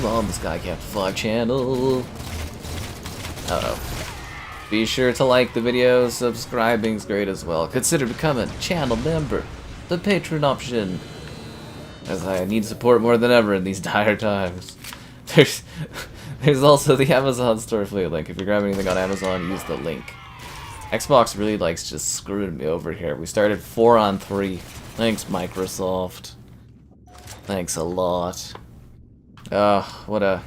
on the Skycap 5 channel. Uh-oh. Be sure to like the video, subscribing's great as well. Consider becoming a channel member, the patron option, as I need support more than ever in these dire times. There's also the Amazon store affiliate link. If you grab anything on Amazon, use the link. Xbox really likes just screwing me over here. We started 4-on-3. Thanks, Microsoft. Thanks a lot. What a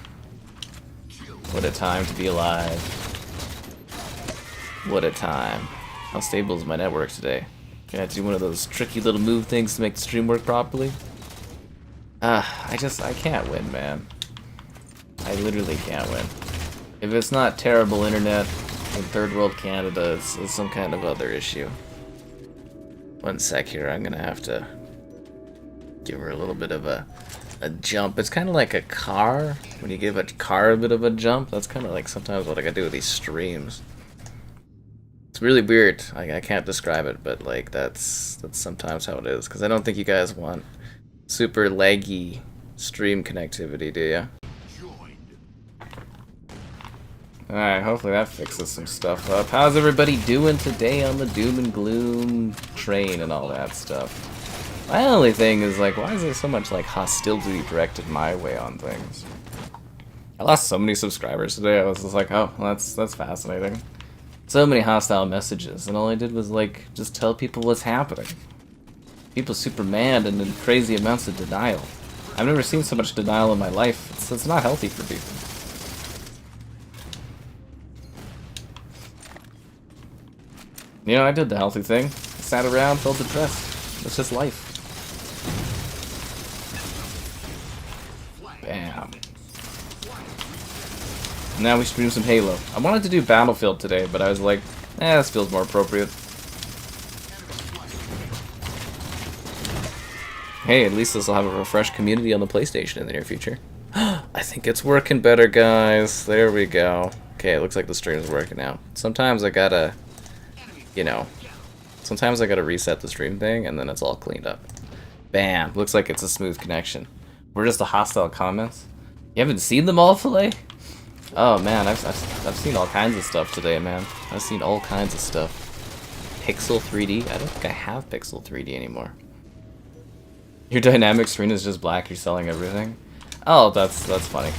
time to be alive. What a time. How stable is my network today? Can I do one of those tricky little move things to make the stream work properly? I can't win, man. I literally can't win. If it's not terrible internet in third world Canada, it's some kind of other issue. One sec here, I'm gonna have to give her a little bit of a jump. It's kind of like a car. When you give a car a bit of a jump, that's kind of like sometimes what I gotta do with these streams. It's really weird. I can't describe it, but like that's sometimes how it is. Because I don't think you guys want super laggy stream connectivity, do ya? Alright, hopefully that fixes some stuff up. How's everybody doing today on the doom and gloom train and all that stuff? My only thing is, like, why is there so much, like, hostility directed my way on things? I lost so many subscribers today, I was just like, oh, well, that's fascinating. So many hostile messages, and all I did was, like, just tell people what's happening. People super mad and in crazy amounts of denial. I've never seen so much denial in my life. It's not healthy for people. You know, I did the healthy thing. I sat around, felt depressed. It's just life. Bam. Now we stream some Halo. I wanted to do Battlefield today, but I was like, this feels more appropriate. Hey, at least this will have a refreshed community on the PlayStation in the near future. I think it's working better, guys. There we go. Okay, it looks like the stream's working out. Sometimes I gotta... You know, sometimes I gotta reset the stream thing and then it's all cleaned up. Bam! Looks like it's a smooth connection. We're just the hostile comments. You haven't seen them all, Filet? Oh man, I've seen all kinds of stuff today, man. I've seen all kinds of stuff. Pixel 3D? I don't think I have Pixel 3D anymore. Your dynamic screen is just black. You're selling everything. Oh, that's funny.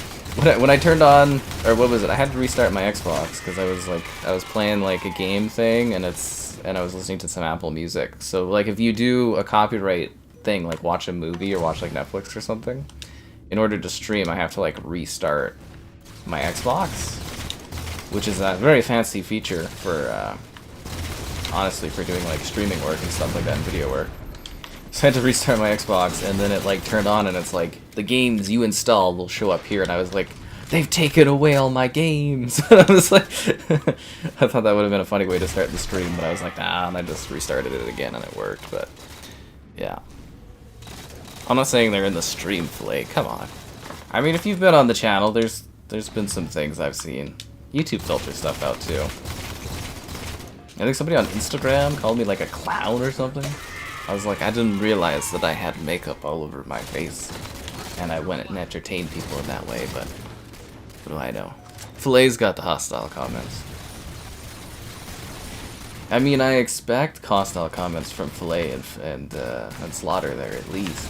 When I turned on, or what was it? I had to restart my Xbox because I was playing like a game thing, and I was listening to some Apple Music. So like if you do a copyright thing, like watch a movie or watch like Netflix or something, in order to stream, I have to like restart my Xbox, which is a very fancy feature for honestly for doing like streaming work and stuff like that and video work. So I had to restart my Xbox, and then it like turned on, and it's like, the games you install will show up here, and I was like, they've taken away all my games! I was like, I thought that would have been a funny way to start the stream, but I was like, nah, and I just restarted it again, and it worked, but, yeah. I'm not saying they're in the stream, Filet, come on. I mean, if you've been on the channel, there's been some things I've seen. YouTube filters stuff out, too. I think somebody on Instagram called me like a clown or something. I was like, I didn't realize that I had makeup all over my face, and I went and entertained people in that way, but what do I know? Filet's got the hostile comments. I mean, I expect hostile comments from Filet and Slaughter there, at least.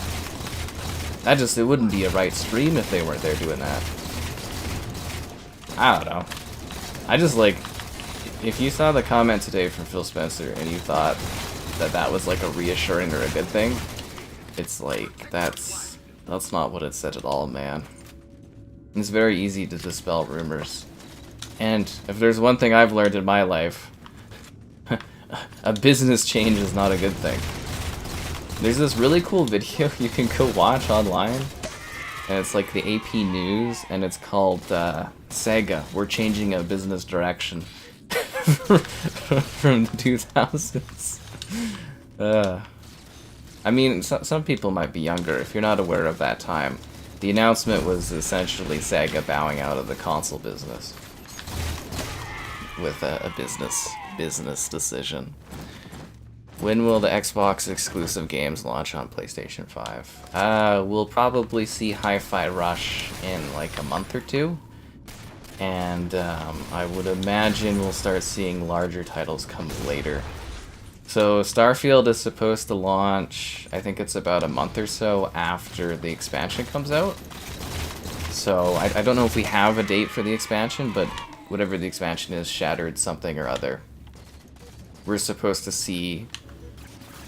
It wouldn't be a right stream if they weren't there doing that. I don't know. I just like, if you saw the comment today from Phil Spencer and you thought that was like a reassuring or a good thing, it's like, that's not what it said at all, man. It's very easy to dispel rumors. And if there's one thing I've learned in my life, a business change is not a good thing. There's this really cool video you can go watch online, and it's like the AP News, and it's called Sega, We're Changing a Business Direction. From the 2000s. I mean, some people might be younger. If you're not aware of that time, the announcement was essentially Sega bowing out of the console business with a business decision. When will the Xbox exclusive games launch on PlayStation 5? We'll probably see Hi-Fi Rush in like a month or two. And I would imagine we'll start seeing larger titles come later. So Starfield is supposed to launch, I think it's about a month or so after the expansion comes out. So I don't know if we have a date for the expansion, but whatever the expansion is, Shattered something or other. We're supposed to see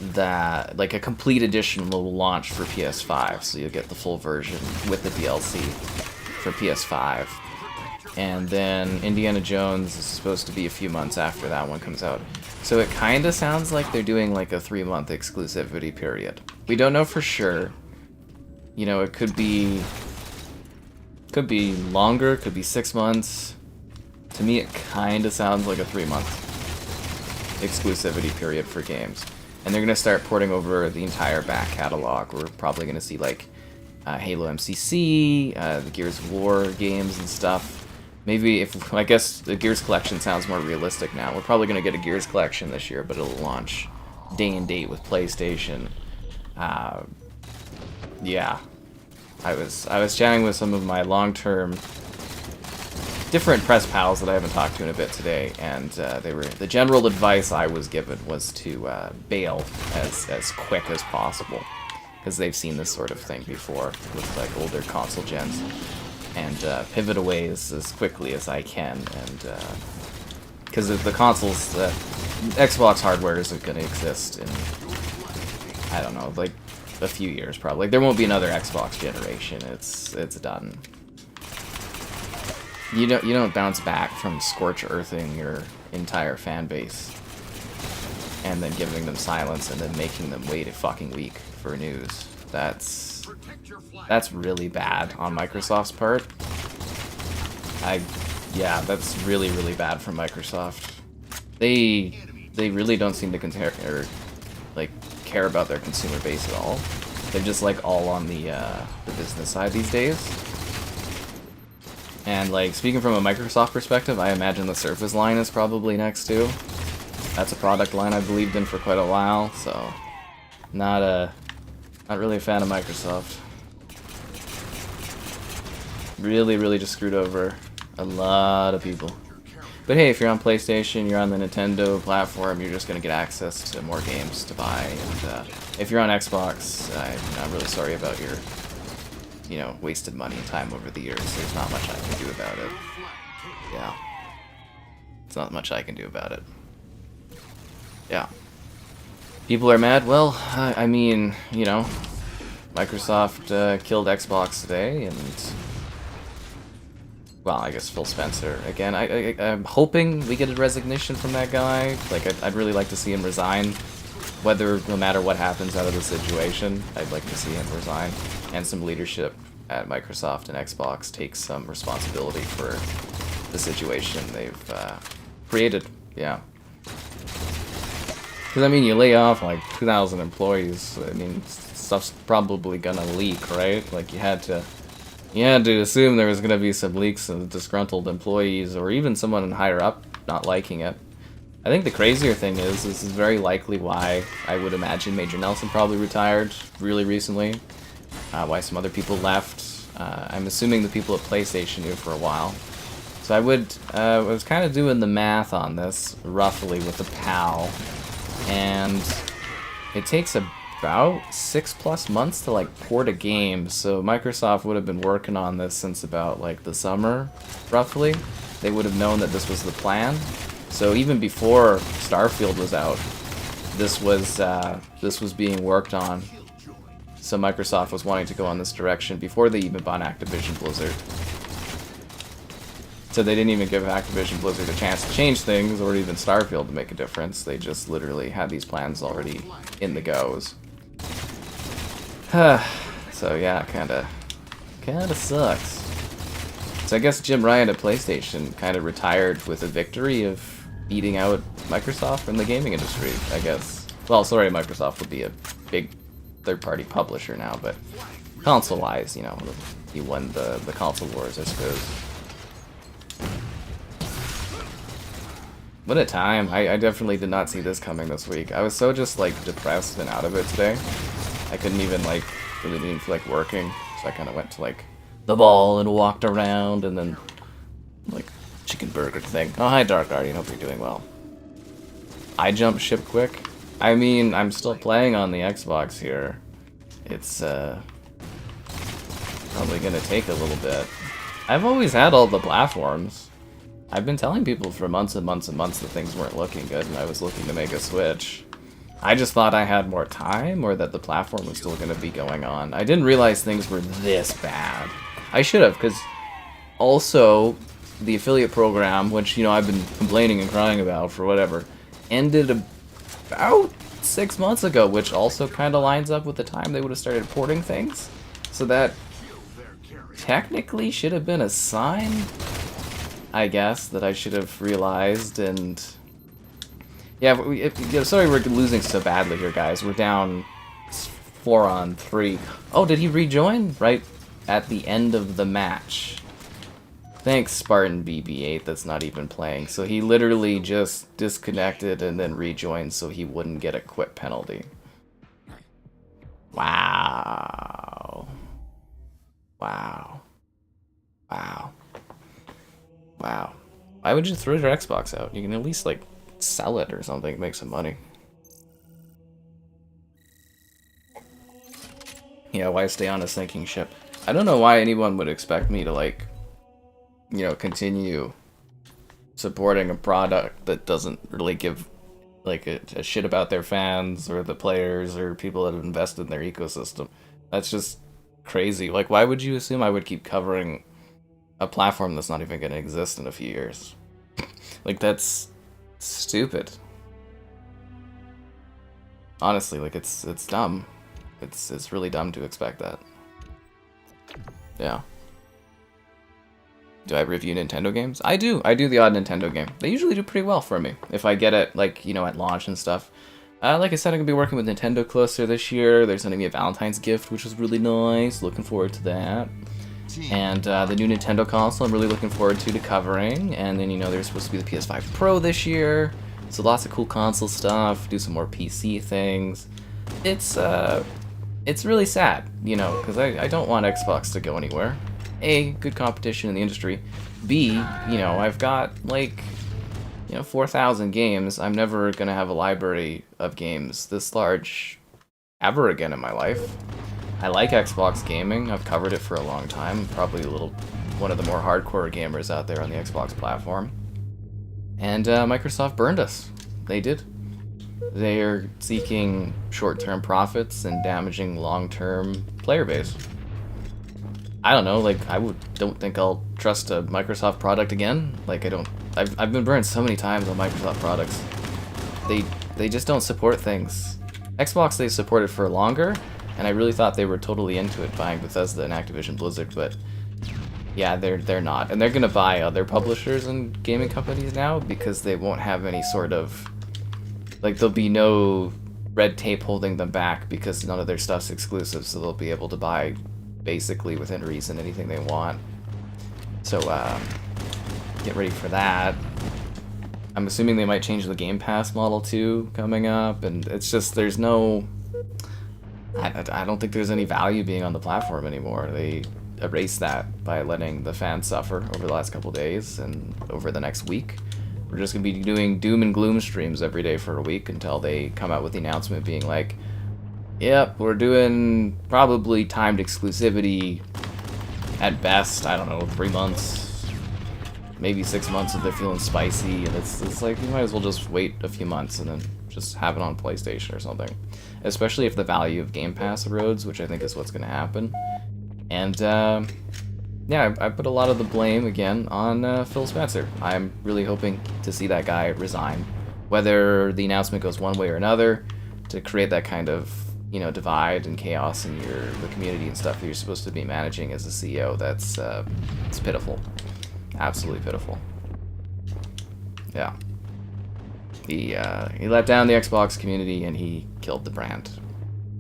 that, like, a complete edition will launch for PS5, so you'll get the full version with the DLC for PS5. And then Indiana Jones is supposed to be a few months after that one comes out. So it kind of sounds like they're doing like a 3-month exclusivity period. We don't know for sure. You know, it could be longer, could be 6 months. To me, it kind of sounds like a 3-month exclusivity period for games. And they're going to start porting over the entire back catalog. We're probably going to see like Halo MCC, the Gears of War games and stuff. Maybe I guess the Gears collection sounds more realistic now. We're probably going to get a Gears collection this year, but it'll launch day and date with PlayStation. Yeah. I was chatting with some of my long-term different press pals that I haven't talked to in a bit today, and the general advice I was given was to bail as quick as possible, because they've seen this sort of thing before with like older console gens, and pivot away as quickly as I can, and because the consoles, Xbox hardware isn't going to exist in, I don't know, like a few years probably. Like, there won't be another Xbox generation. It's done. You don't bounce back from scorch earthing your entire fan base and then giving them silence and then making them wait a fucking week for news. That's really bad on Microsoft's part. Yeah, that's really, really bad from Microsoft. They really don't seem to care about their consumer base at all. They're just like all on the business side these days. And like, speaking from a Microsoft perspective, I imagine the Surface line is probably next too. That's a product line I believed in for quite a while, so not really a fan of Microsoft. Really, really just screwed over a lot of people. But hey, if you're on PlayStation, you're on the Nintendo platform, you're just going to get access to more games to buy. And if you're on Xbox, I'm really sorry about your, wasted money and time over the years. There's not much I can do about it. Yeah. There's not much I can do about it. Yeah. People are mad? Well, I mean, Microsoft killed Xbox today, and well, I guess Phil Spencer again. I'm hoping we get a resignation from that guy. Like, I'd really like to see him resign, no matter what happens out of the situation. I'd like to see him resign, and some leadership at Microsoft and Xbox take some responsibility for the situation they've created. Yeah. Because, I mean, you lay off like 2,000 employees. I mean, stuff's probably gonna leak, right? Like, you had to assume there was going to be some leaks of disgruntled employees or even someone higher up not liking it. I think the crazier thing is, this is very likely why I would imagine Major Nelson probably retired really recently, why some other people left. I'm assuming the people at PlayStation knew for a while. So I was kind of doing the math on this, roughly, with a pal, and it takes about 6+ months to like port a game, so Microsoft would have been working on this since about like the summer, roughly. They would have known that this was the plan. So even before Starfield was out, this was being worked on. So Microsoft was wanting to go on this direction before they even bought Activision Blizzard. So they didn't even give Activision Blizzard a chance to change things, or even Starfield to make a difference. They just literally had these plans already in the goes. So yeah, kinda sucks. So I guess Jim Ryan at PlayStation kind of retired with a victory of beating out Microsoft in the gaming industry, I guess. Well, sorry, Microsoft would be a big third-party publisher now, but console-wise, he won the console wars, I suppose. What a time. I definitely did not see this coming this week. I was so just, like, depressed and out of it today. I couldn't even, like, really even feel like working. So I kind of went to, like, the ball and walked around and then, like, chicken burger thing. Oh, hi, Dark Guardian. Hope you're doing well. I jumped ship quick. I mean, I'm still playing on the Xbox here. It's, probably gonna take a little bit. I've always had all the platforms. I've been telling people for months and months and months that things weren't looking good and I was looking to make a switch. I just thought I had more time or that the platform was still gonna be going on. I didn't realize things were this bad. I should have, because also the affiliate program, which, you know, I've been complaining and crying about for whatever, ended about 6 months ago, which also kind of lines up with the time they would have started porting things. So that technically should have been a sign, I guess, that I should have realized. And yeah, sorry we're losing so badly here, guys. We're down 4-on-3. Oh, did he rejoin right at the end of the match? Thanks, Spartan BB8, that's not even playing. So he literally just disconnected and then rejoined so he wouldn't get a quit penalty. Wow. Wow. Wow. Wow. Why would you throw your Xbox out? You can at least, like, sell it or something, make some money. Yeah, why stay on a sinking ship? I don't know why anyone would expect me to, like, you know, continue supporting a product that doesn't really give, like, a shit about their fans or the players or people that have invested in their ecosystem. That's just crazy. Like, why would you assume I would keep covering a platform that's not even going to exist in a few years? Like, that's stupid. Honestly, like, it's dumb. It's really dumb to expect that. Yeah. Do I review Nintendo games? I do. I do the odd Nintendo game. They usually do pretty well for me if I get it, like, you know, at launch and stuff. Like I said, I'm going to be working with Nintendo closer this year. They're sending me a Valentine's gift, which is really nice. Looking forward to that. And the new Nintendo console I'm really looking forward to covering. And then, you know, there's supposed to be the PS5 Pro this year. So lots of cool console stuff. Do some more PC things. It's really sad, you know, because I don't want Xbox to go anywhere. A, good competition in the industry. B, you know, I've got, like, you know, 4,000 games. I'm never going to have a library of games this large ever again in my life. I like Xbox gaming. I've covered it for a long time. Probably one of the more hardcore gamers out there on the Xbox platform. And Microsoft burned us. They did. They are seeking short-term profits and damaging long-term player base. I don't know, like, don't think I'll trust a Microsoft product again. Like, I've been burned so many times on Microsoft products. They just don't support things. Xbox, they supported for longer, and I really thought they were totally into it, buying Bethesda and Activision Blizzard, but yeah, they're not. And they're gonna buy other publishers and gaming companies now because they won't have any sort of, like, there'll be no red tape holding them back because none of their stuff's exclusive, so they'll be able to buy basically within reason anything they want. So get ready for that. I'm assuming they might change the Game Pass model too coming up, and it's just there's no, I don't think there's any value being on the platform anymore. They erased that by letting the fans suffer over the last couple days, and over the next week we're just gonna be doing doom and gloom streams every day for a week until they come out with the announcement being like, yep, we're doing probably timed exclusivity at best, I don't know, 3 months, maybe 6 months if they're feeling spicy, and it's like, you might as well just wait a few months and then just have it on PlayStation or something. Especially if the value of Game Pass erodes, which I think is what's going to happen. And, yeah, I put a lot of the blame, again, on Phil Spencer. I'm really hoping to see that guy resign. Whether the announcement goes one way or another, to create that kind of, you know, divide and chaos in the community and stuff that you're supposed to be managing as a CEO, that's it's pitiful. Absolutely pitiful. Yeah. He let down the Xbox community and he killed the brand.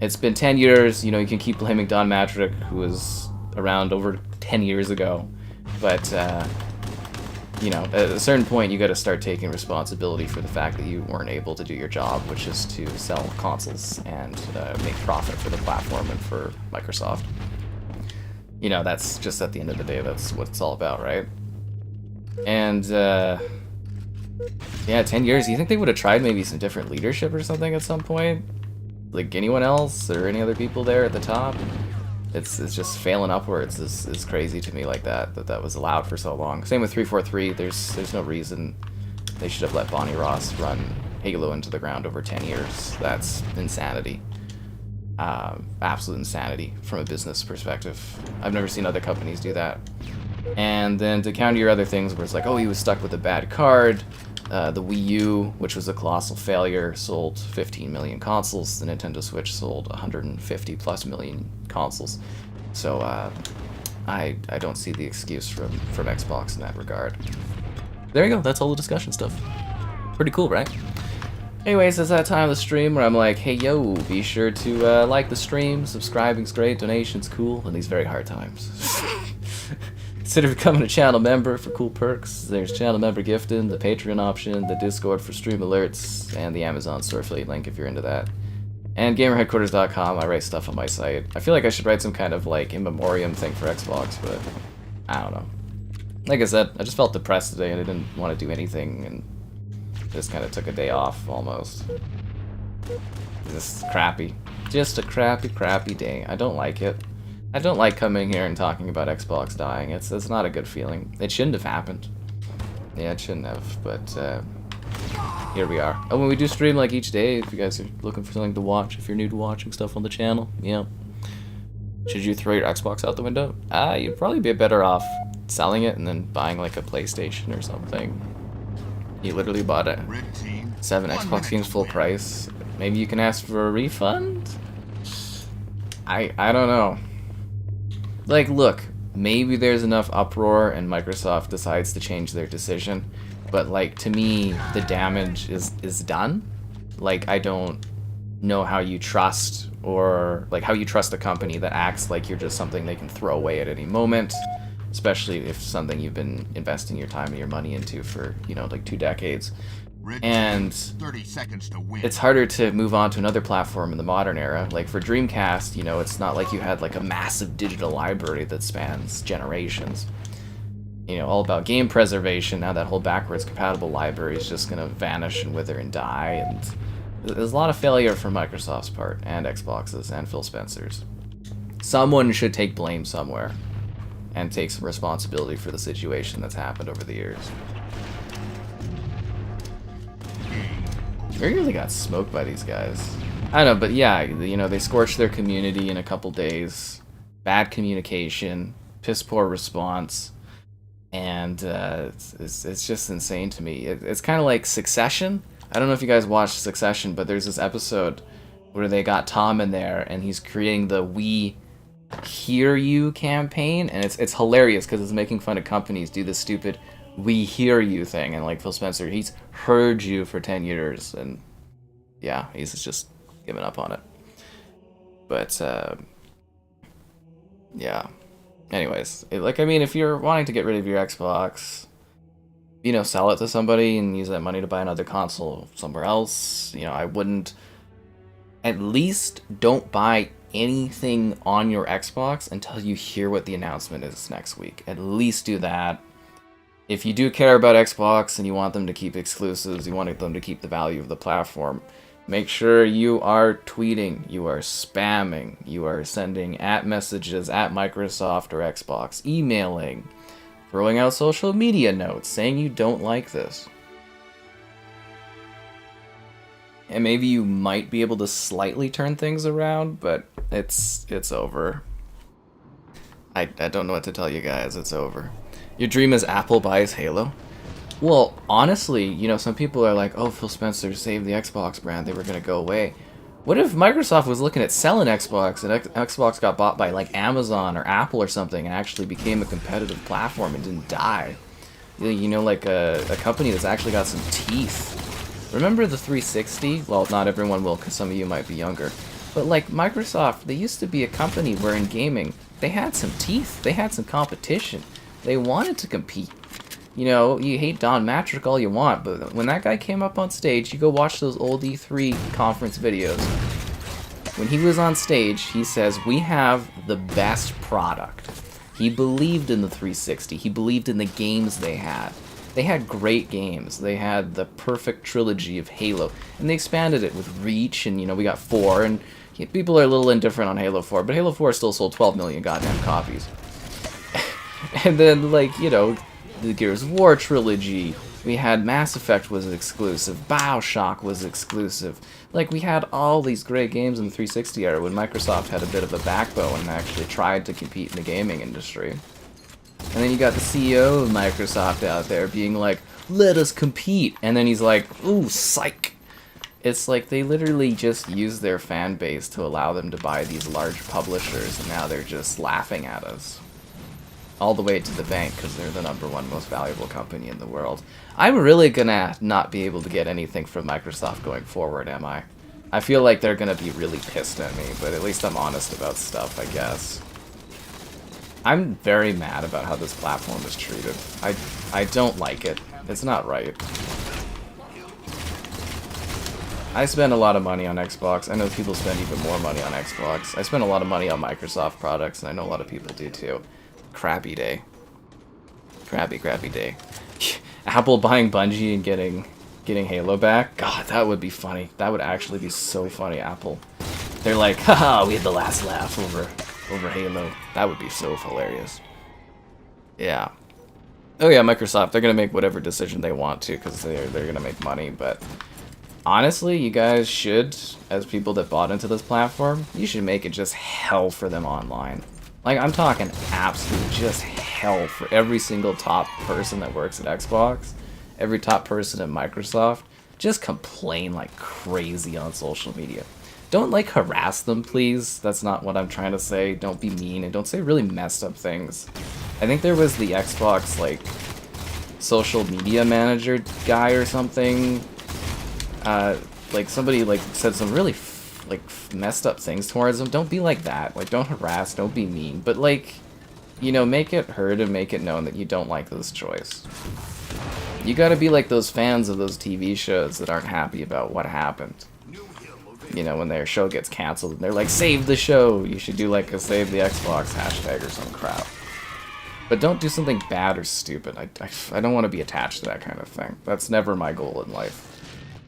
It's been 10 years, you know, you can keep blaming Don Matrick, who was around over 10 years ago, but you know, at a certain point, you got to start taking responsibility for the fact that you weren't able to do your job, which is to sell consoles and make profit for the platform and for Microsoft. You know, that's just at the end of the day, that's what it's all about, right? And, yeah, 10 years, you think they would have tried maybe some different leadership or something at some point? Like anyone else or any other people there at the top? It's just failing upwards is crazy to me like that was allowed for so long. Same with 343, there's no reason they should have let Bonnie Ross run Halo into the ground over 10 years. That's insanity. Absolute insanity from a business perspective. I've never seen other companies do that. And then to counter your other things where it's like, oh, he was stuck with a bad card. The Wii U, which was a colossal failure, sold 15 million consoles. The Nintendo Switch sold 150 plus million consoles. So I don't see the excuse from Xbox in that regard. There you go. That's all the discussion stuff. Pretty cool, right? Anyways, it's that time of the stream where I'm like, hey, yo, be sure to like the stream. Subscribing's great. Donation's cool in these very hard times. Consider becoming a channel member for cool perks. There's channel member gifting, the Patreon option, the Discord for stream alerts, and the Amazon store affiliate link if you're into that. And GamerHeadquarters.com, I write stuff on my site. I feel like I should write some kind of like in memoriam thing for Xbox, but I don't know. Like I said, I just felt depressed today and I didn't want to do anything and just kind of took a day off almost. Just crappy. Just a crappy day. I don't like it. I don't like coming here and talking about Xbox dying. It's not a good feeling. It shouldn't have happened. Yeah, it shouldn't have, but here we are. Oh, when we do stream like each day, if you guys are looking for something to watch, if you're new to watching stuff on the channel, yeah. Should you throw your Xbox out the window? You'd probably be better off selling it and then buying like a PlayStation or something. You literally bought it. 7 Xbox games full price. Maybe you can ask for a refund? I don't know. Like, look, maybe there's enough uproar and Microsoft decides to change their decision, but like, to me, the damage is done. Like, I don't know how you trust, or like how you trust a company that acts like you're just something they can throw away at any moment, especially if something you've been investing your time and your money into for, you know, like 2 decades. And 30 seconds to win. It's harder to move on to another platform in the modern era. Like for Dreamcast, you know, it's not like you had like a massive digital library that spans generations. You know, all about game preservation. Now that whole backwards compatible library is just gonna vanish and wither and die. And there's a lot of failure from Microsoft's part, and Xbox's, and Phil Spencer's. Someone should take blame somewhere and take some responsibility for the situation that's happened over the years. We really got smoked by these guys. I don't know, but yeah, you know, they scorched their community in a couple days. Bad communication, piss poor response, and it's just insane to me. It's kind of like Succession. I don't know if you guys watched Succession, but there's this episode where they got Tom in there, and he's creating the We Hear You campaign, and it's hilarious because it's making fun of companies do this stupid we hear you thing, and like Phil Spencer, he's heard you for 10 years, and yeah, he's just given up on it. But yeah, anyways, like, I mean, if you're wanting to get rid of your Xbox, you know, sell it to somebody and use that money to buy another console somewhere else. You know, I wouldn't, at least don't buy anything on your Xbox until you hear what the announcement is next week. At least do that. If you do care about Xbox and you want them to keep exclusives, you want them to keep the value of the platform, make sure you are tweeting, you are spamming, you are sending @messages at Microsoft or Xbox, emailing, throwing out social media notes saying you don't like this. And maybe you might be able to slightly turn things around, but it's over. I don't know what to tell you guys, it's over. Your dream is Apple buys Halo? Well, honestly, you know, some people are like, oh, Phil Spencer saved the Xbox brand, they were going to go away. What if Microsoft was looking at selling Xbox and Xbox got bought by like Amazon or Apple or something and actually became a competitive platform and didn't die? You know, like a company that's actually got some teeth. Remember the 360? Well, not everyone will because some of you might be younger. But like Microsoft, they used to be a company where in gaming, they had some teeth, they had some competition. They wanted to compete. You know, you hate Don Matrick all you want, but when that guy came up on stage, you go watch those old E3 conference videos. When he was on stage, he says, "We have the best product." He believed in the 360. He believed in the games they had. They had great games. They had the perfect trilogy of Halo, and they expanded it with Reach, and, you know, we got 4, and people are a little indifferent on Halo 4, but Halo 4 still sold 12 million goddamn copies. And then, like, you know, the Gears of War trilogy, we had Mass Effect was exclusive, BioShock was exclusive. Like, we had all these great games in the 360 era when Microsoft had a bit of a backbone and actually tried to compete in the gaming industry. And then you got the CEO of Microsoft out there being like, "Let us compete," and then he's like, "Ooh, psych." It's like they literally just use their fan base to allow them to buy these large publishers, and now they're just laughing at us. All the way to the bank, because they're the #1 most valuable company in the world. I'm really gonna not be able to get anything from Microsoft going forward, am I? I feel like they're gonna be really pissed at me, but at least I'm honest about stuff, I guess. I'm very mad about how this platform is treated. I don't like it. It's not right. I spend a lot of money on Xbox. I know people spend even more money on Xbox. I spend a lot of money on Microsoft products, and I know a lot of people do too. Crappy day. Crappy day. Apple buying Bungie and getting Halo back? God, that would be funny. That would actually be so funny, Apple. They're like, haha, we had the last laugh over Halo. That would be so hilarious. Yeah. Oh yeah, Microsoft, they're gonna make whatever decision they want to because they're gonna make money, but honestly, you guys should, as people that bought into this platform, you should make it just hell for them online. Like, I'm talking absolute just hell for every single top person that works at Xbox, every top person at Microsoft. Just complain like crazy on social media. Don't, like, harass them, please. That's not what I'm trying to say. Don't be mean, and don't say really messed up things. I think there was the Xbox, like, social media manager guy or something. Like, somebody, like, said some really messed up things towards them. Don't be like that. Like, don't harass, don't be mean. But, like, you know, make it heard and make it known that you don't like this choice. You gotta be like those fans of those TV shows that aren't happy about what happened. You know, when their show gets canceled and they're like, save the show! You should do, like, a save the Xbox hashtag or some crap. But don't do something bad or stupid. I don't want to be attached to that kind of thing. That's never my goal in life.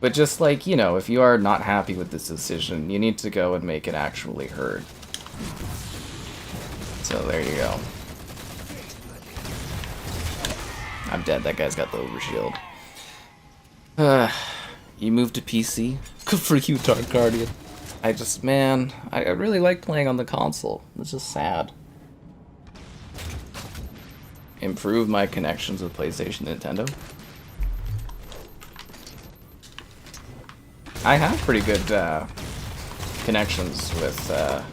But just, like, you know, if you are not happy with this decision, you need to go and make it actually heard. So there you go. I'm dead. That guy's got the overshield. You moved to PC? Good for you, Dark Guardian. Man, I really like playing on the console. It's just sad. Improve my connections with PlayStation and Nintendo. I have pretty good connections with the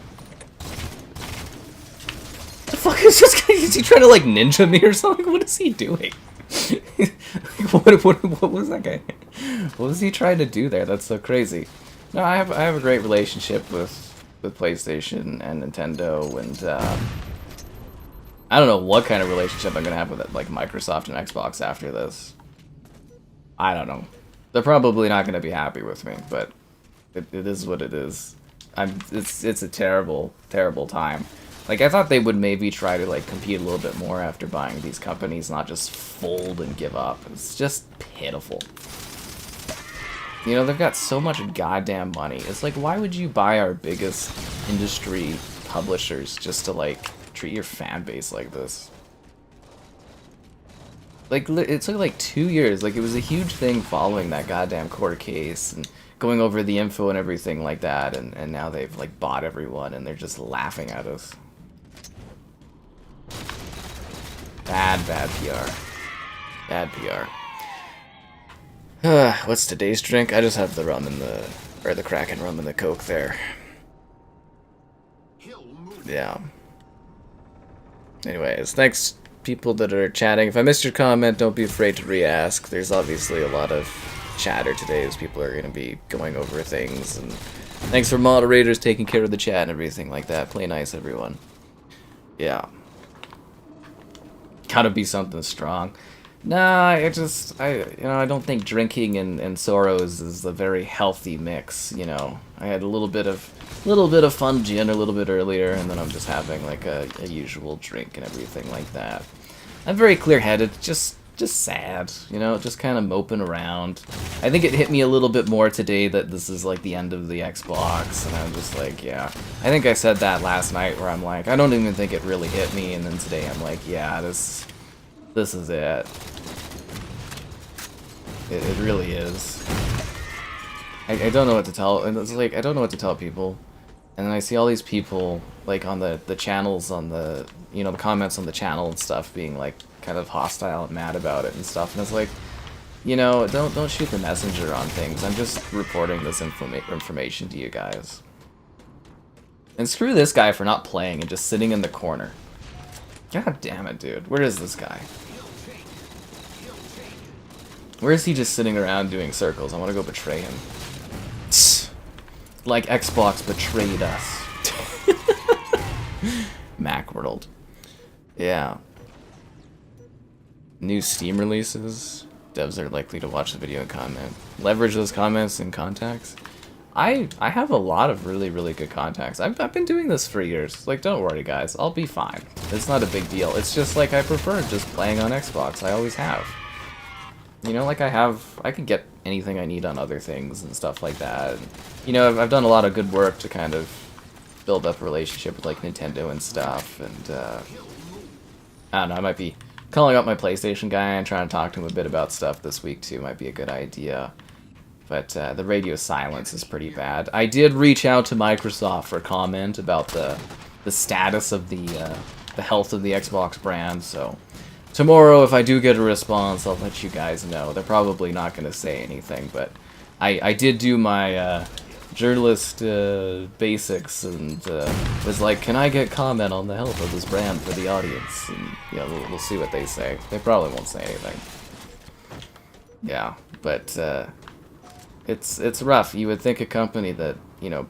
fuck is this guy? Is he trying to, like, ninja me or something? What is he doing? What was that guy? What was he trying to do there? That's so crazy. No, I have a great relationship with PlayStation and Nintendo, and I don't know what kind of relationship I'm gonna have with, like, Microsoft and Xbox after this. I don't know. They're probably not going to be happy with me, but it is what it is. It's a terrible, terrible time. Like, I thought they would maybe try to, like, compete a little bit more after buying these companies, not just fold and give up. It's just pitiful. You know, they've got so much goddamn money. It's like, why would you buy our biggest industry publishers just to, like, treat your fan base like this? Like, it took like 2 years. Like, it was a huge thing following that goddamn court case and going over the info and everything like that, and now they've, like, bought everyone and they're just laughing at us. Bad PR. Bad PR. What's today's drink? I just have the rum and the Kraken rum and the Coke there. Yeah. Anyways, thanks, people that are chatting. If I missed your comment, don't be afraid to re-ask. There's obviously a lot of chatter today as people are going to be going over things. And thanks for moderators taking care of the chat and everything like that. Play nice, everyone. Yeah. Gotta be something strong. Nah, I don't think drinking and sorrows is a very healthy mix. I had a little bit of fun gin a little bit earlier, and then I'm just having like a usual drink and everything like that. I'm very clear-headed, just sad, just kind of moping around. I think it hit me a little bit more today that this is like the end of the Xbox, and I'm just like, yeah. I think I said that last night where I'm like, I don't even think it really hit me, and then today I'm like, yeah, this is it. It really is. I don't know what to tell, and it's like, I don't know what to tell people. And then I see all these people, like, on the channels, on the, the comments on the channel and stuff being, like, kind of hostile and mad about it and stuff. And it's like, don't shoot the messenger on things. I'm just reporting this information to you guys. And screw this guy for not playing and just sitting in the corner. God damn it, dude. Where is this guy? Where is he just sitting around doing circles? I want to go betray him. Like Xbox betrayed us. Macworld. Yeah. New Steam releases. Devs are likely to watch the video and comment. Leverage those comments and contacts. I have a lot of really, really good contacts. I've been doing this for years. Like, don't worry, guys. I'll be fine. It's not a big deal. It's just, like, I prefer just playing on Xbox. I always have. Like I can get anything I need on other things and stuff like that. And, I've done a lot of good work to kind of build up a relationship with, like, Nintendo and stuff. And, I don't know, I might be calling up my PlayStation guy and trying to talk to him a bit about stuff this week, too. Might be a good idea. But the radio silence is pretty bad. I did reach out to Microsoft for comment about the status of the health of the Xbox brand, so tomorrow, if I do get a response, I'll let you guys know. They're probably not going to say anything, but I did do my journalist basics and was like, can I get comment on the health of this brand for the audience? And we'll see what they say. They probably won't say anything. Yeah, but it's rough. You would think a company that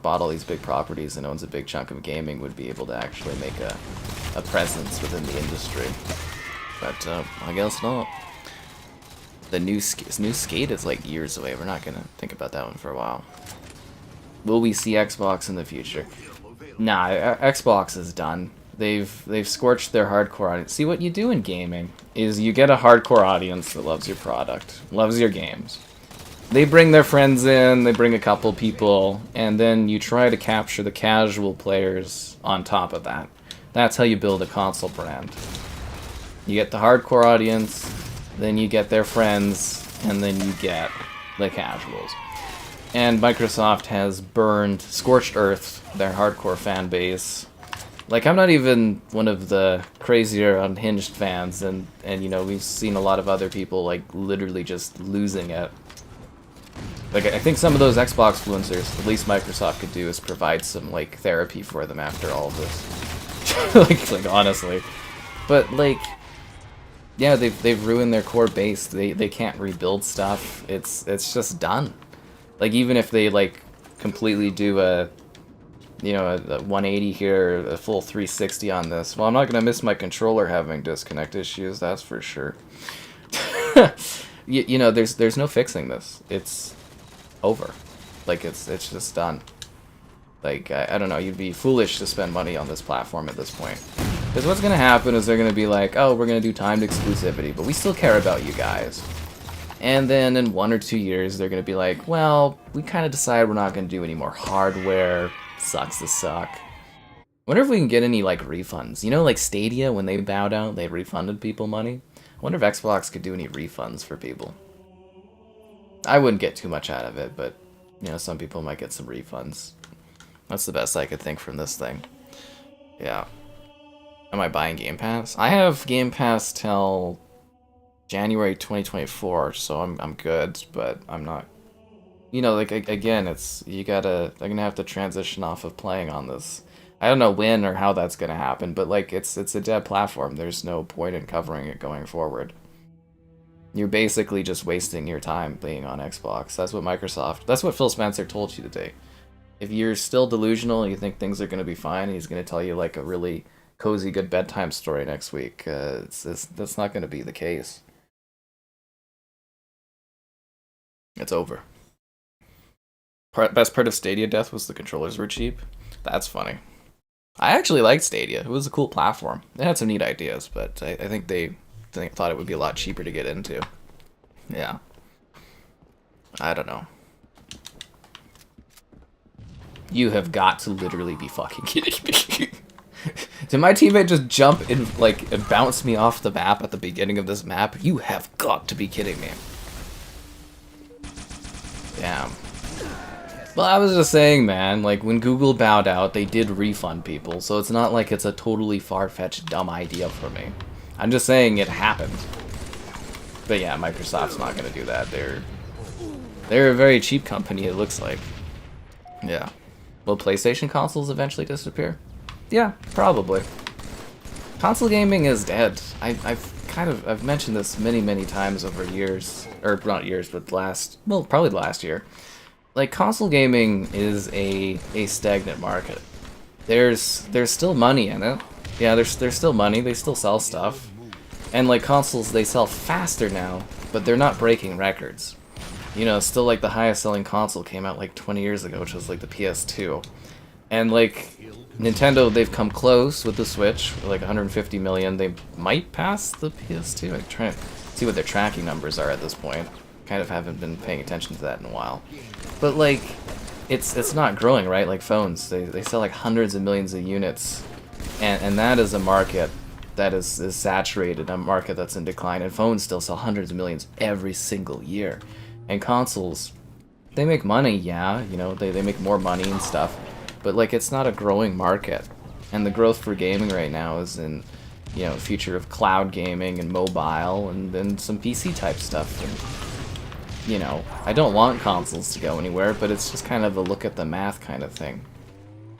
bought all these big properties and owns a big chunk of gaming would be able to actually make a presence within the industry. But I guess not. The new skate is like years away. We're not gonna think about that one for a while. Will we see Xbox in the future? Nah, Xbox is done. They've scorched their hardcore audience. See, what you do in gaming is you get a hardcore audience that loves your product, loves your games. They bring their friends in, they bring a couple people, and then you try to capture the casual players on top of that. That's how you build a console brand. You get the hardcore audience, then you get their friends, and then you get the casuals. And Microsoft has scorched earth, their hardcore fan base. Like, I'm not even one of the crazier unhinged fans, and we've seen a lot of other people, like, literally just losing it. Like, I think some of those Xbox influencers, the least Microsoft could do is provide some, like, therapy for them after all of this. like honestly. But, like, yeah, they've ruined their core base. They can't rebuild stuff. It's just done. Like, even if they, like, completely do a 180 here, a full 360 on this, well, I'm not gonna miss my controller having disconnect issues, that's for sure. There's no fixing this. It's over. Like, it's just done. Like, I don't know, you'd be foolish to spend money on this platform at this point. Because what's gonna happen is they're gonna be like, oh, we're gonna do timed exclusivity, but we still care about you guys. And then in 1 or 2 years, they're gonna be like, well, we kind of decided we're not gonna do any more hardware. Sucks to suck. Wonder if we can get any, like, refunds. Like Stadia, when they bowed out, they refunded people money. I wonder if Xbox could do any refunds for people. I wouldn't get too much out of it, but, some people might get some refunds. That's the best I could think from this thing. Yeah. Am I buying Game Pass? I have Game Pass till January 2024, so I'm good, but I'm not. Like, again, I'm gonna have to transition off of playing on this. I don't know when or how that's gonna happen, but, like, it's a dead platform. There's no point in covering it going forward. You're basically just wasting your time being on Xbox. That's what Phil Spencer told you today. If you're still delusional and you think things are gonna be fine, and he's gonna tell you, like, a really cozy, good bedtime story next week, that's not gonna be the case. It's over. Best part of Stadia death was the controllers were cheap. That's funny. I actually liked Stadia. It was a cool platform. It had some neat ideas, but I think they thought it would be a lot cheaper to get into. Yeah. I don't know. You have got to literally be fucking kidding me. Did my teammate just jump and like and bounce me off the map at the beginning of this map? You have got to be kidding me. Damn. Well, I was just saying, man, like, when Google bowed out, they did refund people, so it's not like it's a totally far-fetched dumb idea for me. I'm just saying it happened. But yeah, Microsoft's not gonna do that. They're a very cheap company, it looks like. Yeah. Will PlayStation consoles eventually disappear? Yeah, probably. Console gaming is dead. I've mentioned this many times over years, or not years, but probably last year. Like, console gaming is a stagnant market. There's still money in it. Yeah, there's still money. They still sell stuff. And like consoles, they sell faster now, but they're not breaking records. You know, still like the highest selling console came out like 20 years ago, which was like the PS2. And like Nintendo, they've come close with the Switch, like 150 million. They might pass the PS2. I'm trying to see what their tracking numbers are at this point. Kind of haven't been paying attention to that in a while. But like, it's not growing, right? Like phones, they sell like hundreds of millions of units, and that is a market that is saturated, a market that's in decline. And phones still sell hundreds of millions every single year. And consoles, they make money, yeah, you know, they make more money and stuff, but like it's not a growing market. And the growth for gaming right now is in, you know, future of cloud gaming and mobile and then some PC type stuff. And, you know, I don't want consoles to go anywhere, but it's just kind of a look at the math kind of thing.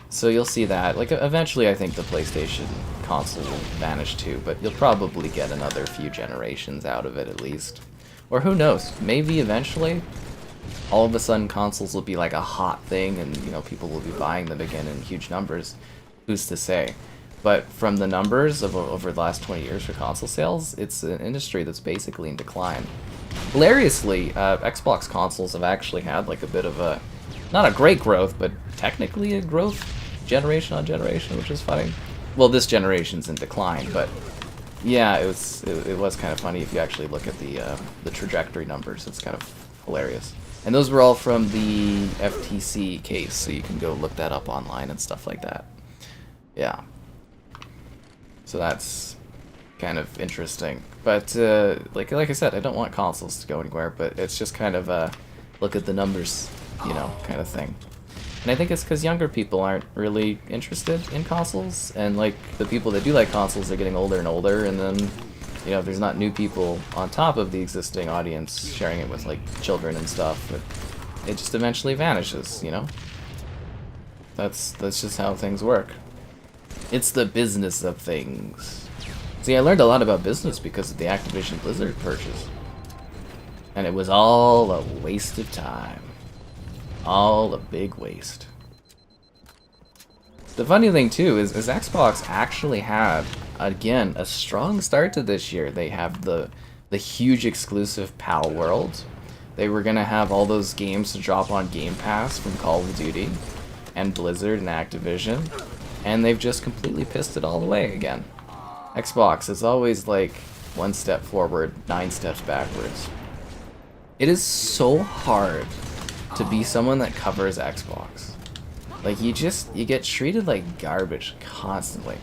So you'll see that. Like, eventually I think the PlayStation console will vanish too, but you'll probably get another few generations out of it at least. Or who knows, maybe eventually all of a sudden consoles will be like a hot thing and, you know, people will be buying them again in huge numbers. Who's to say? But from the numbers of over the last 20 years for console sales, it's an industry that's basically in decline. Hilariously, Xbox consoles have actually had like a bit of a, not a great growth, but technically a growth generation on generation, which is funny. Well, this generation's in decline, but yeah, it was kind of funny if you actually look at the trajectory numbers. It's kind of hilarious. And those were all from the FTC case, so you can go look that up online and stuff like that. Yeah. So that's kind of interesting. But like I said, I don't want consoles to go anywhere, but it's just kind of a look at the numbers, you know, kind of thing. And I think it's because younger people aren't really interested in consoles, and like the people that do like consoles are getting older and older, and then, you know, if there's not new people on top of the existing audience sharing it with like children and stuff, it just eventually vanishes, you know? That's just how things work. It's the business of things. See, I learned a lot about business because of the Activision Blizzard purchase. And it was all a waste of time. All a big waste. The funny thing too is Xbox actually had, again, a strong start to this year. They have the huge exclusive PAL World. They were gonna have all those games to drop on Game Pass from Call of Duty and Blizzard and Activision, and they've just completely pissed it all away again. Xbox is always like 1 step forward, 9 steps backwards. It is so hard to be someone that covers Xbox. Like, you get treated like garbage constantly.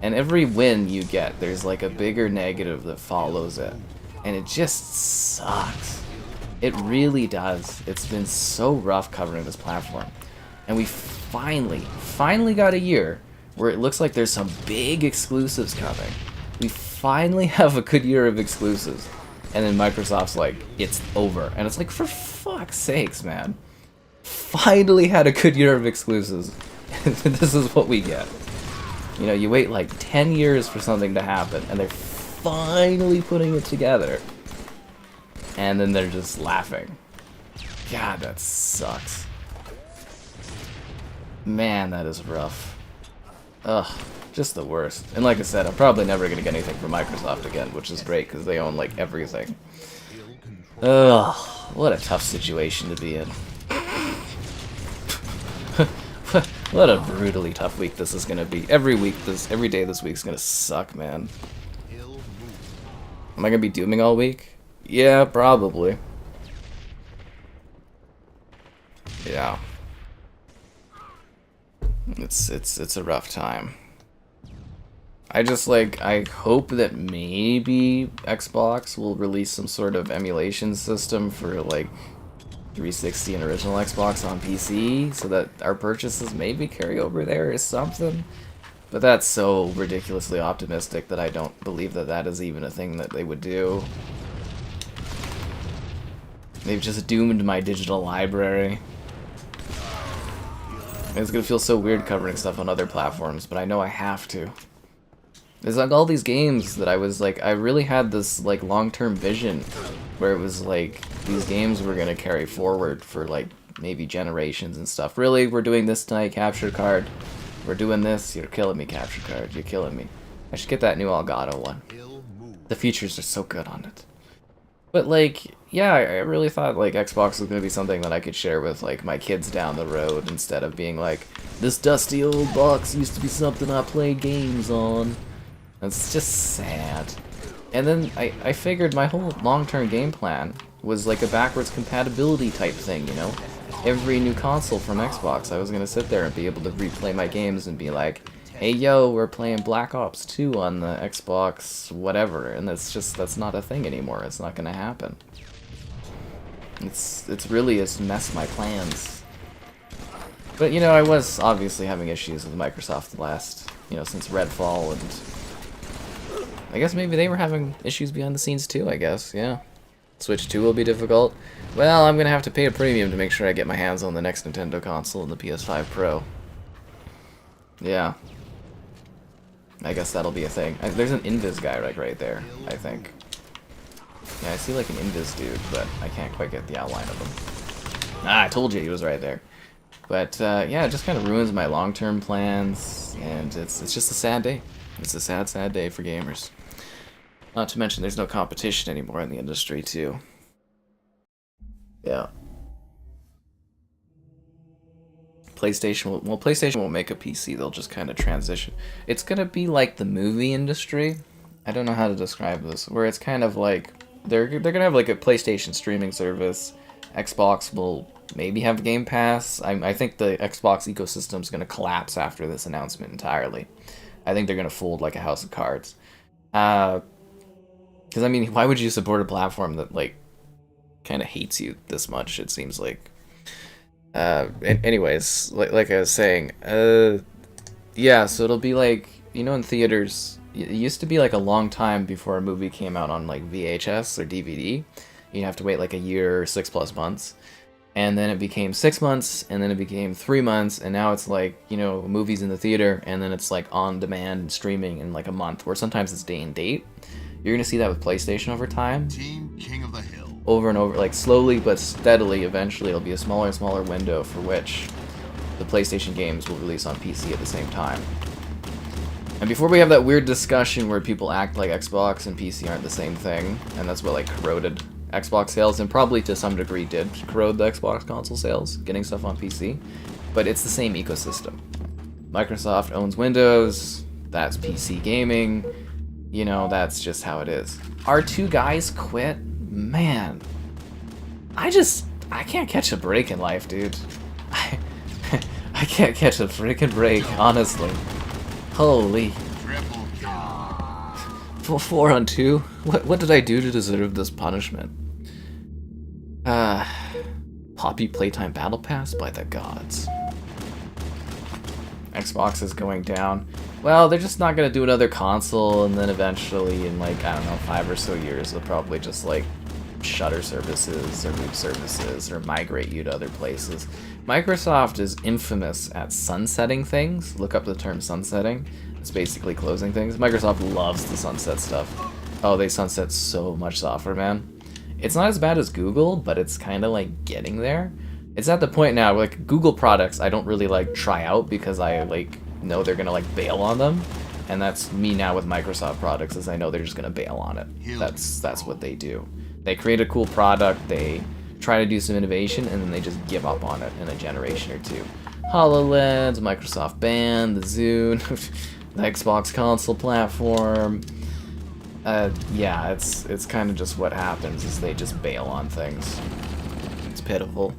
And every win you get, there's like a bigger negative that follows it. And it just sucks. It really does. It's been so rough covering this platform. And we finally got a year where it looks like there's some big exclusives coming. We finally have a good year of exclusives. And then Microsoft's like, it's over. And it's like, for fuck's sakes, man. Finally had a good year of exclusives. This is what we get. You know, you wait like 10 years for something to happen, and they're finally putting it together. And then they're just laughing. God, that sucks. Man, that is rough. Ugh, just the worst. And like I said, I'm probably never going to get anything from Microsoft again, which is great because they own like everything. Ugh, what a tough situation to be in. What a brutally tough week this is gonna be. Every day this week's gonna suck, man. Am I gonna be dooming all week? Yeah, probably. Yeah. It's a rough time. I hope that maybe Xbox will release some sort of emulation system for like 360 and original Xbox on PC so that our purchases maybe carry over there or something. But that's so ridiculously optimistic that I don't believe that that is even a thing that they would do. They've just doomed my digital library. It's gonna feel so weird covering stuff on other platforms, but I know I have to. There's like all these games that I was like, I really had this like long-term vision where it was like these games were gonna carry forward for like maybe generations and stuff. Really, we're doing this tonight, capture card. We're doing this, you're killing me, capture card, you're killing me. I should get that new Elgato one. The features are so good on it. But like, yeah, I really thought like Xbox was gonna be something that I could share with like my kids down the road instead of being like, this dusty old box used to be something I played games on. It's just sad. And then I figured my whole long-term game plan was like a backwards compatibility type thing, you know? Every new console from Xbox, I was gonna sit there and be able to replay my games and be like, hey yo, we're playing Black Ops 2 on the Xbox whatever, and that's not a thing anymore. It's not gonna happen. It's messed my plans. But you know, I was obviously having issues with Microsoft the last, you know, since Redfall, and I guess maybe they were having issues behind the scenes too, I guess, yeah. Switch 2 will be difficult. Well, I'm gonna have to pay a premium to make sure I get my hands on the next Nintendo console and the PS5 Pro. Yeah. I guess that'll be a thing. There's an Invis guy right there, I think. Yeah, I see like an Invis dude, but I can't quite get the outline of him. Ah, I told you he was right there. But yeah, it just kind of ruins my long-term plans, and it's just a sad day. It's a sad day for gamers. Not to mention there's no competition anymore in the industry, too. Yeah. PlayStation won't make a PC, they'll just kind of transition. It's gonna be like the movie industry. I don't know how to describe this, where it's kind of like they're gonna have like a PlayStation streaming service. Xbox will maybe have Game Pass. I think the Xbox ecosystem is gonna collapse after this announcement entirely. I think they're gonna fold like a house of cards. Because I mean, why would you support a platform that like kind of hates you this much? It seems like. Anyways, like I was saying, yeah, so it'll be like, you know, in theaters, it used to be like a long time before a movie came out on like VHS or DVD. You'd have to wait like a year or 6+ months, and then it became 6 months, and then it became 3 months, and now it's like, you know, movies in the theater, and then it's like on demand and streaming in like a month, or sometimes it's day and date. You're gonna see that with PlayStation over time. Team King of the Hill. Over and over, like slowly but steadily, eventually it'll be a smaller and smaller window for which the PlayStation games will release on PC at the same time. And before we have that weird discussion where people act like Xbox and PC aren't the same thing, and that's what like corroded Xbox sales, and probably to some degree did corrode the Xbox console sales, getting stuff on PC, but it's the same ecosystem. Microsoft owns Windows, that's PC gaming, you know, that's just how it is. Our two guys quit? Man, I can't catch a break in life, dude. I can't catch a freaking break, honestly. Holy. 4 on 2? What did I do to deserve this punishment? Poppy Playtime Battle Pass? By the gods. Xbox is going down. Well, they're just not gonna do another console, and then eventually, in like, I don't know, 5 or so years, they'll probably just like shutter services or move services or migrate you to other places. Microsoft is infamous at sunsetting things. Look up the term sunsetting. It's basically closing things. Microsoft loves the sunset stuff. Oh, they sunset so much software, man. It's not as bad as Google, but it's kind of like getting there. It's at the point now, like Google products, I don't really like try out because I like know they're gonna like bail on them. And that's me now with Microsoft products, is I know they're just gonna bail on it. That's what they do. They create a cool product, they try to do some innovation, and then they just give up on it in a generation or two. HoloLens, Microsoft Band, the Zune, the Xbox console platform. Yeah, it's kind of just what happens is they just bail on things. It's pitiful.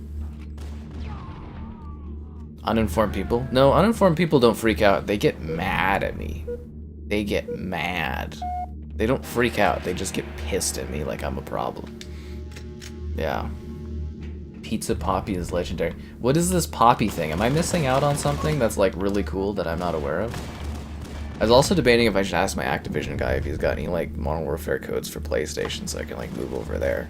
Uninformed people? No, uninformed people don't freak out. They get mad at me. They get mad. They don't freak out. They just get pissed at me like I'm a problem. Yeah. Pizza Poppy is legendary. What is this Poppy thing? Am I missing out on something that's like really cool that I'm not aware of? I was also debating if I should ask my Activision guy if he's got any like Modern Warfare codes for PlayStation so I can like move over there.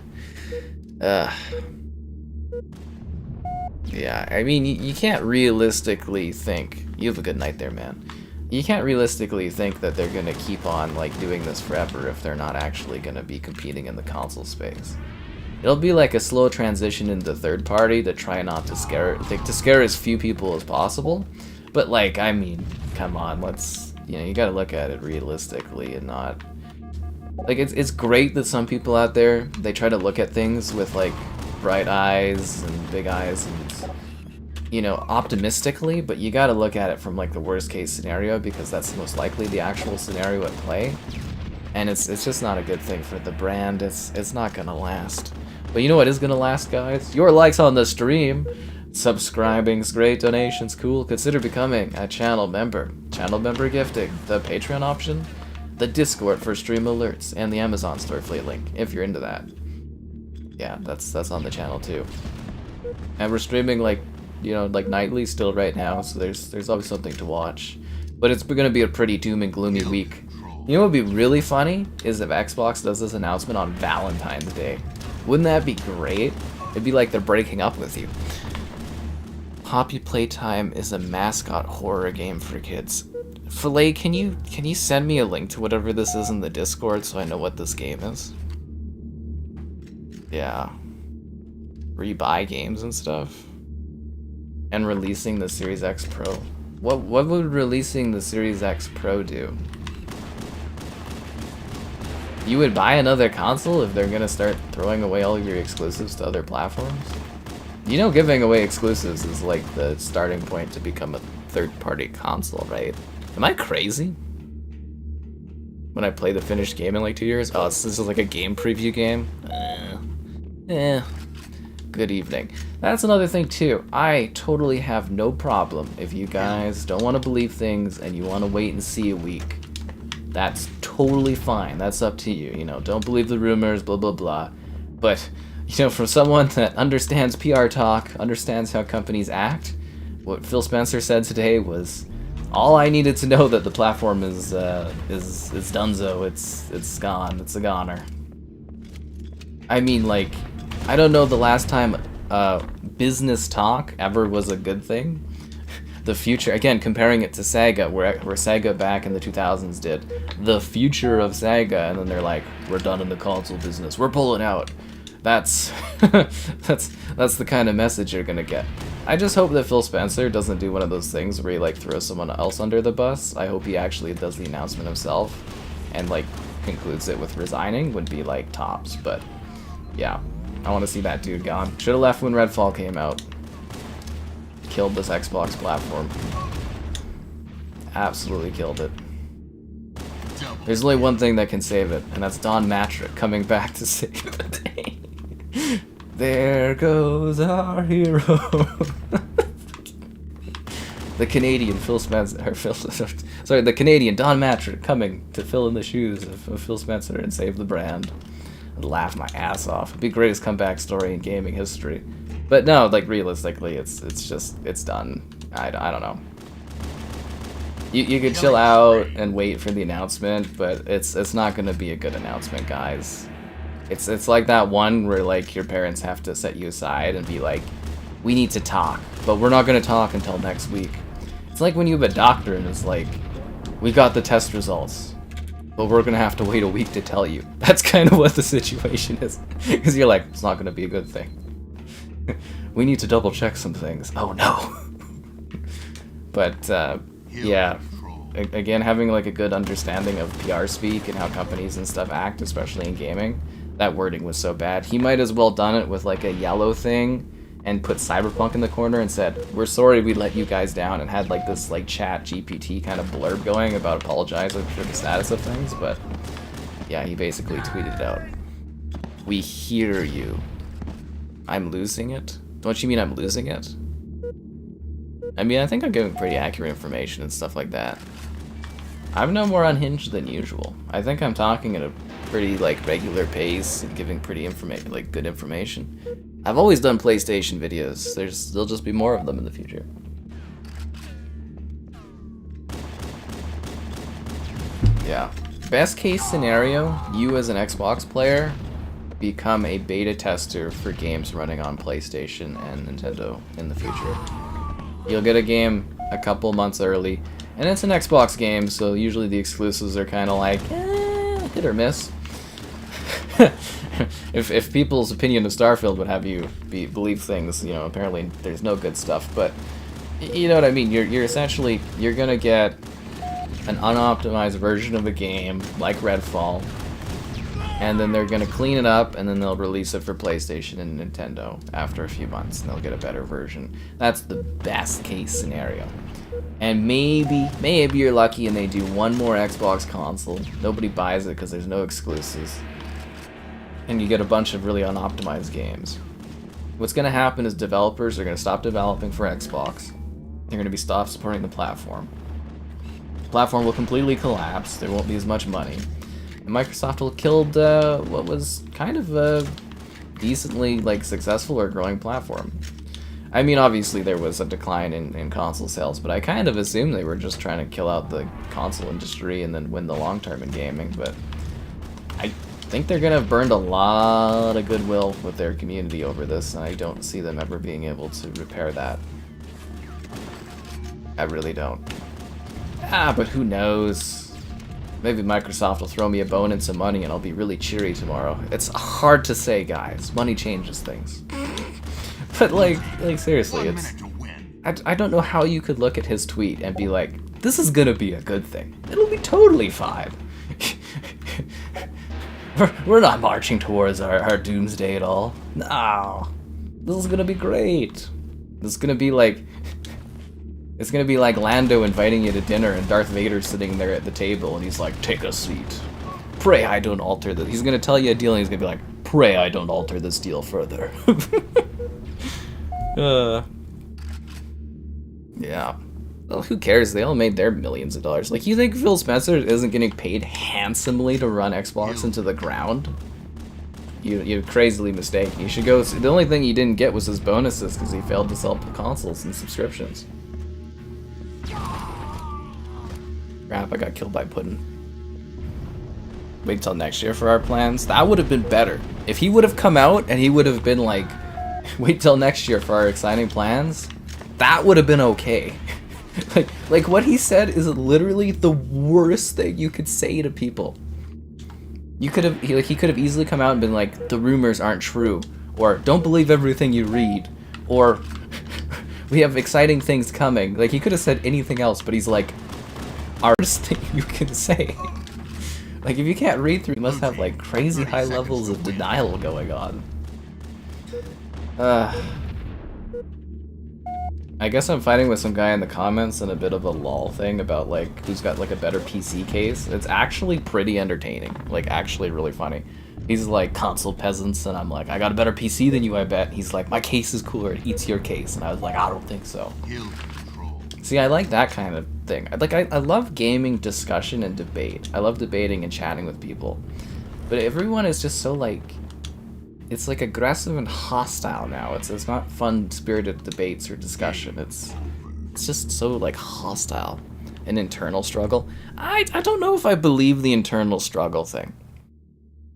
Yeah, I mean, you can't realistically think... You have a good night there, man. You can't realistically think that they're gonna keep on like doing this forever if they're not actually gonna be competing in the console space. It'll be like a slow transition into third party to try not to scare, like, to scare as few people as possible. But like, I mean, come on, let's, you know, you gotta look at it realistically and not, like, it's great that some people out there, they try to look at things with like bright eyes and big eyes and, you know, optimistically, but you gotta look at it from like the worst case scenario because that's most likely the actual scenario at play. And it's just not a good thing for the brand. It's not gonna last. But you know what is gonna last, guys? Your likes on the stream. Subscribing's great, donations cool. Consider becoming a channel member. Channel member gifting, the Patreon option, the Discord for stream alerts, and the Amazon store affiliate link, if you're into that. Yeah, that's on the channel too. And we're streaming like, you know, like nightly still right now, so there's always something to watch. But it's gonna be a pretty doom and gloomy week. You know what would be really funny is if Xbox does this announcement on Valentine's Day. Wouldn't that be great? It'd be like they're breaking up with you. Poppy Playtime is a mascot horror game for kids. Filet, can you send me a link to whatever this is in the Discord so I know what this game is? Yeah. Where you buy games and stuff. And releasing the Series X Pro. What would releasing the Series X Pro do? You would buy another console if they're gonna start throwing away all of your exclusives to other platforms? You know, giving away exclusives is like the starting point to become a third-party console, right? Am I crazy? When I play the finished game in like 2 years? Oh, this is like a game preview game? Good evening. That's another thing too. I totally have no problem if you guys don't want to believe things and you want to wait and see a week. That's totally fine. That's up to you. You know, don't believe the rumors, blah, blah, blah. But, you know, from someone that understands PR talk, understands how companies act, what Phil Spencer said today was, all I needed to know that the platform is donezo. It's gone. It's a goner. I mean, like, I don't know the last time business talk ever was a good thing. The future, again, comparing it to Sega, where Sega back in the 2000s did the future of Sega, and then they're like, we're done in the console business, we're pulling out. That's that's the kind of message you're gonna get. I just hope that Phil Spencer doesn't do one of those things where he like throws someone else under the bus. I hope he actually does the announcement himself and like concludes it with resigning would be like tops. But yeah, I want to see that dude gone. Should have left when Redfall came out. Killed this Xbox platform. Absolutely killed it. There's only one thing that can save it, and that's Don Matrick coming back to save the day. There goes our hero. The Canadian Phil Spencer, the Canadian Don Matrick coming to fill in the shoes of Phil Spencer and save the brand. I'd laugh my ass off. It'd be the greatest comeback story in gaming history. But no, like realistically, it's done. I don't know. You could chill out and wait for the announcement, but it's not gonna be a good announcement, guys. It's like that one where like your parents have to set you aside and be like, we need to talk, but we're not gonna talk until next week. It's like when you have a doctor and it's like, we got the test results, but we're gonna have to wait a week to tell you. That's kind of what the situation is, because you're like, it's not gonna be a good thing. We need to double check some things. Oh no. But yeah, again, having like a good understanding of PR speak and how companies and stuff act, especially in gaming, that wording was so bad. He might as well done it with like a yellow thing and put Cyberpunk in the corner and said, "We're sorry we let you guys down," and had like this like chat GPT kind of blurb going about apologizing for the status of things. But yeah, he basically tweeted it out. "We hear you. I'm losing it? Don't you mean I'm losing it?" I mean, I think I'm giving pretty accurate information and stuff like that. I'm no more unhinged than usual. I think I'm talking at a pretty like regular pace and giving pretty good information. I've always done PlayStation videos. There'll just be more of them in the future. Yeah. Best case scenario, you as an Xbox player become a beta tester for games running on PlayStation and Nintendo in the future. You'll get a game a couple months early, and it's an Xbox game, so usually the exclusives are kind of like, hit or miss. if people's opinion of Starfield would have you believe things, you know, apparently there's no good stuff, but you know what I mean. You're essentially, you're gonna get an unoptimized version of a game like Redfall, and then they're gonna clean it up, and then they'll release it for PlayStation and Nintendo after a few months, and they'll get a better version. That's the best case scenario. And maybe you're lucky and they do one more Xbox console. Nobody buys it because there's no exclusives. And you get a bunch of really unoptimized games. What's going to happen is developers are going to stop developing for Xbox. They're going to be stopped supporting the platform. The platform will completely collapse. There won't be as much money. And Microsoft will kill what was kind of a decently like successful or growing platform. I mean, obviously there was a decline in console sales, but I kind of assumed they were just trying to kill out the console industry and then win the long term in gaming, but I think they're going to have burned a lot of goodwill with their community over this, and I don't see them ever being able to repair that. I really don't. But who knows? Maybe Microsoft will throw me a bone and some money and I'll be really cheery tomorrow. It's hard to say, guys. Money changes things. But like seriously, it's... I don't know how you could look at his tweet and be like, this is gonna be a good thing. It'll be totally fine. We're not marching towards our doomsday at all. No. This is gonna be great. This is gonna be like... It's gonna be like Lando inviting you to dinner and Darth Vader sitting there at the table and he's like, take a seat. Pray I don't alter this. He's gonna tell you a deal and he's gonna be like, pray I don't alter this deal further. Yeah. Well, who cares? They all made their millions of dollars. Like, you think Phil Spencer isn't getting paid handsomely to run Xbox into the ground? You're crazily mistaken. You should go... The only thing he didn't get was his bonuses because he failed to sell consoles and subscriptions. Crap, I got killed by Puddin'. Wait till next year for our plans. That would have been better. If he would have come out and he would have been like, wait till next year for our exciting plans, that would have been okay. like what he said is literally the worst thing you could say to people. He could have easily come out and been like, the rumors aren't true, or don't believe everything you read, or we have exciting things coming. Like, he could have said anything else, but he's like, worst thing you can say. Like, if you can't read through, you must have like crazy high levels of denial going on. I guess I'm fighting with some guy in the comments and a bit of a lol thing about like who's got like a better PC case. It's actually pretty entertaining, like actually really funny. He's like, console peasants, and I'm like, I got a better PC than you, I bet. He's like, my case is cooler, it eats your case, and I was like, I don't think so. See, I like that kind of thing. I love gaming discussion and debate. I love debating and chatting with people, but everyone is just so like, it's like aggressive and hostile now. It's not fun-spirited debates or discussion. It's just so like hostile. An internal struggle. I don't know if I believe the internal struggle thing.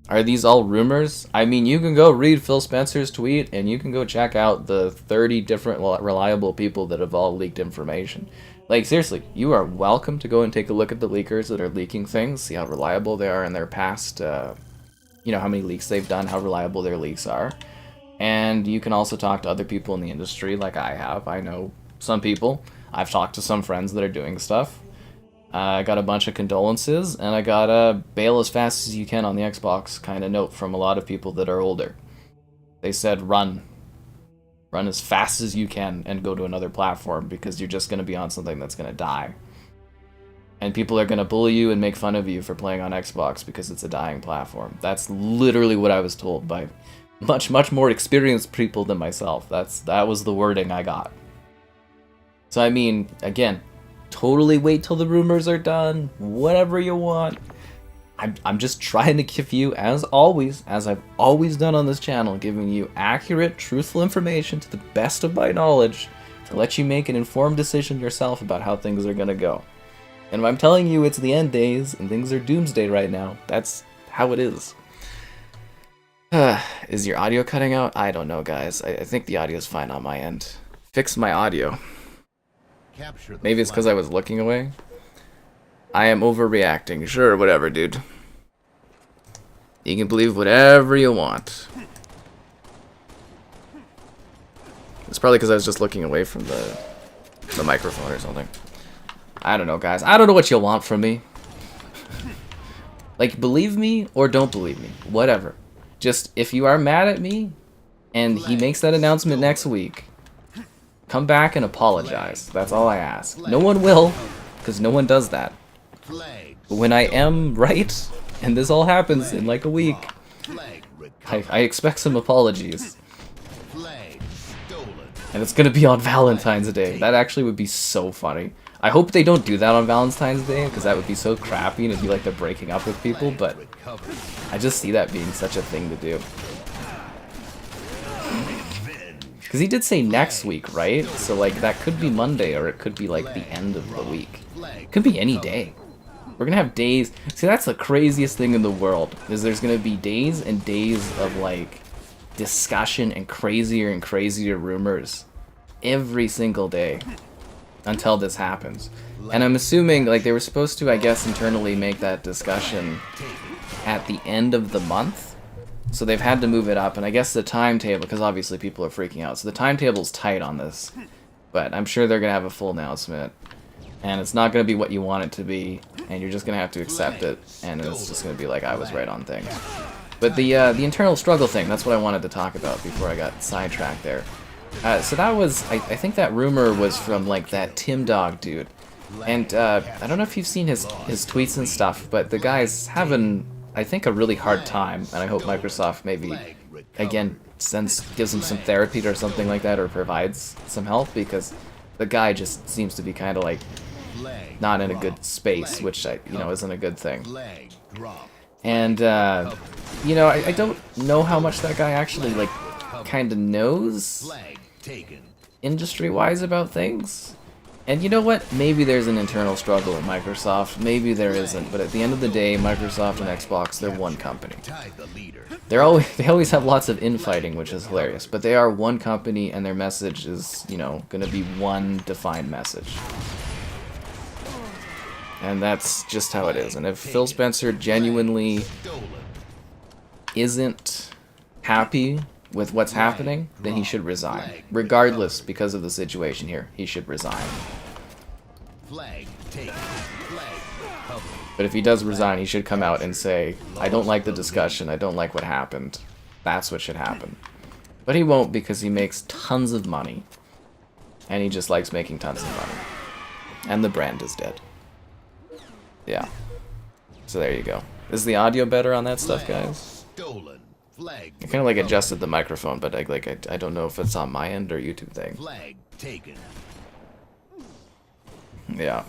Are these all rumors? I mean, you can go read Phil Spencer's tweet and you can go check out the 30 different reliable people that have all leaked information. Like, seriously, you are welcome to go and take a look at the leakers that are leaking things, see how reliable they are in their past, you know, how many leaks they've done, how reliable their leaks are. And you can also talk to other people in the industry like I have. I know some people. I've talked to some friends that are doing stuff. I got a bunch of condolences, and I got a bail as fast as you can on the Xbox kind of note from a lot of people that are older. They said run. Run as fast as you can and go to another platform because you're just going to be on something that's going to die. And people are going to bully you and make fun of you for playing on Xbox because it's a dying platform. That's literally what I was told by much, much more experienced people than myself. That was the wording I got. So I mean, again, totally wait till the rumors are done, whatever you want. I'm just trying to give you, as always, as I've always done on this channel, giving you accurate, truthful information to the best of my knowledge to let you make an informed decision yourself about how things are going to go. And if I'm telling you it's the end days and things are doomsday right now, that's how it is. Is your audio cutting out? I don't know, guys. I think the audio is fine on my end. Fix my audio. Maybe it's because I was looking away. I am overreacting. Sure, whatever, dude. You can believe whatever you want. It's probably because I was just looking away from the microphone or something. I don't know, guys. I don't know what you want from me. Like, believe me or don't believe me. Whatever. Just, if you are mad at me, and he makes that announcement next week, come back and apologize. That's all I ask. No one will, because no one does that. But when I am right, and this all happens in like a week, I expect some apologies. And it's gonna be on Valentine's Day. That actually would be so funny. I hope they don't do that on Valentine's Day, because that would be so crappy and it'd be like they're breaking up with people, but I just see that being such a thing to do. Because he did say next week, right? So like that could be Monday, or it could be like the end of the week. It could be any day. We're gonna have days. See, that's the craziest thing in the world, is there's gonna be days and days of like discussion and crazier rumors every single day until this happens. And I'm assuming like they were supposed to, I guess, internally make that discussion at the end of the month. So they've had to move it up, and I guess the timetable, because obviously people are freaking out, so the timetable's tight on this. But I'm sure they're gonna have a full announcement. And it's not going to be what you want it to be, and you're just going to have to accept it, and it's just going to be like I was right on things. But the internal struggle thing, that's what I wanted to talk about before I got sidetracked there. So that was, I think that rumor was from like that Tim Dog dude. And I don't know if you've seen his tweets and stuff, but the guy's having, I think, a really hard time, and I hope Microsoft maybe, again, gives him some therapy or something like that, or provides some help, because the guy just seems to be kind of like not in a good space, which isn't a good thing. And I don't know how much that guy actually like kind of knows industry-wise about things. And you know what? Maybe there's an internal struggle at Microsoft. Maybe there isn't. But at the end of the day, Microsoft and Xbox, they're one company. They always have lots of infighting, which is hilarious. But they are one company, and their message is, going to be one defined message. And that's just how it is. And if Phil Spencer genuinely isn't happy with what's happening, then he should resign. Regardless, because of the situation here, he should resign. But if he does resign, he should come out and say, I don't like the discussion, I don't like what happened. That's what should happen. But he won't, because he makes tons of money. And he just likes making tons of money. And the brand is dead. Yeah. So there you go. Is the audio better on that stuff, guys? I kind of like adjusted the microphone, but I don't know if it's on my end or YouTube thing. Yeah.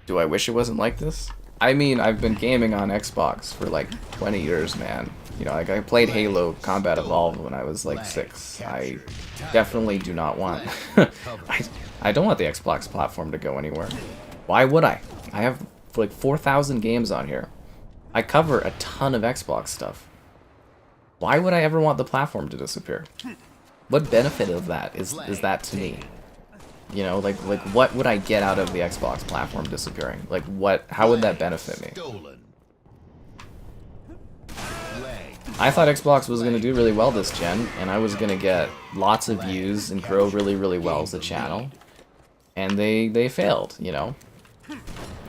Do I wish it wasn't like this? I mean, I've been gaming on Xbox for like 20 years, man. I played Halo Combat Evolved when I was like 6. I definitely do not want... I don't want the Xbox platform to go anywhere. Why would I? I have like 4,000 games on here. I cover a ton of Xbox stuff. Why would I ever want the platform to disappear? What benefit of that is that to me? Like what would I get out of the Xbox platform disappearing? Like how would that benefit me? I thought Xbox was going to do really well this gen, and I was going to get lots of views and grow really well as a channel. And they failed,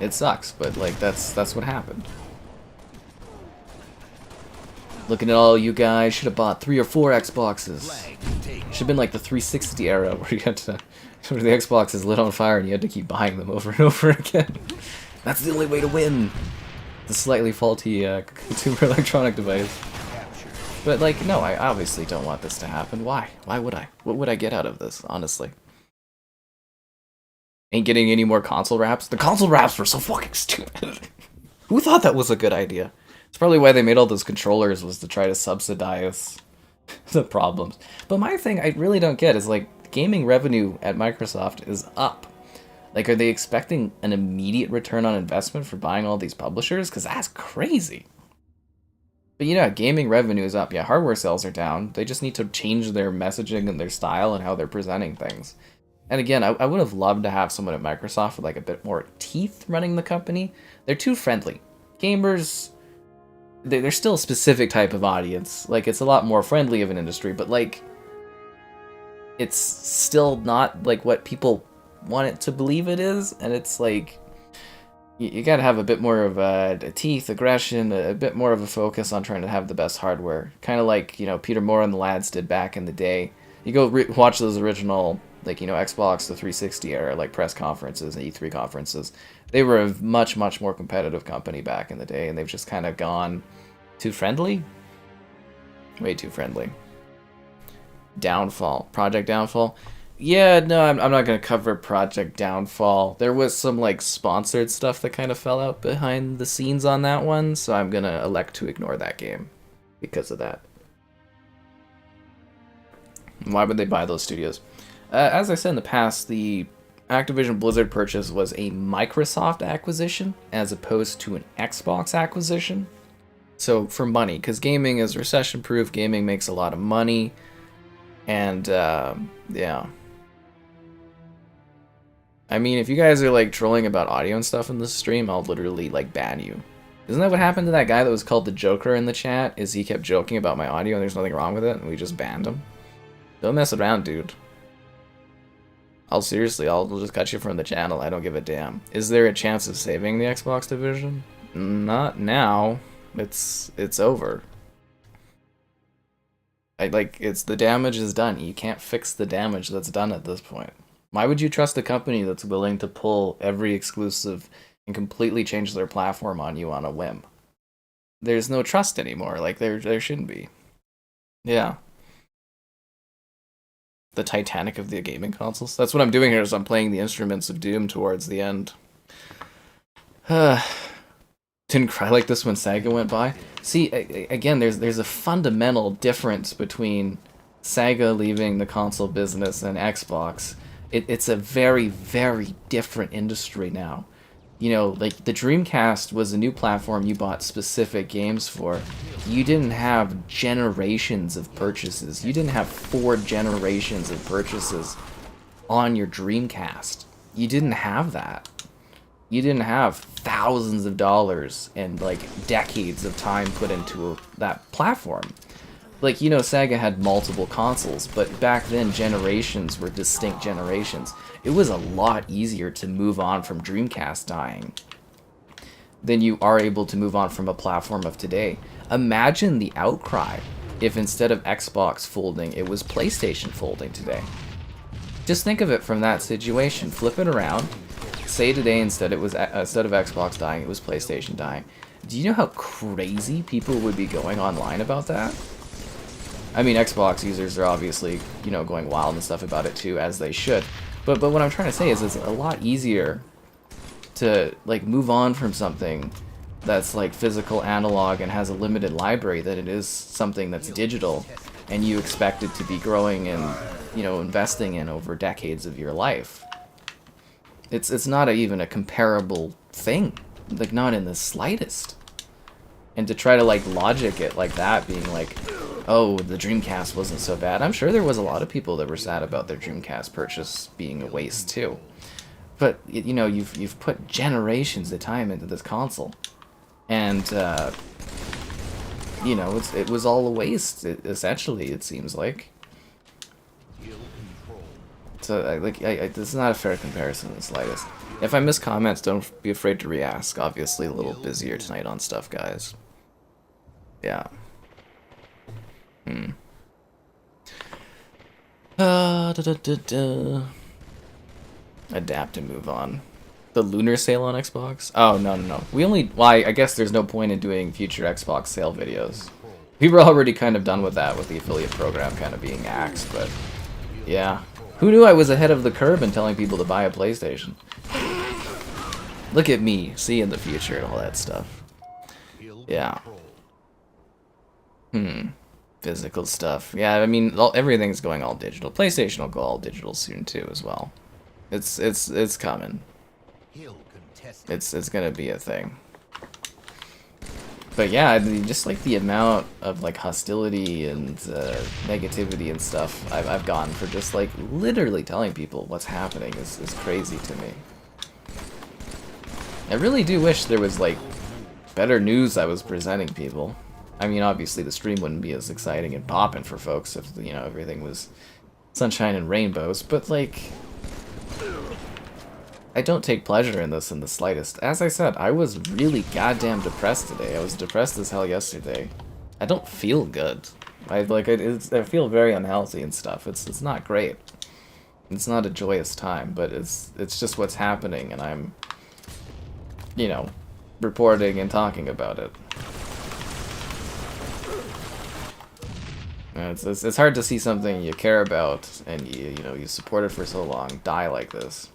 It sucks, but like that's what happened. Looking at all you guys, should have bought 3 or 4 Xboxes. Should have been like the 360 era where you had to, where the Xbox is lit on fire and you had to keep buying them over and over again. That's the only way to win. The slightly faulty consumer electronic device. But like, no, I obviously don't want this to happen. Why? Why would I? What would I get out of this, honestly? Ain't getting any more console wraps? The console wraps were so fucking stupid. Who thought that was a good idea? It's probably why they made all those controllers, was to try to subsidize the problems. But my thing I really don't get is, like, gaming revenue at Microsoft is up. Like, are they expecting an immediate return on investment for buying all these publishers? Because that's crazy. But you know, gaming revenue is up. Yeah, hardware sales are down. They just need to change their messaging and their style and how they're presenting things. And again, I would have loved to have someone at Microsoft with like a bit more teeth running the company. They're too friendly. Gamers, they're still a specific type of audience. Like, it's a lot more friendly of an industry, but like, it's still not like what people want it to believe it is. And it's like, you gotta have a bit more of a teeth, aggression, a bit more of a focus on trying to have the best hardware. Kind of like, you know, Peter Moore and the lads did back in the day. You go watch those original, like, you know, Xbox, the 360 era, like, press conferences and E3 conferences. They were a much, much more competitive company back in the day, and they've just kind of gone too friendly? Way too friendly. Downfall. Project Downfall? Yeah, no, I'm not going to cover Project Downfall. There was some, like, sponsored stuff that kind of fell out behind the scenes on that one, so I'm going to elect to ignore that game because of that. Why would they buy those studios? As I said in the past, the Activision Blizzard purchase was a Microsoft acquisition as opposed to an Xbox acquisition. So for money, because gaming is recession-proof, gaming makes a lot of money, and yeah. I mean, if you guys are like trolling about audio and stuff in this stream, I'll literally like ban you. Isn't that what happened to that guy that was called the Joker in the chat? Is he kept joking about my audio and there's nothing wrong with it, and we just banned him? Don't mess around, dude. I'll just cut you from the channel. I don't give a damn. Is there a chance of saving the Xbox division? Not now. It's over. It's the damage is done. You can't fix the damage that's done at this point. Why would you trust a company that's willing to pull every exclusive and completely change their platform on you on a whim? There's no trust anymore. Like, there shouldn't be. Yeah. The Titanic of the gaming consoles. That's what I'm doing here, is I'm playing the instruments of doom towards the end. Didn't cry like this when Sega went by. See, again, there's a fundamental difference between Sega leaving the console business and Xbox. It's a very, very different industry now. You know, like, the Dreamcast was a new platform you bought specific games for. You didn't have generations of purchases. You didn't have 4 generations of purchases on your Dreamcast. You didn't have that. You didn't have thousands of dollars and, like, decades of time put into that platform. Like, you know, Sega had multiple consoles, but back then generations were distinct generations. It was a lot easier to move on from Dreamcast dying than you are able to move on from a platform of today. Imagine the outcry if instead of Xbox folding, it was PlayStation folding today. Just think of it from that situation. Flip it around. Say today instead of Xbox dying, it was PlayStation dying. Do you know how crazy people would be going online about that? I mean, Xbox users are obviously, you know, going wild and stuff about it too, as they should. But what I'm trying to say is it's a lot easier to, like, move on from something that's, like, physical analog and has a limited library than it is something that's digital and you expect it to be growing and, you know, investing in over decades of your life. It's not even a comparable thing. Like, not in the slightest. And to try to, like, logic it like that, being like, oh, the Dreamcast wasn't so bad. I'm sure there was a lot of people that were sad about their Dreamcast purchase being a waste too. But, you know, you've put generations of time into this console. And, you know, it was all a waste, essentially, it seems like. So, like, this is not a fair comparison in the slightest. If I miss comments, don't be afraid to re-ask. Obviously a little busier tonight on stuff, guys. Yeah. Adapt and move on. The lunar sale on Xbox? Oh, no. We only... Well, I guess there's no point in doing future Xbox sale videos. We were already kind of done with that, with the affiliate program kind of being axed, but... Yeah. Who knew I was ahead of the curve in telling people to buy a PlayStation? Look at me, seeing the future and all that stuff. Yeah. Physical stuff. Yeah, I mean, everything's going all digital. PlayStation will go all digital soon, too, as well. It's coming. It's gonna be a thing. But yeah, just like the amount of like hostility and negativity and stuff I've gotten for just like literally telling people what's happening is crazy to me. I really do wish there was like better news I was presenting people. I mean, obviously the stream wouldn't be as exciting and popping for folks if, you know, everything was sunshine and rainbows, but like, I don't take pleasure in this in the slightest. As I said, I was really goddamn depressed today. I was depressed as hell yesterday. I don't feel good. I feel very unhealthy and stuff. It's not great. It's not a joyous time, but it's just what's happening, and I'm, you know, reporting and talking about it. It's hard to see something you care about and you know you supported for so long die like this.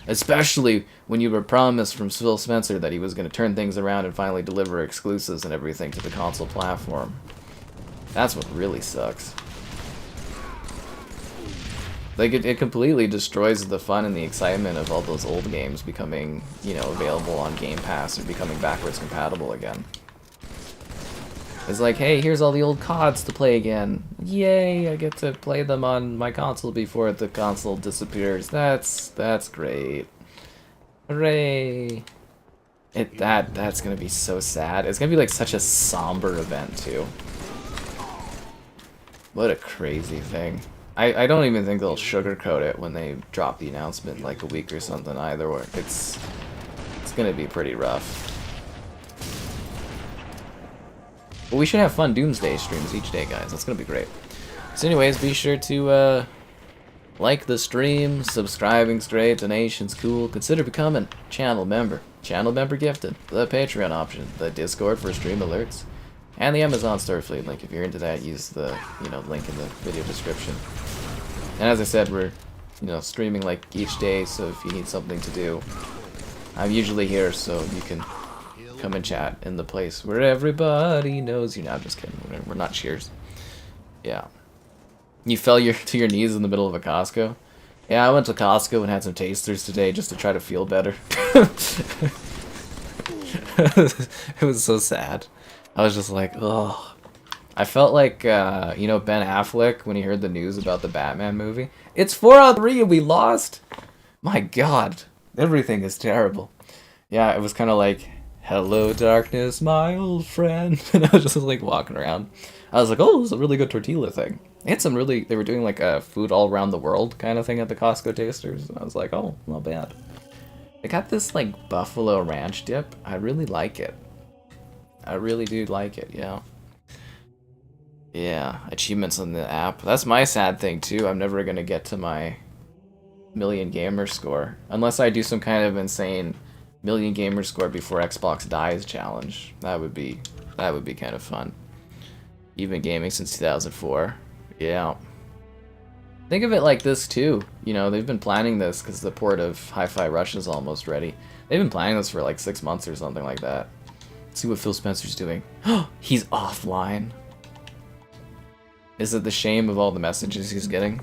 Especially when you were promised from Phil Spencer that he was going to turn things around and finally deliver exclusives and everything to the console platform. That's what really sucks. Like, it completely destroys the fun and the excitement of all those old games becoming, you know, available on Game Pass or becoming backwards compatible again. It's like, hey, here's all the old CODs to play again. Yay, I get to play them on my console before the console disappears. That's great. Hooray. That's gonna be so sad. It's gonna be like such a somber event too. What a crazy thing. I don't even think they'll sugarcoat it when they drop the announcement in like a week or something either. Or it's gonna be pretty rough. But we should have fun Doomsday streams each day, guys. That's gonna be great. So anyways, be sure to like the stream, subscribing's great, donation's cool, consider becoming channel member. Channel member gifted, the Patreon option, the Discord for stream alerts, and the Amazon Starfleet link. If you're into that, use the, you know, link in the video description. And as I said, we're, you know, streaming like each day, so if you need something to do, I'm usually here, so you can come and chat in the place where everybody knows you. Know, I'm just kidding. We're not cheers. Yeah. You fell to your knees in the middle of a Costco? Yeah, I went to Costco and had some tasters today just to try to feel better. It was so sad. I was just like, ugh. I felt like, you know, Ben Affleck when he heard the news about the Batman movie. It's 4-on-3 and we lost? My God. Everything is terrible. Yeah, it was kind of like, hello, darkness, my old friend. And I was just like walking around. I was like, oh, this is a really good tortilla thing. They had some really, they were doing like a food all around the world kind of thing at the Costco Tasters. And I was like, oh, not bad. They got this like buffalo ranch dip. I really like it. I really do like it, yeah. Yeah, achievements on the app. That's my sad thing too. I'm never gonna get to my million gamer score. Unless I do some kind of insane million gamer score before Xbox dies challenge. That would be kind of fun. You've been gaming since 2004. Yeah. Think of it like this too. You know, they've been planning this because the port of Hi-Fi Rush is almost ready. They've been planning this for like 6 months or something like that. Let's see what Phil Spencer's doing. He's offline. Is it the shame of all the messages he's getting?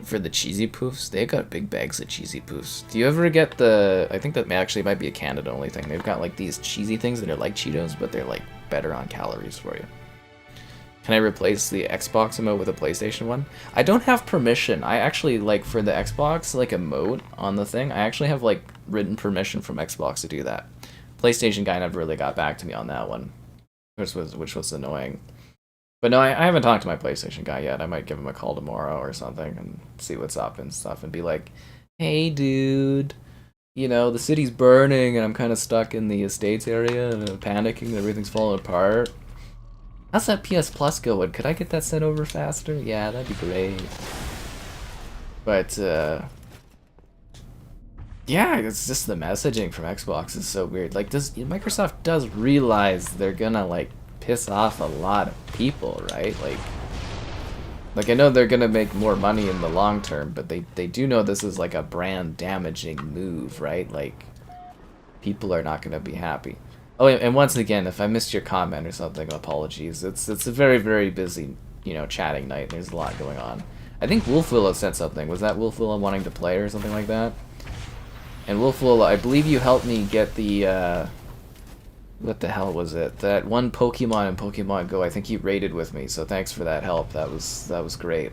For the cheesy poofs? They've got big bags of cheesy poofs. Do you ever get the... I think that actually might be a Canada only thing. They've got like these cheesy things that are like Cheetos, but they're like better on calories for you. Can I replace the Xbox emote with a PlayStation one? I don't have permission. I actually, like, for the Xbox, like, emote on the thing, I actually have, like, written permission from Xbox to do that. PlayStation guy never really got back to me on that one, which was annoying. But no, I haven't talked to my PlayStation guy yet. I might give him a call tomorrow or something and see what's up and stuff and be like, hey, dude, you know, the city's burning and I'm kind of stuck in the estates area and I'm panicking and everything's falling apart. How's that PS Plus going? Could I get that sent over faster? Yeah, that'd be great. But, yeah, it's just the messaging from Xbox is so weird. Like, Microsoft does realize they're gonna, like, piss off a lot of people, right? Like I know they're gonna make more money in the long term, but they do know this is like a brand damaging move, right? Like, people are not gonna be happy. Oh, and once again, if I missed your comment or something, apologies. It's a very, very busy, you know, chatting night. There's a lot going on. I think Wolfwillow said something. Was that Wolfwillow wanting to play or something like that? And Wolfwillow, I believe you helped me get the, what the hell was it? That one Pokemon in Pokemon Go. I think you raided with me, so thanks for that help. That was great.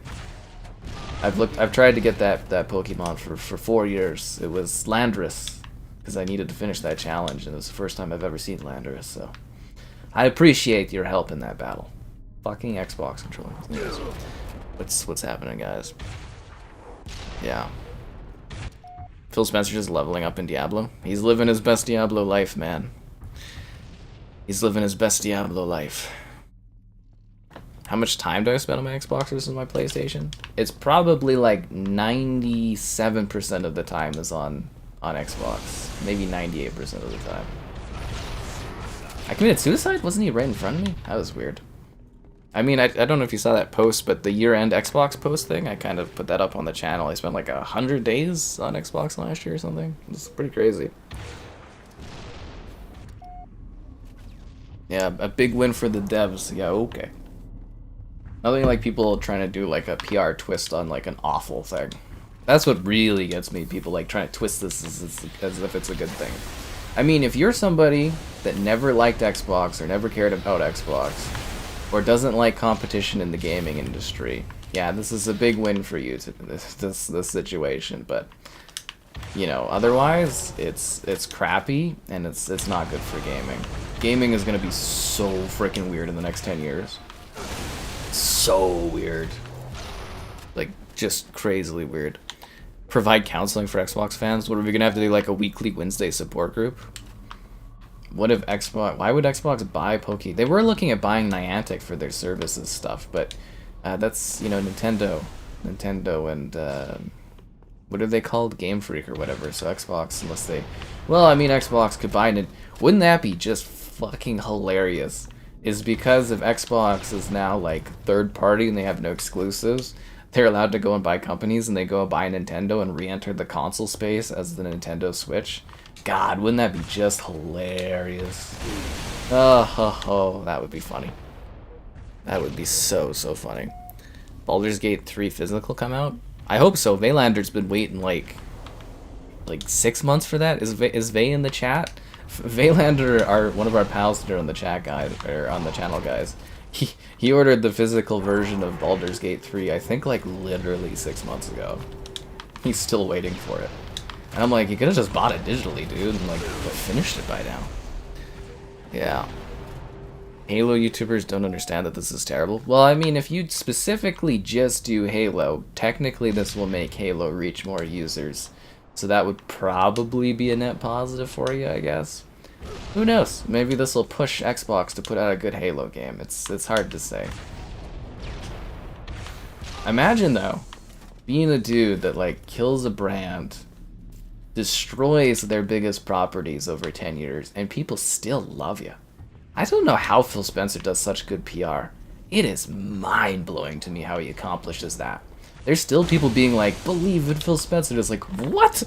I've tried to get that Pokemon for 4 years. It was Landorus, because I needed to finish that challenge, and it was the first time I've ever seen Landorus. So I appreciate your help in that battle. Fucking Xbox controller. What's happening, guys? Yeah. Phil Spencer just leveling up in Diablo. He's living his best Diablo life, man. He's living his best Diablo life. How much time do I spend on my Xbox versus my PlayStation? It's probably like 97% of the time is on Xbox. Maybe 98% of the time. I committed suicide? Wasn't he right in front of me? That was weird. I mean, I don't know if you saw that post, but the year-end Xbox post thing, I kind of put that up on the channel. I spent like 100 days on Xbox last year or something. It's pretty crazy. Yeah, a big win for the devs. Yeah, okay. Nothing like people trying to do like a PR twist on like an awful thing. That's what really gets me. People like trying to twist this as if it's a good thing. I mean, if you're somebody that never liked Xbox or never cared about Xbox, or doesn't like competition in the gaming industry, yeah, this is a big win for you to this situation. But you know, otherwise, it's crappy and it's not good for gaming. Gaming is gonna be so freaking weird in the next 10 years. So weird, like just crazily weird. Provide counseling for Xbox fans. What are we gonna have to do? Like a weekly Wednesday support group? What if Xbox... Why would Xbox buy Poke? They were looking at buying Niantic for their services stuff, but that's, you know, Nintendo and what are they called? Game Freak or whatever. So Xbox, unless they... Well, I mean, Xbox could buy it. Wouldn't that be just fucking hilarious? Is because if Xbox is now like third party and they have no exclusives, they're allowed to go and buy companies, and they go buy Nintendo and re-enter the console space as the Nintendo Switch. God, wouldn't that be just hilarious? Oh, that would be funny. That would be so funny. Baldur's Gate 3 physical come out? I hope so. Vaylander's been waiting like 6 months for that. Is Vay in the chat? Vaylander, one of our pals that are on the chat guys, or on the channel guys. He ordered the physical version of Baldur's Gate 3, I think like literally 6 months ago. He's still waiting for it. And I'm like, you could have just bought it digitally, dude, and like finished it by now. Yeah. Halo YouTubers don't understand that this is terrible. Well, I mean, if you specifically just do Halo, technically this will make Halo reach more users. So that would probably be a net positive for you, I guess. Who knows? Maybe this will push Xbox to put out a good Halo game. It's hard to say. Imagine, though, being a dude that like kills a brand, destroys their biggest properties over 10 years, and people still love you. I don't know how Phil Spencer does such good PR. It is mind-blowing to me how he accomplishes that. There's still people being like, believe in Phil Spencer. It's like, what?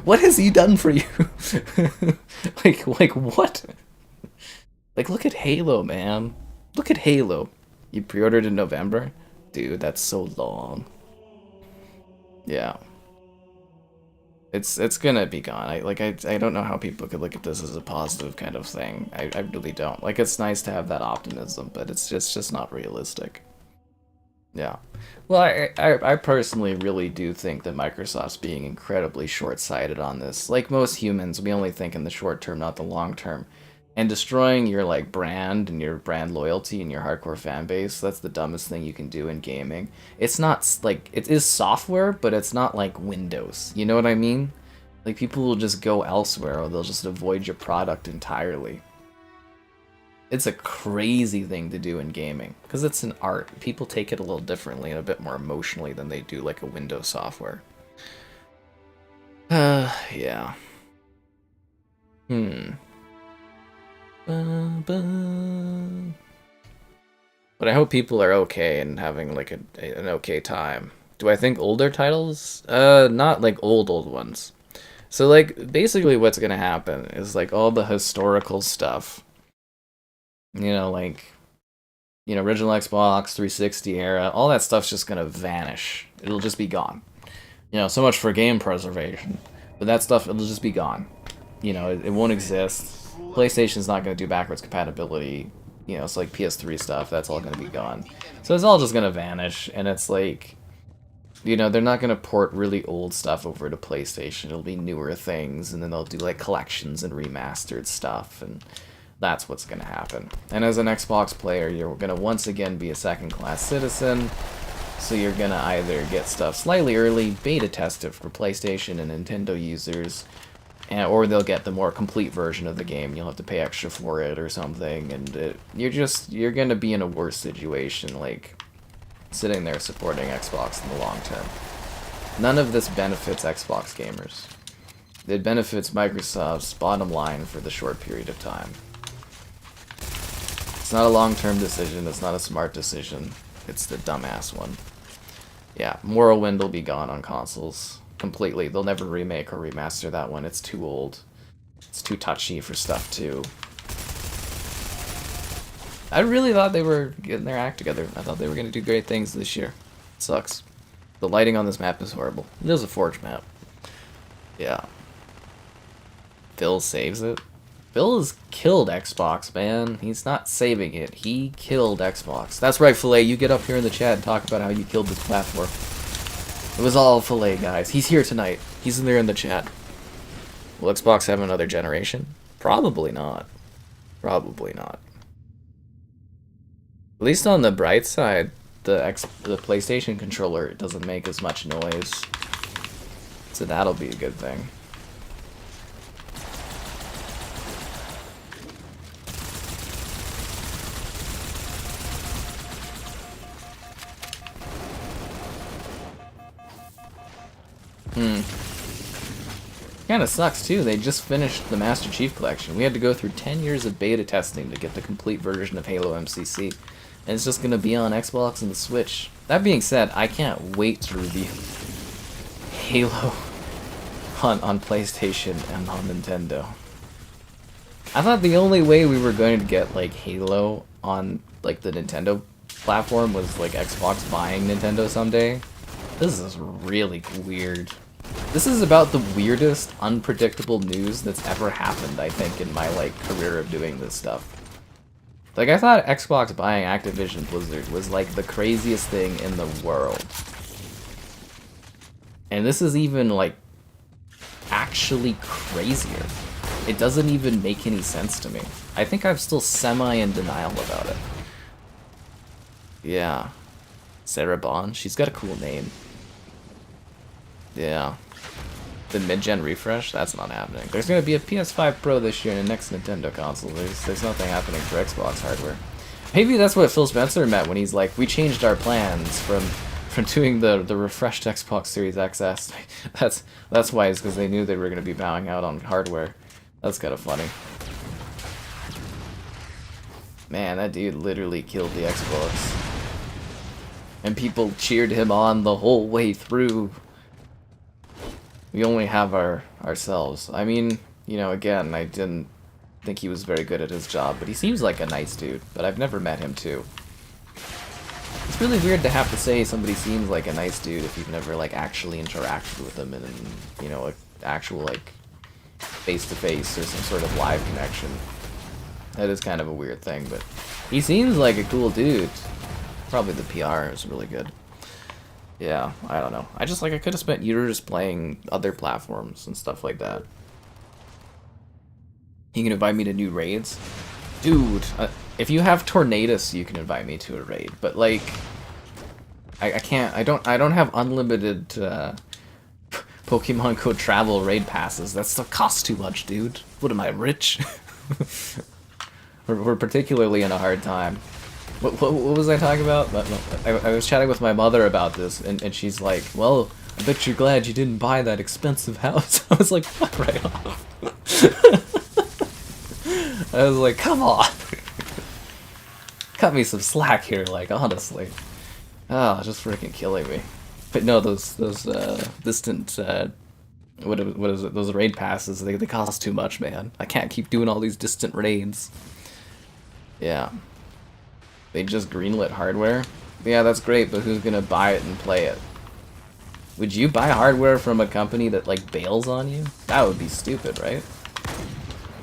What has he done for you? like what? Like, look at Halo, man. Look at Halo. You pre-ordered in November? Dude, that's so long. Yeah. It's gonna be gone. I don't know how people could look at this as a positive kind of thing. I really don't. Like, it's nice to have that optimism, but it's just not realistic. Yeah. Well, I personally really do think that Microsoft's being incredibly short-sighted on this. Like most humans, we only think in the short term, not the long term. And destroying your like brand and your brand loyalty and your hardcore fan base, that's the dumbest thing you can do in gaming. It's not like, it is software, but it's not like Windows. You know what I mean? Like, people will just go elsewhere, or they'll just avoid your product entirely. It's a crazy thing to do in gaming, because it's an art. People take it a little differently and a bit more emotionally than they do like a Windows software. Yeah. But I hope people are okay and having like an okay time. Do I think older titles? Not like old ones. So like basically what's gonna happen is like all the historical stuff. Like original Xbox 360 era, all that stuff's just gonna vanish. It'll just be gone. So much for game preservation. But that stuff, it'll just be gone. It won't exist. PlayStation's not gonna do backwards compatibility. It's like PS3 stuff, that's all gonna be gone. So it's all just gonna vanish, and it's like, they're not gonna port really old stuff over to PlayStation. It'll be newer things, and then they'll do like collections and remastered stuff, and that's what's gonna happen. And as an Xbox player, you're gonna once again be a second-class citizen, so you're gonna either get stuff slightly early, beta test it for PlayStation and Nintendo users, or they'll get the more complete version of the game. You'll have to pay extra for it or something, and you're gonna be in a worse situation, like sitting there supporting Xbox in the long term. None of this benefits Xbox gamers. It benefits Microsoft's bottom line for the short period of time. It's not a long-term decision, it's not a smart decision, it's the dumbass one. Yeah, Morrowind will be gone on consoles. Completely. They'll never remake or remaster that one. It's too old. It's too touchy for stuff too. I really thought they were getting their act together. I thought they were going to do great things this year. It sucks. The lighting on this map is horrible. It is a Forge map. Yeah. Phil saves it. Phil has killed Xbox, man. He's not saving it. He killed Xbox. That's right, Filet. You get up here in the chat and talk about how you killed this platform. It was all Filet, guys. He's here tonight. He's in there in the chat. Will Xbox have another generation? Probably not. Probably not. At least on the bright side, the PlayStation controller doesn't make as much noise. So that'll be a good thing. Kinda sucks too, they just finished the Master Chief Collection. We had to go through 10 years of beta testing to get the complete version of Halo MCC. And it's just gonna be on Xbox and the Switch. That being said, I can't wait to review Halo on PlayStation and on Nintendo. I thought the only way we were going to get like Halo on like the Nintendo platform was like Xbox buying Nintendo someday. This is really weird. This is about the weirdest, unpredictable news that's ever happened, I think, in my like career of doing this stuff. Like, I thought Xbox buying Activision Blizzard was like the craziest thing in the world. And this is even like actually crazier. It doesn't even make any sense to me. I think I'm still semi in denial about it. Yeah. Sarah Bond, she's got a cool name. Yeah. The mid-gen refresh? That's not happening. There's going to be a PS5 Pro this year and a next Nintendo console. There's nothing happening for Xbox hardware. Maybe that's what Phil Spencer meant when he's like, we changed our plans from doing the refreshed Xbox Series XS. That's why, it's because they knew they were going to be bowing out on hardware. That's kind of funny. Man, that dude literally killed the Xbox. And people cheered him on the whole way through. We only have ourselves. I mean, again, I didn't think he was very good at his job, but he seems like a nice dude, but I've never met him too. It's really weird to have to say somebody seems like a nice dude if you've never, like, actually interacted with them in, an actual, like, face-to-face or some sort of live connection. That is kind of a weird thing, but he seems like a cool dude. Probably the PR is really good. Yeah, I don't know. I could have spent years playing other platforms and stuff like that. You can invite me to new raids? Dude, if you have Tornadus, you can invite me to a raid. But, like, I can't, I don't have unlimited Pokemon Go travel raid passes. That stuff costs too much, dude. What am I, rich? we're particularly in a hard time. What was I talking about? I was chatting with my mother about this, and she's like, well, I bet you're glad you didn't buy that expensive house. I was like, fuck right off. I was like, come on. Cut me some slack here, like, honestly. Oh, just freaking killing me. But no, those distant, what is it, those raid passes, they cost too much, man. I can't keep doing all these distant raids. Yeah. They just greenlit hardware? Yeah, that's great, but who's gonna buy it and play it? Would you buy hardware from a company that, like, bails on you? That would be stupid, right?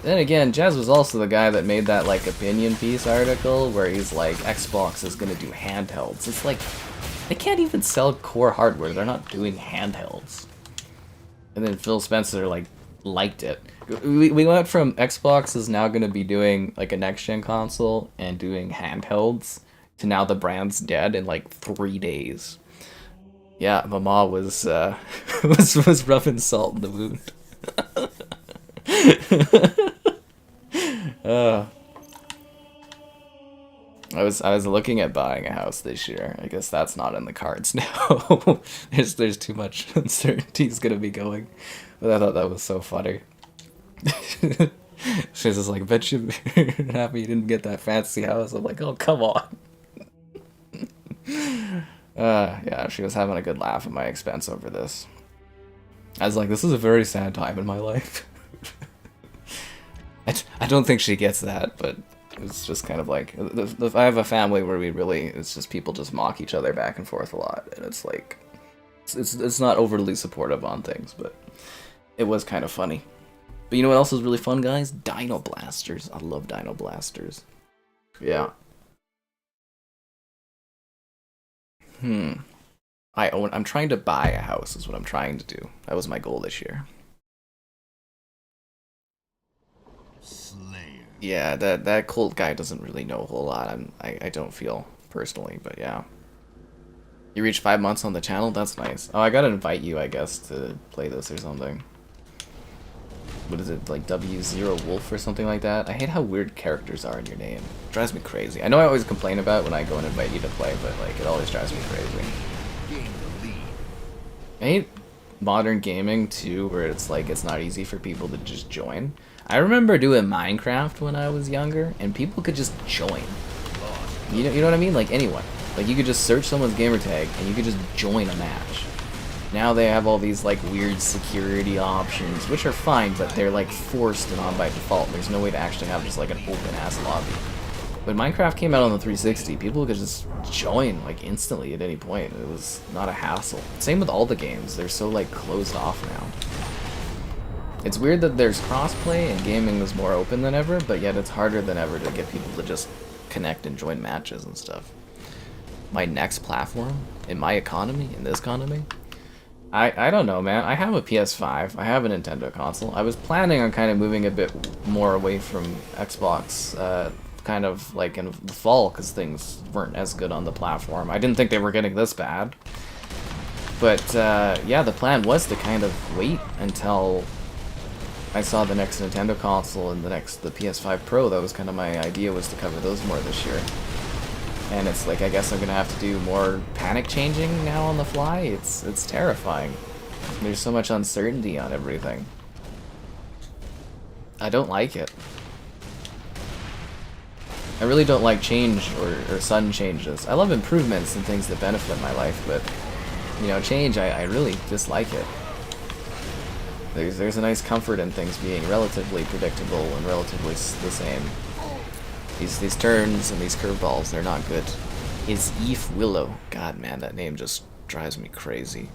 Then again, Jez was also the guy that made that, like, opinion piece article where he's like, Xbox is gonna do handhelds. It's like, they can't even sell core hardware, they're not doing handhelds. And then Phil Spencer, like, liked it. We went from Xbox is now gonna be doing, like, a next-gen console and doing handhelds to now the brand's dead in, like, 3 days. Yeah, Mama was, was rubbing salt in the wound. I was looking at buying a house this year. I guess that's not in the cards now. there's too much uncertainty is gonna be going. But I thought that was so funny. She's just like, bet you're happy you didn't get that fancy house. I'm like, oh, come on. Yeah, she was having a good laugh at my expense over this. I was like, this is a very sad time in my life. I don't think she gets that, but it's just kind of like, if I have a family where it's just people just mock each other back and forth a lot, and it's like, it's not overly supportive on things, but it was kind of funny. But you know what else is really fun, guys? Dino Blasters. I love Dino Blasters. Yeah. I'm trying to buy a house is what I'm trying to do. That was my goal this year. Slayer. Yeah, that cult guy doesn't really know a whole lot. I don't feel personally, but yeah. You reached 5 months on the channel? That's nice. Oh, I gotta invite you, I guess, to play this or something. What is it, like W0 Wolf or something like that? I hate how weird characters are in your name. It drives me crazy. I know I always complain about when I go and invite you to play, but like it always drives me crazy. I hate modern gaming too, where it's like it's not easy for people to just join. I remember doing Minecraft when I was younger, and people could just join. You know what I mean? Like anyone. Like you could just search someone's gamertag and you could just join a match. Now they have all these like weird security options, which are fine, but they're like forced and on by default. There's no way to actually have just like an open ass lobby. When Minecraft came out on the 360, people could just join like instantly at any point. It was not a hassle. Same with all the games. They're so like closed off now. It's weird that there's crossplay and gaming is more open than ever, but yet it's harder than ever to get people to just connect and join matches and stuff. My next platform? In my economy? In this economy? I don't know, man. I have a PS5. I have a Nintendo console. I was planning on kind of moving a bit more away from Xbox, kind of like in the fall, because things weren't as good on the platform. I didn't think they were getting this bad. But, yeah, the plan was to kind of wait until I saw the next Nintendo console and the PS5 Pro. That was kind of my idea, was to cover those more this year. And it's like, I guess I'm gonna have to do more panic changing now on the fly. It's terrifying. There's so much uncertainty on everything. I don't like it. I really don't like change or sudden changes. I love improvements and things that benefit my life, but, you know, change, I really dislike it. There's a nice comfort in things being relatively predictable and relatively the same. These turns and these curveballs, they're not good. Is Eve Willow. God, man, that name just drives me crazy.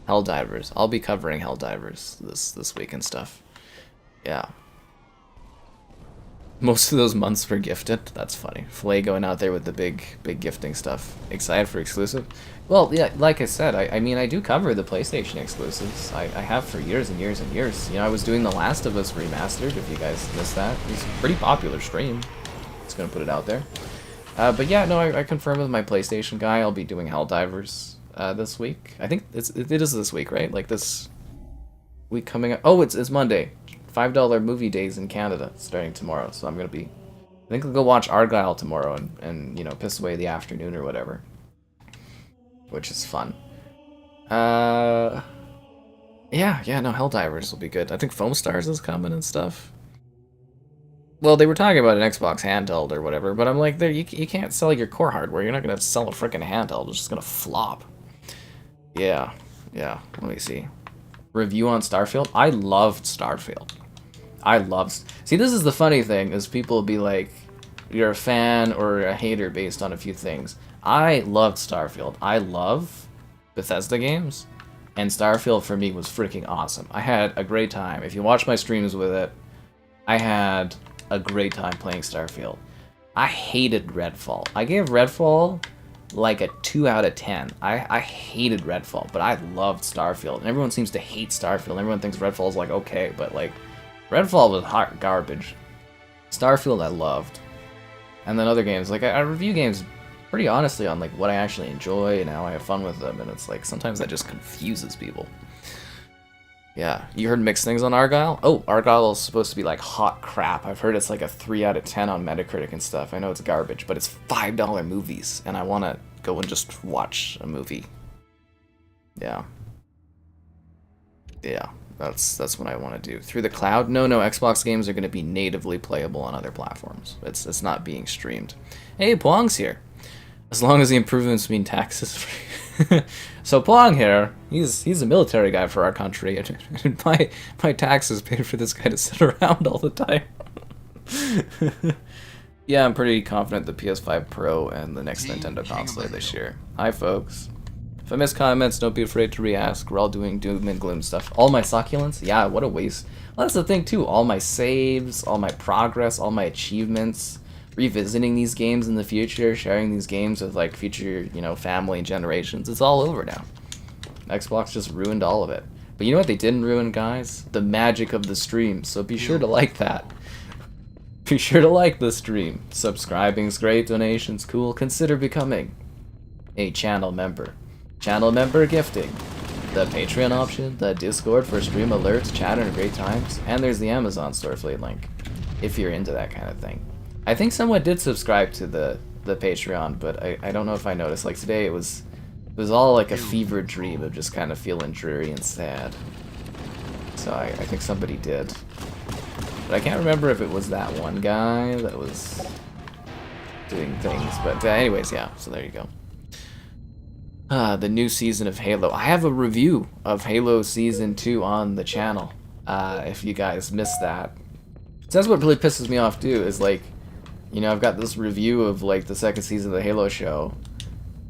Helldivers. I'll be covering Helldivers this week and stuff. Yeah. Most of those months were gifted. That's funny. Flay going out there with the big gifting stuff. Excited for exclusive? Well, yeah, like I said, I mean, I do cover the PlayStation exclusives. I have for years and years and years. You know, I was doing The Last of Us Remastered, if you guys missed that. It was a pretty popular stream. Just gonna put it out there. But yeah, no, I confirmed with my PlayStation guy I'll be doing Helldivers this week. I think it is this week, right? Like this week coming up. Oh, it's Monday. $5 movie days in Canada starting tomorrow. So I'm gonna be. I think I'll go watch Argyle tomorrow and you know piss away the afternoon or whatever, which is fun. Yeah, no, Helldivers will be good. I think Foam Stars is coming and stuff. Well, they were talking about an Xbox handheld or whatever, but I'm like, you can't sell your core hardware. You're not gonna sell a freaking handheld. It's just gonna flop. Yeah. Let me see. Review on Starfield. I loved Starfield. See, this is the funny thing, is people will be like, you're a fan or a hater based on a few things. I loved Starfield. I love Bethesda games, and Starfield for me was freaking awesome. I had a great time. If you watch my streams with it, I had a great time playing Starfield. I hated Redfall. I gave Redfall like a 2 out of 10. I hated Redfall, but I loved Starfield. And everyone seems to hate Starfield. Everyone thinks Redfall is like okay, but like Redfall was hot garbage. Starfield I loved. And then other games, like I review games pretty honestly on like what I actually enjoy and how I have fun with them, and it's like sometimes that just confuses people. Yeah, you heard mixed things on Argyle? Oh, Argyle is supposed to be like hot crap. I've heard it's like a 3 out of 10 on Metacritic and stuff. I know it's garbage, but it's $5 movies, and I want to go and just watch a movie. Yeah, that's what I want to do. Through the cloud? No, Xbox games are going to be natively playable on other platforms. It's not being streamed. Hey, Pwong's here. As long as the improvements mean taxes free. So Pwong here, he's a military guy for our country, and my taxes paid for this guy to sit around all the time. Yeah, I'm pretty confident the PS5 Pro and the next Nintendo console this year. Hi folks. If I miss comments, don't be afraid to re-ask. We're all doing Doom and Gloom stuff. All my succulents? Yeah, what a waste. Well, that's the thing too. All my saves, all my progress, all my achievements, revisiting these games in the future, sharing these games with like future, you know, family and generations. It's all over now. Xbox just ruined all of it. But you know what they didn't ruin, guys? The magic of the stream. So be sure to like that. Be sure to like the stream. Subscribing's great, donations cool. Consider becoming a channel member. Channel member gifting. The Patreon option, the Discord for stream alerts, chat, and great times, and there's the Amazon store affiliate link, if you're into that kind of thing. I think someone did subscribe to the Patreon, but I don't know if I noticed. Like today, it was all like a fever dream of just kind of feeling dreary and sad. So I think somebody did. But I can't remember if it was that one guy that was doing things. But anyways, yeah, so there you go. The new season of Halo. I have a review of Halo Season 2 on the channel, if you guys missed that. So that's what really pisses me off, too, is like, you know, I've got this review of like the second season of the Halo show,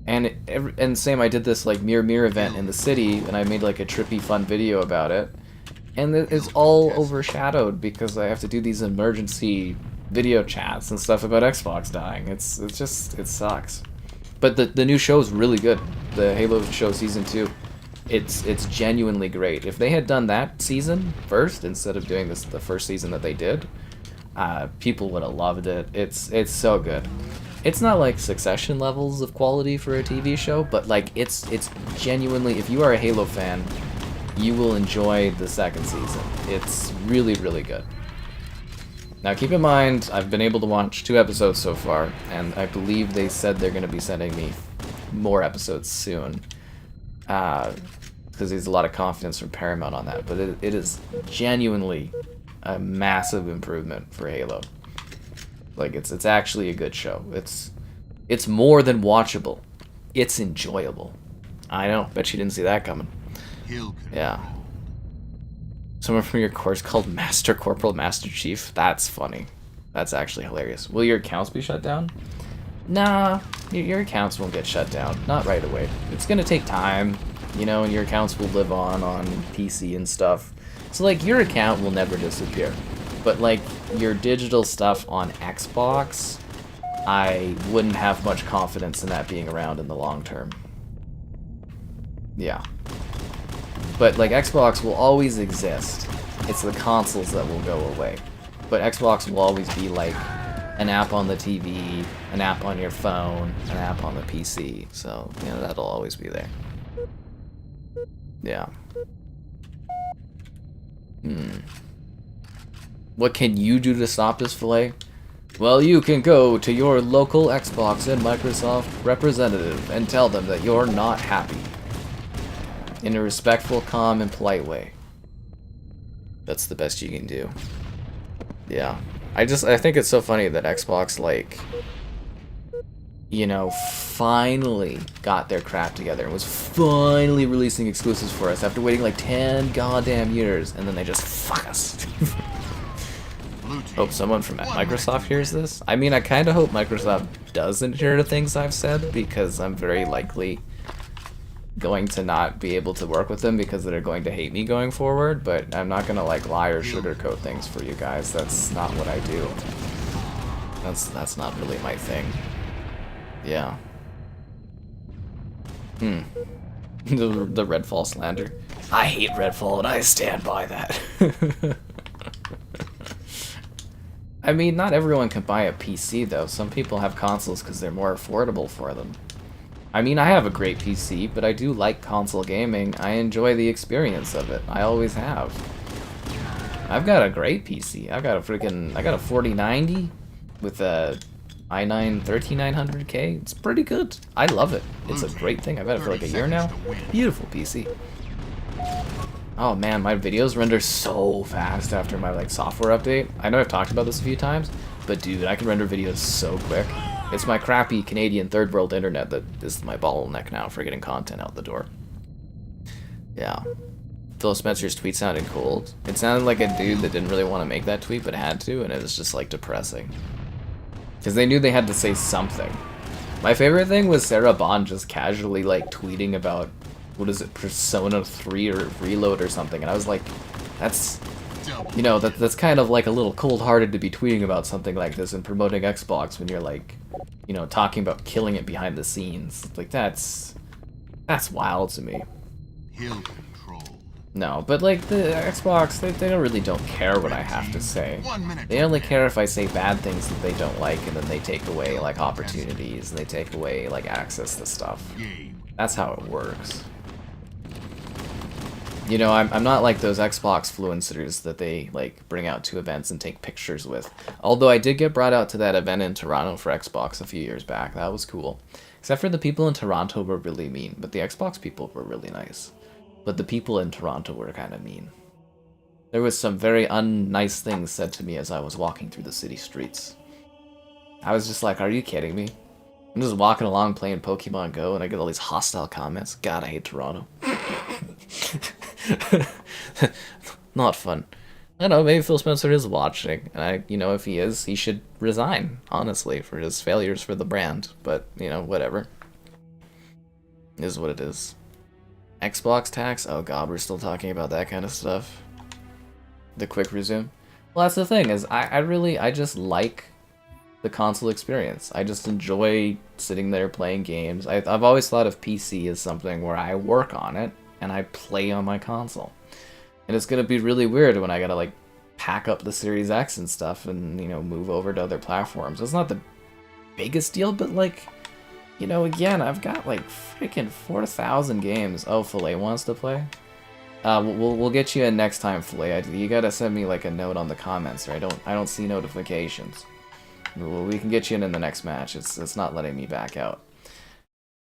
and same, I did this like mirror event in the city, and I made like a trippy fun video about it, and it's all overshadowed because I have to do these emergency video chats and stuff about Xbox dying. It sucks. But the new show is really good. The Halo show season 2, it's genuinely great. If they had done that season first instead of doing the first season that they did, people would have loved it. It's so good. It's not like Succession levels of quality for a TV show, but like it's genuinely, if you are a Halo fan, you will enjoy the second season. It's really, really good. Now keep in mind, I've been able to watch 2 episodes so far, and I believe they said they're going to be sending me more episodes soon, because there's a lot of confidence from Paramount on that, but it is genuinely a massive improvement for Halo. Like, it's actually a good show. It's more than watchable. It's enjoyable. I know, bet you didn't see that coming. Yeah. Someone from your course called Master Corporal Master Chief. That's funny. That's actually hilarious. Will your accounts be shut down? Nah, your accounts won't get shut down. Not right away. It's gonna take time, you know, and your accounts will live on PC and stuff. So, like, your account will never disappear. But, like, your digital stuff on Xbox, I wouldn't have much confidence in that being around in the long term. Yeah. But, like, Xbox will always exist. It's the consoles that will go away. But Xbox will always be, like, an app on the TV, an app on your phone, an app on the PC. So, you know, that'll always be there. Yeah. What can you do to stop this, Filet? Well, you can go to your local Xbox and Microsoft representative and tell them that you're not happy. In a respectful, calm, and polite way. That's the best you can do. Yeah. I think it's so funny that Xbox, like, you know, finally got their crap together and was finally releasing exclusives for us after waiting like 10 goddamn years, and then they just fuck us. Hope someone from Microsoft hears this. I mean, I kind of hope Microsoft doesn't hear the things I've said, because I'm very likely going to not be able to work with them because they're going to hate me going forward, but I'm not gonna like lie or sugarcoat things for you guys. That's not what I do. That's not really my thing. Yeah. The Redfall slander. I hate Redfall and I stand by that. I mean, not everyone can buy a PC though. Some people have consoles because they're more affordable for them. I mean, I have a great PC, but I do like console gaming. I enjoy the experience of it. I always have. I've got a great PC. I got a 4090 with a i9 13900K. It's pretty good. I love it. It's a great thing. I've had it for like a year now. Beautiful PC. Oh man, my videos render so fast after my like software update. I know I've talked about this a few times, but dude, I can render videos so quick. It's my crappy Canadian third world internet that is my bottleneck now for getting content out the door. Yeah. Phil Spencer's tweet sounded cold. It sounded like a dude that didn't really want to make that tweet but had to, and it was just like depressing. Because they knew they had to say something. My favorite thing was Sarah Bond just casually like tweeting about, what is it, Persona 3 or Reload or something, and I was like, that's, you know, that's kind of like a little cold-hearted to be tweeting about something like this and promoting Xbox when you're like, you know, talking about killing it behind the scenes. Like, that's wild to me. No, but like the Xbox, they really don't care what I have to say. They only care if I say bad things that they don't like, and then they take away like opportunities, and they take away like access to stuff. That's how it works. You know, I'm not like those Xbox influencers that they like bring out to events and take pictures with. Although I did get brought out to that event in Toronto for Xbox a few years back. That was cool. Except for the people in Toronto were really mean, but the Xbox people were really nice. But the people in Toronto were kind of mean. There was some very unnice things said to me as I was walking through the city streets. I was just like, are you kidding me? I'm just walking along playing Pokemon Go and I get all these hostile comments. God, I hate Toronto. Not fun. I don't know, maybe Phil Spencer is watching, and you know, if he is, he should resign, honestly, for his failures for the brand. But, you know, whatever. It is what it is. Xbox tax? Oh god, we're still talking about that kind of stuff. The quick resume? Well, that's the thing, is I just like the console experience. I just enjoy sitting there playing games. I've always thought of PC as something where I work on it, and I play on my console. And it's gonna be really weird when I gotta, like, pack up the Series X and stuff and, you know, move over to other platforms. It's not the biggest deal, but, like, you know, again, I've got like freaking 4,000 games. Oh, Filet wants to play? We'll get you in next time, Filet. You gotta send me like a note on the comments, or I don't see notifications. We can get you in the next match. It's not letting me back out.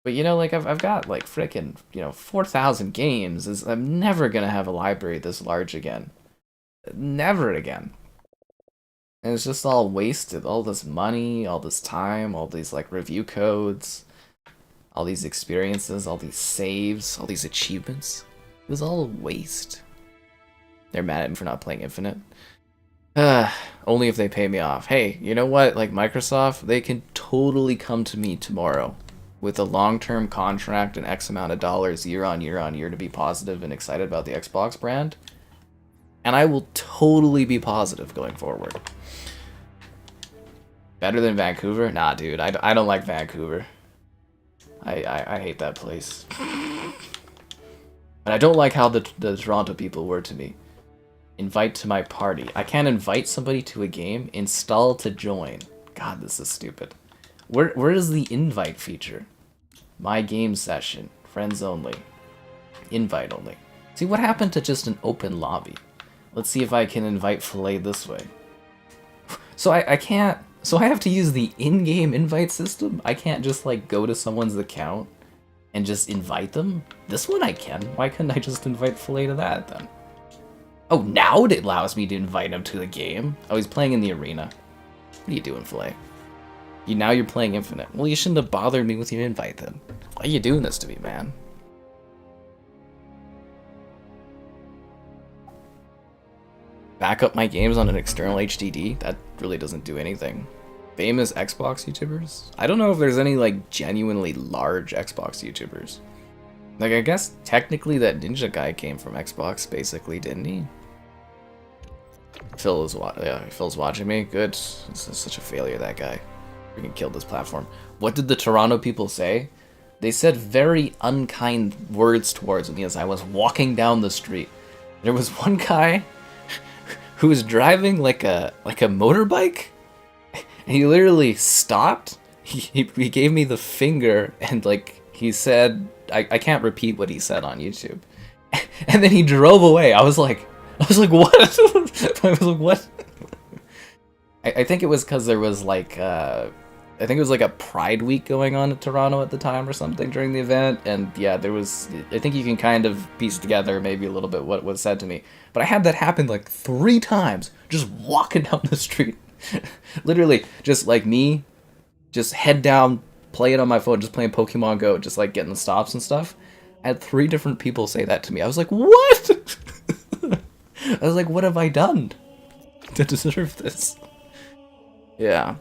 But you know, like I've got like freaking, you know, 4,000 games. I'm never gonna have a library this large again. Never again. And it's just all wasted. All this money, all this time, all these like review codes, all these experiences, all these saves, all these achievements. It was all a waste. They're mad at me for not playing Infinite. Only if they pay me off. Hey, you know what? Like Microsoft, they can totally come to me tomorrow with a long-term contract and X amount of dollars year on year on year to be positive and excited about the Xbox brand. And I will totally be positive going forward. Better than Vancouver? Nah, dude. I don't like Vancouver. I hate that place. And I don't like how the Toronto people were to me. Invite to my party. I can't invite somebody to a game. Install to join. God, this is stupid. Where is the invite feature? My game session. Friends only. Invite only. See, what happened to just an open lobby? Let's see if I can invite Filet this way. So I can't... So I have to use the in-game invite system? I can't just, like, go to someone's account and just invite them? This one I can. Why couldn't I just invite Filet to that, then? Oh, now it allows me to invite him to the game? Oh, he's playing in the arena. What are you doing, Filet? Now you're playing Infinite. Well, you shouldn't have bothered me with your invite, then. Why are you doing this to me, man? Back up my games on an external HDD? That really doesn't do anything. Famous Xbox YouTubers? I don't know if there's any, like, genuinely large Xbox YouTubers. Like, I guess technically that Ninja guy came from Xbox, basically, didn't he? Phil's watching me. Good. This is such a failure, that guy. Freaking killed this platform. What did the Toronto people say? They said very unkind words towards me as I was walking down the street. There was one guy who was driving like a motorbike, and he literally stopped. He gave me the finger, and like he said, I can't repeat what he said on YouTube, and then he drove away. I was like, what? I was like, what? I think it was because there was like I think it was like a Pride Week going on in Toronto at the time or something during the event, and yeah, there was, I think you can kind of piece together maybe a little bit what was said to me, but I had that happen like 3 times, just walking down the street. Literally, just like me, just head down, playing on my phone, just playing Pokemon Go, just like getting the stops and stuff. I had 3 different people say that to me. I was like, what? I was like, what have I done to deserve this? Yeah.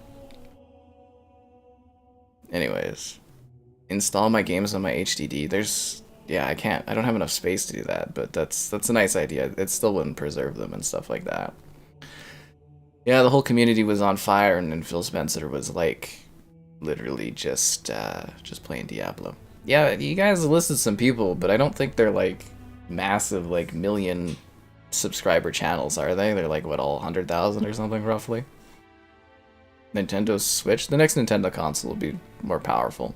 Anyways, install my games on my HDD. Yeah, I don't have enough space to do that, but that's a nice idea. It still wouldn't preserve them and stuff like that. Yeah, the whole community was on fire, and then Phil Spencer was like, literally just playing Diablo. Yeah, you guys listed some people, but I don't think they're like massive, like million subscriber channels, are they? They're like, what, all 100,000 or something roughly? Nintendo Switch? The next Nintendo console will be more powerful.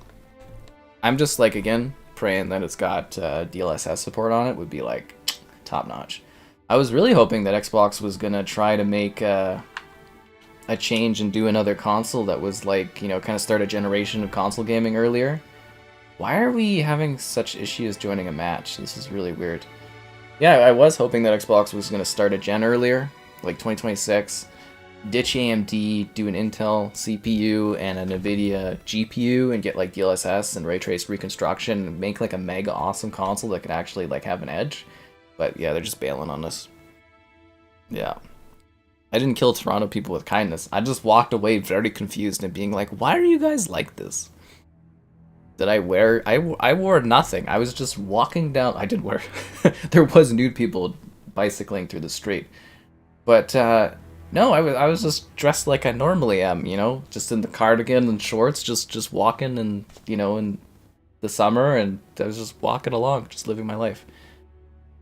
I'm just like, again, praying that it's got DLSS support on it would be like top notch. I was really hoping that Xbox was gonna try to make a change and do another console that was like, you know, kind of start a generation of console gaming earlier. Why are we having such issues joining a match? This is really weird. Yeah, I was hoping that Xbox was gonna start a gen earlier, like 2026. Ditch AMD, do an Intel CPU and an NVIDIA GPU and get like DLSS and ray trace reconstruction and make like a mega awesome console that could actually like have an edge. But yeah, they're just bailing on us. Yeah. I didn't kill Toronto people with kindness. I just walked away very confused and being like, why are you guys like this? Did I wear... I wore nothing. I was just walking down... I did wear... There was nude people bicycling through the street. But, no, I was just dressed like I normally am, you know? Just in the cardigan and shorts, just walking and, you know, in the summer, and I was just walking along, just living my life.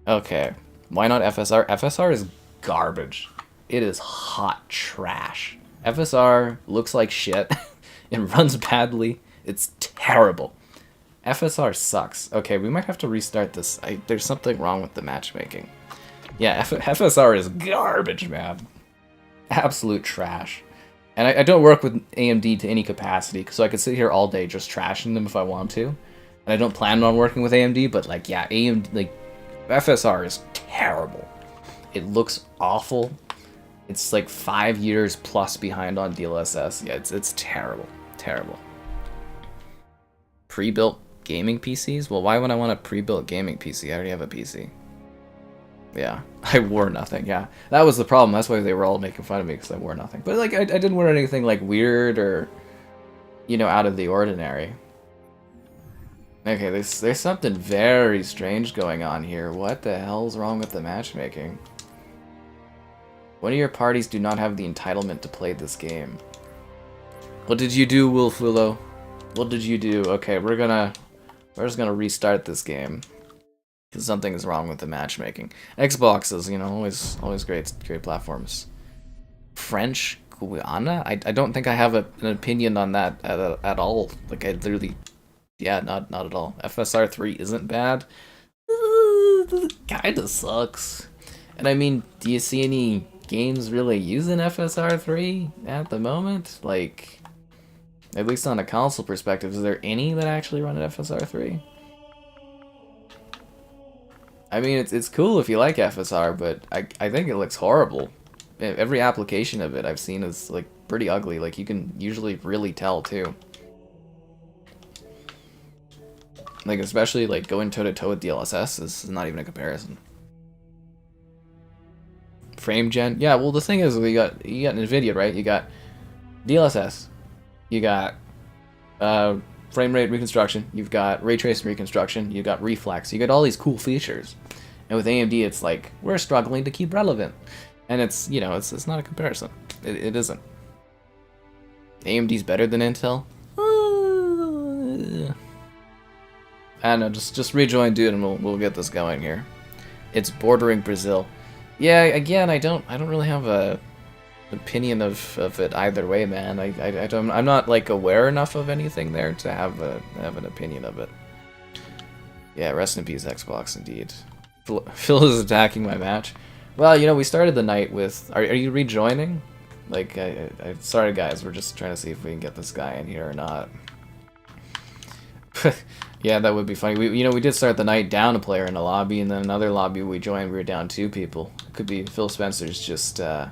Okay. Why not FSR? FSR is garbage. It is hot trash. FSR looks like shit. It runs badly. It's terrible. FSR sucks. Okay, we might have to restart this. There's something wrong with the matchmaking. Yeah, FSR is garbage, man. Absolute trash. And I don't work with AMD to any capacity, so I could sit here all day just trashing them if I want to. And I don't plan on working with AMD, but like, yeah, AMD, like, FSR is terrible. It looks awful. It's like 5 years plus behind on DLSS. Yeah, it's terrible. Terrible. Pre-built gaming PCs? Well, why would I want a pre-built gaming PC? I already have a PC. Yeah, I wore nothing, yeah. That was the problem. That's why they were all making fun of me, because I wore nothing. But, like, I didn't wear anything, like, weird or, you know, out of the ordinary. Okay, there's something very strange going on here. What the hell's wrong with the matchmaking? One of your parties do not have the entitlement to play this game. What did you do, Wolfulo? What did you do? Okay, we're just gonna restart this game. Because something is wrong with the matchmaking. Xbox is, you know, always great platforms. French Guiana? I don't think I have an opinion on that at all. Like, I literally... Yeah, not at all. FSR 3 isn't bad. Kinda sucks. And I mean, do you see any games really using FSR 3 at the moment? Like, at least on a console perspective, is there any that actually run at FSR 3? I mean, it's cool if you like FSR, but I think it looks horrible. Every application of it I've seen is like pretty ugly. Like, you can usually really tell too. Like, especially like going toe to toe with DLSS is not even a comparison. Frame gen, yeah. Well, the thing is, you got NVIDIA, right? You got DLSS, you got frame rate reconstruction, you've got ray tracing reconstruction, you got reflex, you got all these cool features. And with AMD, it's like, we're struggling to keep relevant. And it's, you know, it's not a comparison. It isn't. AMD's better than Intel? I don't know, just rejoin, dude, and we'll get this going here. It's bordering Brazil. Yeah, again, I don't really have a opinion of it either way, man. I'm not like aware enough of anything there to have an opinion of it. Yeah, rest in peace, Xbox, indeed. Phil is attacking my match. Well, you know, we started the night with. Are you rejoining? Like, sorry guys, we're just trying to see if we can get this guy in here or not. Yeah, that would be funny. We did start the night down a player in a lobby, and then another lobby we joined, we were down 2 people. Could be Phil Spencer's just, you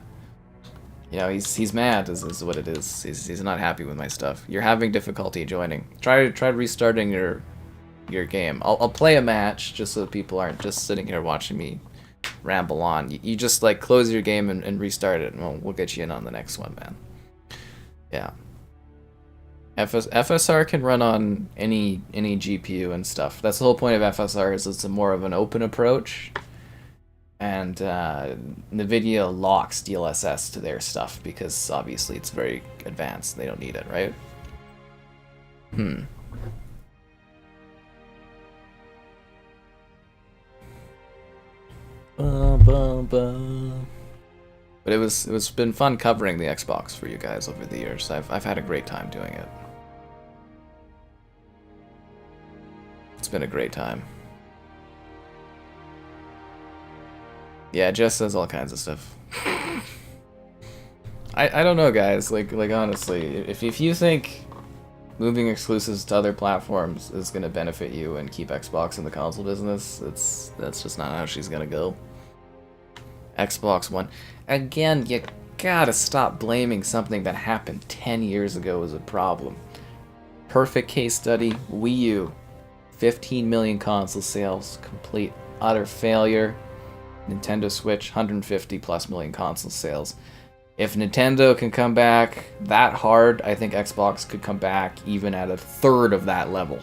know, he's mad is what it is. He's not happy with my stuff. You're having difficulty joining. Try restarting your game. I'll play a match just so people aren't just sitting here watching me ramble on. You just like close your game and restart it, and we'll get you in on the next one, man. Yeah. FSR can run on any GPU and stuff. That's the whole point of FSR, is it's a more of an open approach. And NVIDIA locks DLSS to their stuff because obviously it's very advanced. They don't need it, right? But it's been fun covering the Xbox for you guys over the years. I've had a great time doing it. It's been a great time. Yeah, Jess says all kinds of stuff. I don't know, guys. Like honestly, if you think moving exclusives to other platforms is gonna benefit you and keep Xbox in the console business, that's just not how she's gonna go. Xbox One, again, you gotta stop blaming something that happened 10 years ago as a problem. Perfect case study: Wii U, 15 million console sales, complete utter failure. Nintendo Switch, 150 plus million console sales. If Nintendo can come back that hard, I think Xbox could come back even at a third of that level.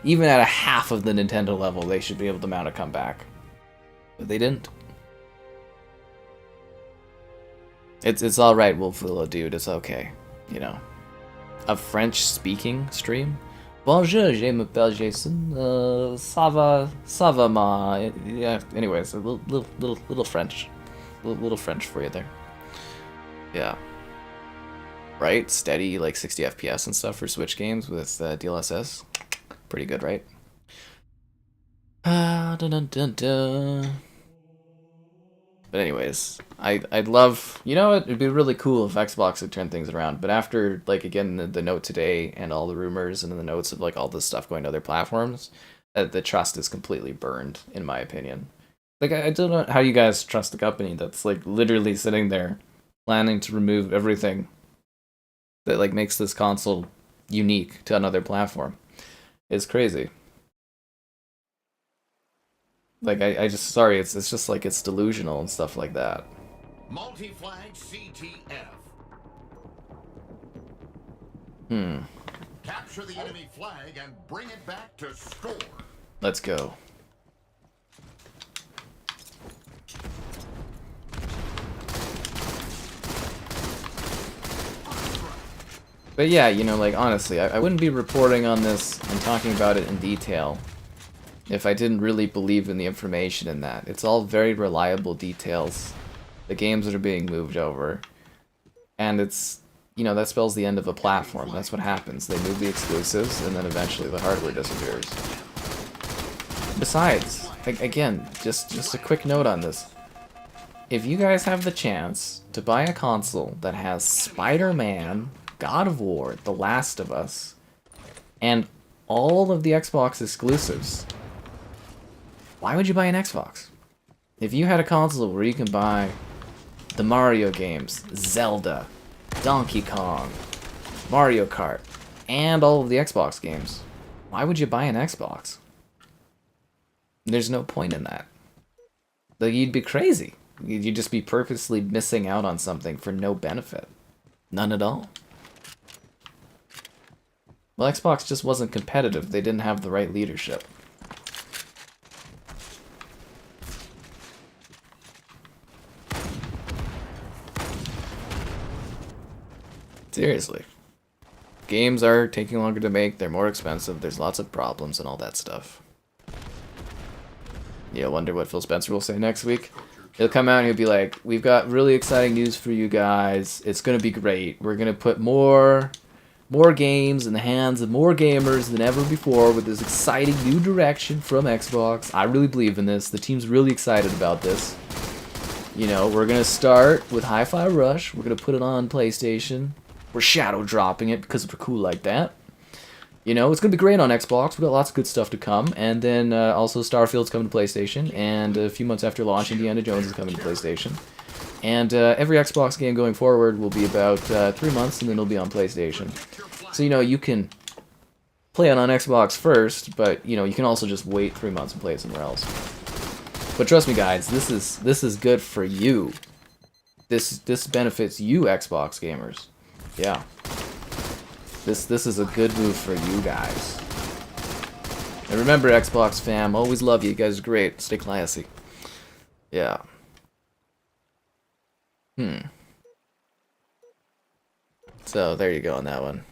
Even at a half of the Nintendo level, they should be able to mount a comeback. But they didn't. It's alright, Wolfvilla, dude, it's okay. You know. A French-speaking stream? Bonjour, je m'appelle Jason. Ça va, ma. Yeah, anyways, a little French. Little French for you there. Yeah. Right? Steady, like 60 FPS and stuff for Switch games with DLSS. Pretty good, right? But anyways, I'd love, you know, it'd be really cool if Xbox would turn things around. But after, like, again, the note today and all the rumors and the notes of like all this stuff going to other platforms, the trust is completely burned, in my opinion. Like, I don't know how you guys trust a company that's like literally sitting there planning to remove everything that like makes this console unique to another platform. It's crazy. Like, I just, sorry, it's just like, it's delusional and stuff like that. Multi-flag CTF. Capture the enemy flag and bring it back to score. Let's go. But yeah, you know, like, honestly, I wouldn't be reporting on this and talking about it in detail if I didn't really believe in the information in that. It's all very reliable details. The games that are being moved over. And it's, you know, that spells the end of a platform. That's what happens. They move the exclusives, and then eventually the hardware disappears. Besides, again, just a quick note on this. If you guys have the chance to buy a console that has Spider-Man, God of War, The Last of Us, and all of the Xbox exclusives, why would you buy an Xbox? If you had a console where you can buy the Mario games, Zelda, Donkey Kong, Mario Kart, and all of the Xbox games, why would you buy an Xbox? There's no point in that. Like, you'd be crazy. You'd just be purposely missing out on something for no benefit. None at all. Well, Xbox just wasn't competitive. They didn't have the right leadership. Seriously. Games are taking longer to make, they're more expensive, there's lots of problems and all that stuff. Yeah, I wonder what Phil Spencer will say next week. He'll come out and he'll be like, we've got really exciting news for you guys. It's going to be great. We're going to put more games in the hands of more gamers than ever before with this exciting new direction from Xbox. I really believe in this. The team's really excited about this. You know, we're going to start with Hi-Fi Rush. We're going to put it on PlayStation. We're shadow dropping it because we're cool like that. You know, it's going to be great on Xbox. We've got lots of good stuff to come. And then also Starfield's coming to PlayStation. And a few months after launch, Indiana Jones is coming to PlayStation. And every Xbox game going forward will be about 3 months, and then it'll be on PlayStation. So, you know, you can play it on Xbox first, but, you know, you can also just wait 3 months and play it somewhere else. But trust me, guys, this is good for you. This benefits you, Xbox gamers. Yeah. This is a good move for you guys. And remember, Xbox fam, always love you. You guys are great. Stay classy. Yeah. So, there you go on that one.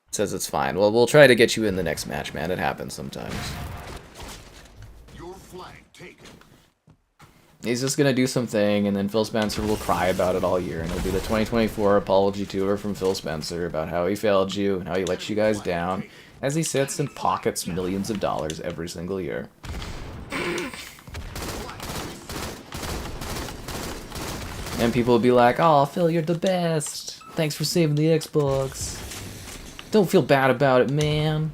It says it's fine. Well, we'll try to get you in the next match, man. It happens sometimes. Your flag taken. He's just gonna do something, and then Phil Spencer will cry about it all year, and it'll be the 2024 apology tour from Phil Spencer about how he failed you and how he let you guys down, as he sits and pockets millions of dollars every single year. And people will be like, "Oh, Phil, you're the best. Thanks for saving the Xbox. Don't feel bad about it, man.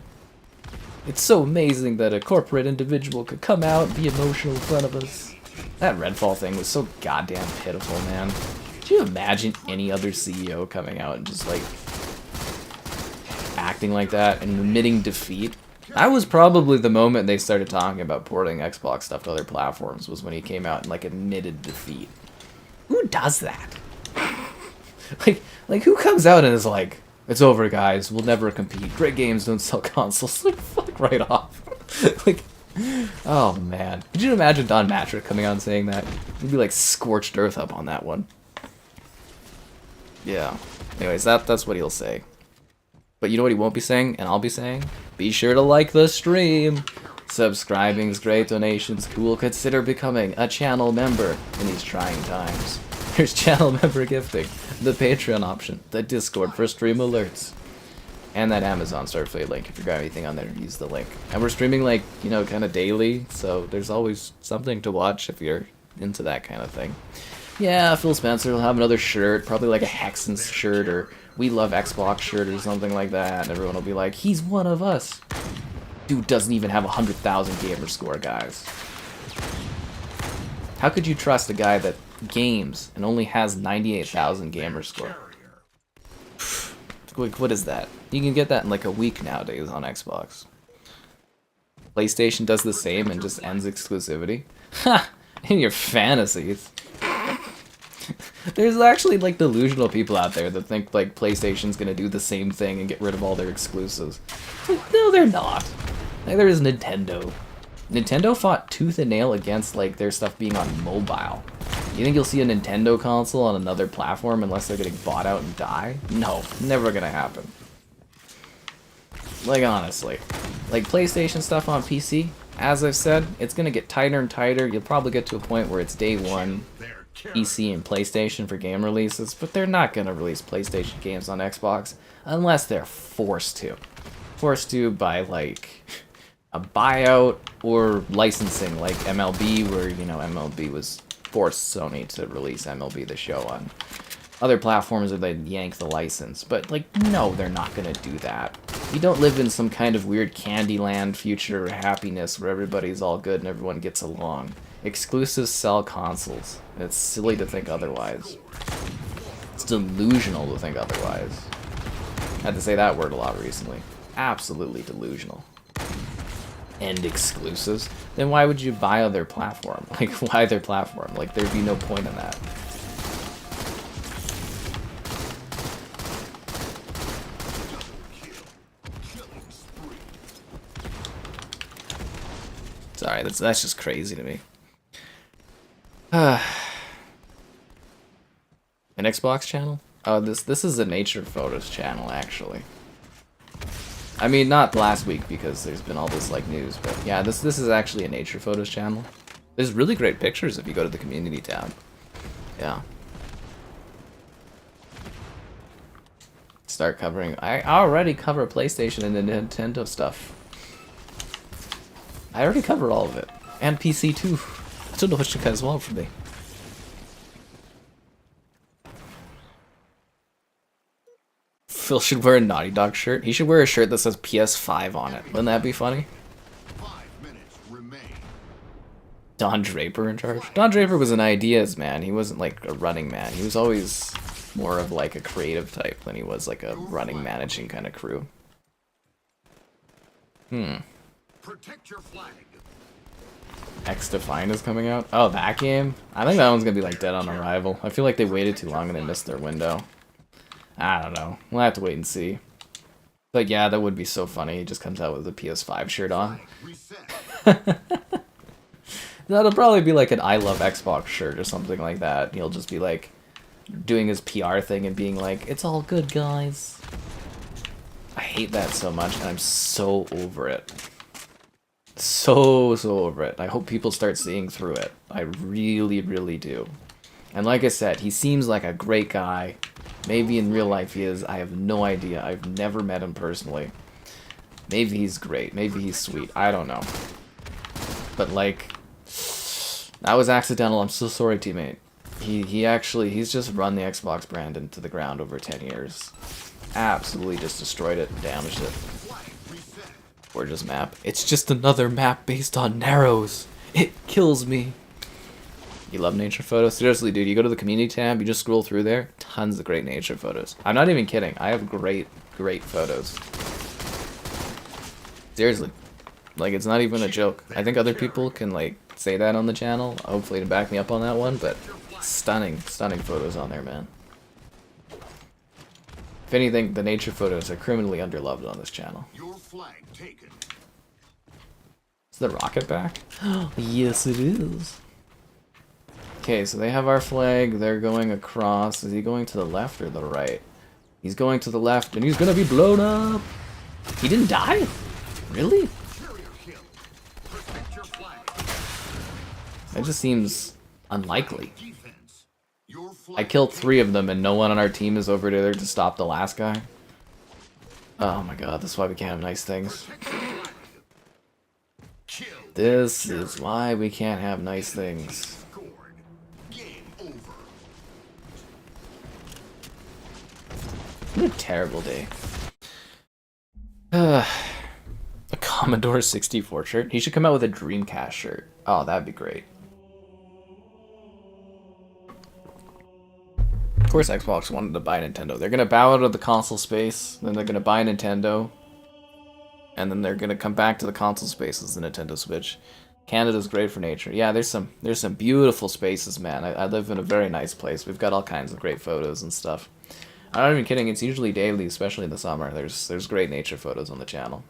It's so amazing that a corporate individual could come out and be emotional in front of us." That Redfall thing was so goddamn pitiful, man. Could you imagine any other CEO coming out and just, like, acting like that and admitting defeat? That was probably the moment they started talking about porting Xbox stuff to other platforms, was when he came out and, like, admitted defeat. Who does that? like who comes out and is like, "It's over, guys. We'll never compete. Great games don't sell consoles." Like, fuck right off. Like, oh man. Could you imagine Don Matrick coming out and saying that? He'd be like scorched earth up on that one. Yeah. Anyways, that's what he'll say. But you know what he won't be saying, and I'll be saying? Be sure to like the stream. Subscribing's great, donations cool. Consider becoming a channel member in these trying times. There's channel member gifting, the Patreon option, the Discord for stream alerts, and that Amazon Starfleet link. If you got anything on there, use the link. And we're streaming, like, you know, kind of daily, so there's always something to watch if you're into that kind of thing. Yeah, Phil Spencer will have another shirt, probably like a Hexen shirt or We Love Xbox shirt or something like that, and everyone will be like, "He's one of us." Dude doesn't even have 100,000 gamer score, guys. How could you trust a guy that games and only has 98,000 gamer score? What is that? You can get that in like a week nowadays on Xbox. PlayStation does the same and just ends exclusivity. Ha! In your fantasies. There's actually like delusional people out there that think like PlayStation's gonna do the same thing and get rid of all their exclusives. Like, no, they're not. Like, there is Nintendo. Nintendo fought tooth and nail against like their stuff being on mobile. You think you'll see a Nintendo console on another platform unless they're getting bought out and die? No, never gonna happen. Like, honestly. Like, PlayStation stuff on PC, as I've said, it's gonna get tighter and tighter. You'll probably get to a point where it's day one PC and PlayStation for game releases, but they're not gonna release PlayStation games on Xbox unless they're forced to. Forced to by, like, a buyout or licensing like MLB, where, you know, MLB was forced Sony to release MLB The Show on other platforms where they'd yank the license. But, like, no, they're not gonna do that. You don't live in some kind of weird Candyland future happiness where everybody's all good and everyone gets along. Exclusives sell consoles. It's silly to think otherwise. It's delusional to think otherwise. I had to say that word a lot recently. Absolutely delusional. And exclusives? Then why would you buy other platform? Like, why their platform? Like, there'd be no point in that. Sorry, that's just crazy to me. An Xbox channel? Oh, this is a nature photos channel, actually. I mean, not last week because there's been all this like news, but yeah, this is actually a nature photos channel. There's really great pictures if you go to the community tab. Yeah. Start covering. I already cover PlayStation and the Nintendo stuff. I already cover all of it. And PC too. I don't know what you guys want from me. Phil should wear a Naughty Dog shirt. He should wear a shirt that says PS5 on it. Wouldn't that be funny? 5 minutes remain. Don Draper in charge? Don Draper was an ideas man. He wasn't like a running man. He was always more of like a creative type than he was like a running, managing kind of crew. Protect your flag. X Defined is coming out? Oh, that game? I think that one's gonna be like dead on arrival. I feel like they waited too long and they missed their window. I don't know. We'll have to wait and see. But yeah, that would be so funny. He just comes out with a PS5 shirt on. That'll probably be like an I Love Xbox shirt or something like that. He'll just be like doing his PR thing and being like, it's all good, guys. I hate that so much and I'm so over it. So over it. I hope people start seeing through it. I really, really do. And like I said, he seems like a great guy. Maybe in real life he is. I have no idea. I've never met him personally. Maybe he's great. Maybe he's sweet. I don't know. But like, that was accidental. I'm so sorry, teammate. He's just run the Xbox brand into the ground over 10 years. Absolutely just destroyed it and damaged it. Gorgeous map. It's just another map based on narrows. It kills me. You love nature photos? Seriously, dude, you go to the community tab, you just scroll through there, tons of great nature photos. I'm not even kidding. I have great photos. Seriously. Like, it's not even a joke. I think other people can, like, say that on the channel, hopefully to back me up on that one, but stunning photos on there, man. If anything, the nature photos are criminally underloved on this channel. Your flag taken. Is the rocket back? Yes, it is. Okay, so they have our flag. They're going across. Is he going to the left or the right? He's going to the left, and he's gonna be blown up. He didn't die? Really? That just seems unlikely. I killed 3 of them, and no one on our team is over there to stop the last guy. Oh my god, this is why we can't have nice things. This is why we can't have nice things. What a terrible day. A Commodore 64 shirt? He should come out with a Dreamcast shirt. Oh, that'd be great. Of course Xbox wanted to buy Nintendo. They're gonna bow out of the console space, then they're gonna buy Nintendo, and then they're gonna come back to the console space as the Nintendo Switch. Canada's great for nature. Yeah, there's some beautiful spaces, man. I live in a very nice place. We've got all kinds of great photos and stuff. I'm not even kidding, it's usually daily, especially in the summer. There's great nature photos on the channel.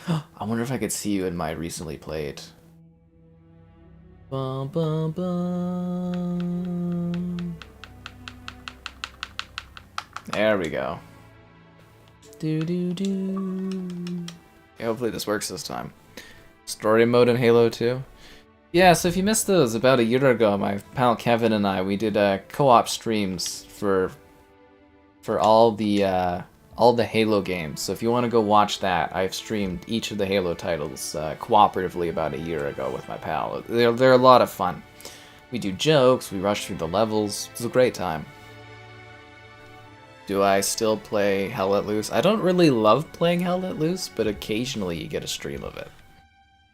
I wonder if I could see you in my recently played. Bum, bum, bum. There we go. Do do do. Yeah, hopefully this works this time. Story mode in Halo 2. Yeah, so if you missed those, about a year ago, my pal Kevin and I, we did co-op streams for all the all the Halo games. So if you want to go watch that, I've streamed each of the Halo titles cooperatively about a year ago with my pal. They're a lot of fun. We do jokes, we rush through the levels. It's a great time. Do I still play Hell Let Loose? I don't really love playing Hell Let Loose, but occasionally you get a stream of it.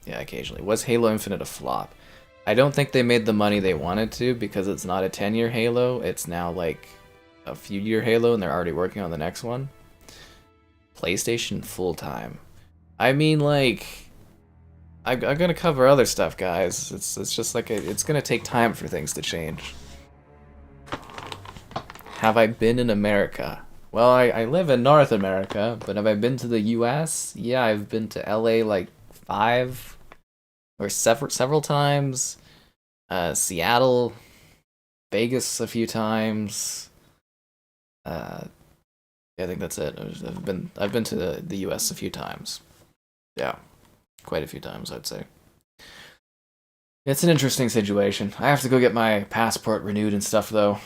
Yeah, occasionally. Was Halo Infinite a flop? I don't think they made the money they wanted to because it's not a 10-year Halo. It's now like a few-year Halo and they're already working on the next one. PlayStation full-time. I mean, like, I'm gonna cover other stuff, guys. It's just like it's gonna take time for things to change. Have I been in America? Well, I live in North America, but have I been to the US? Yeah, I've been to LA like 5 or several times. Seattle, Vegas a few times. Yeah, I think that's it. I've been to the US a few times. Yeah, quite a few times, I'd say. It's an interesting situation. I have to go get my passport renewed and stuff, though.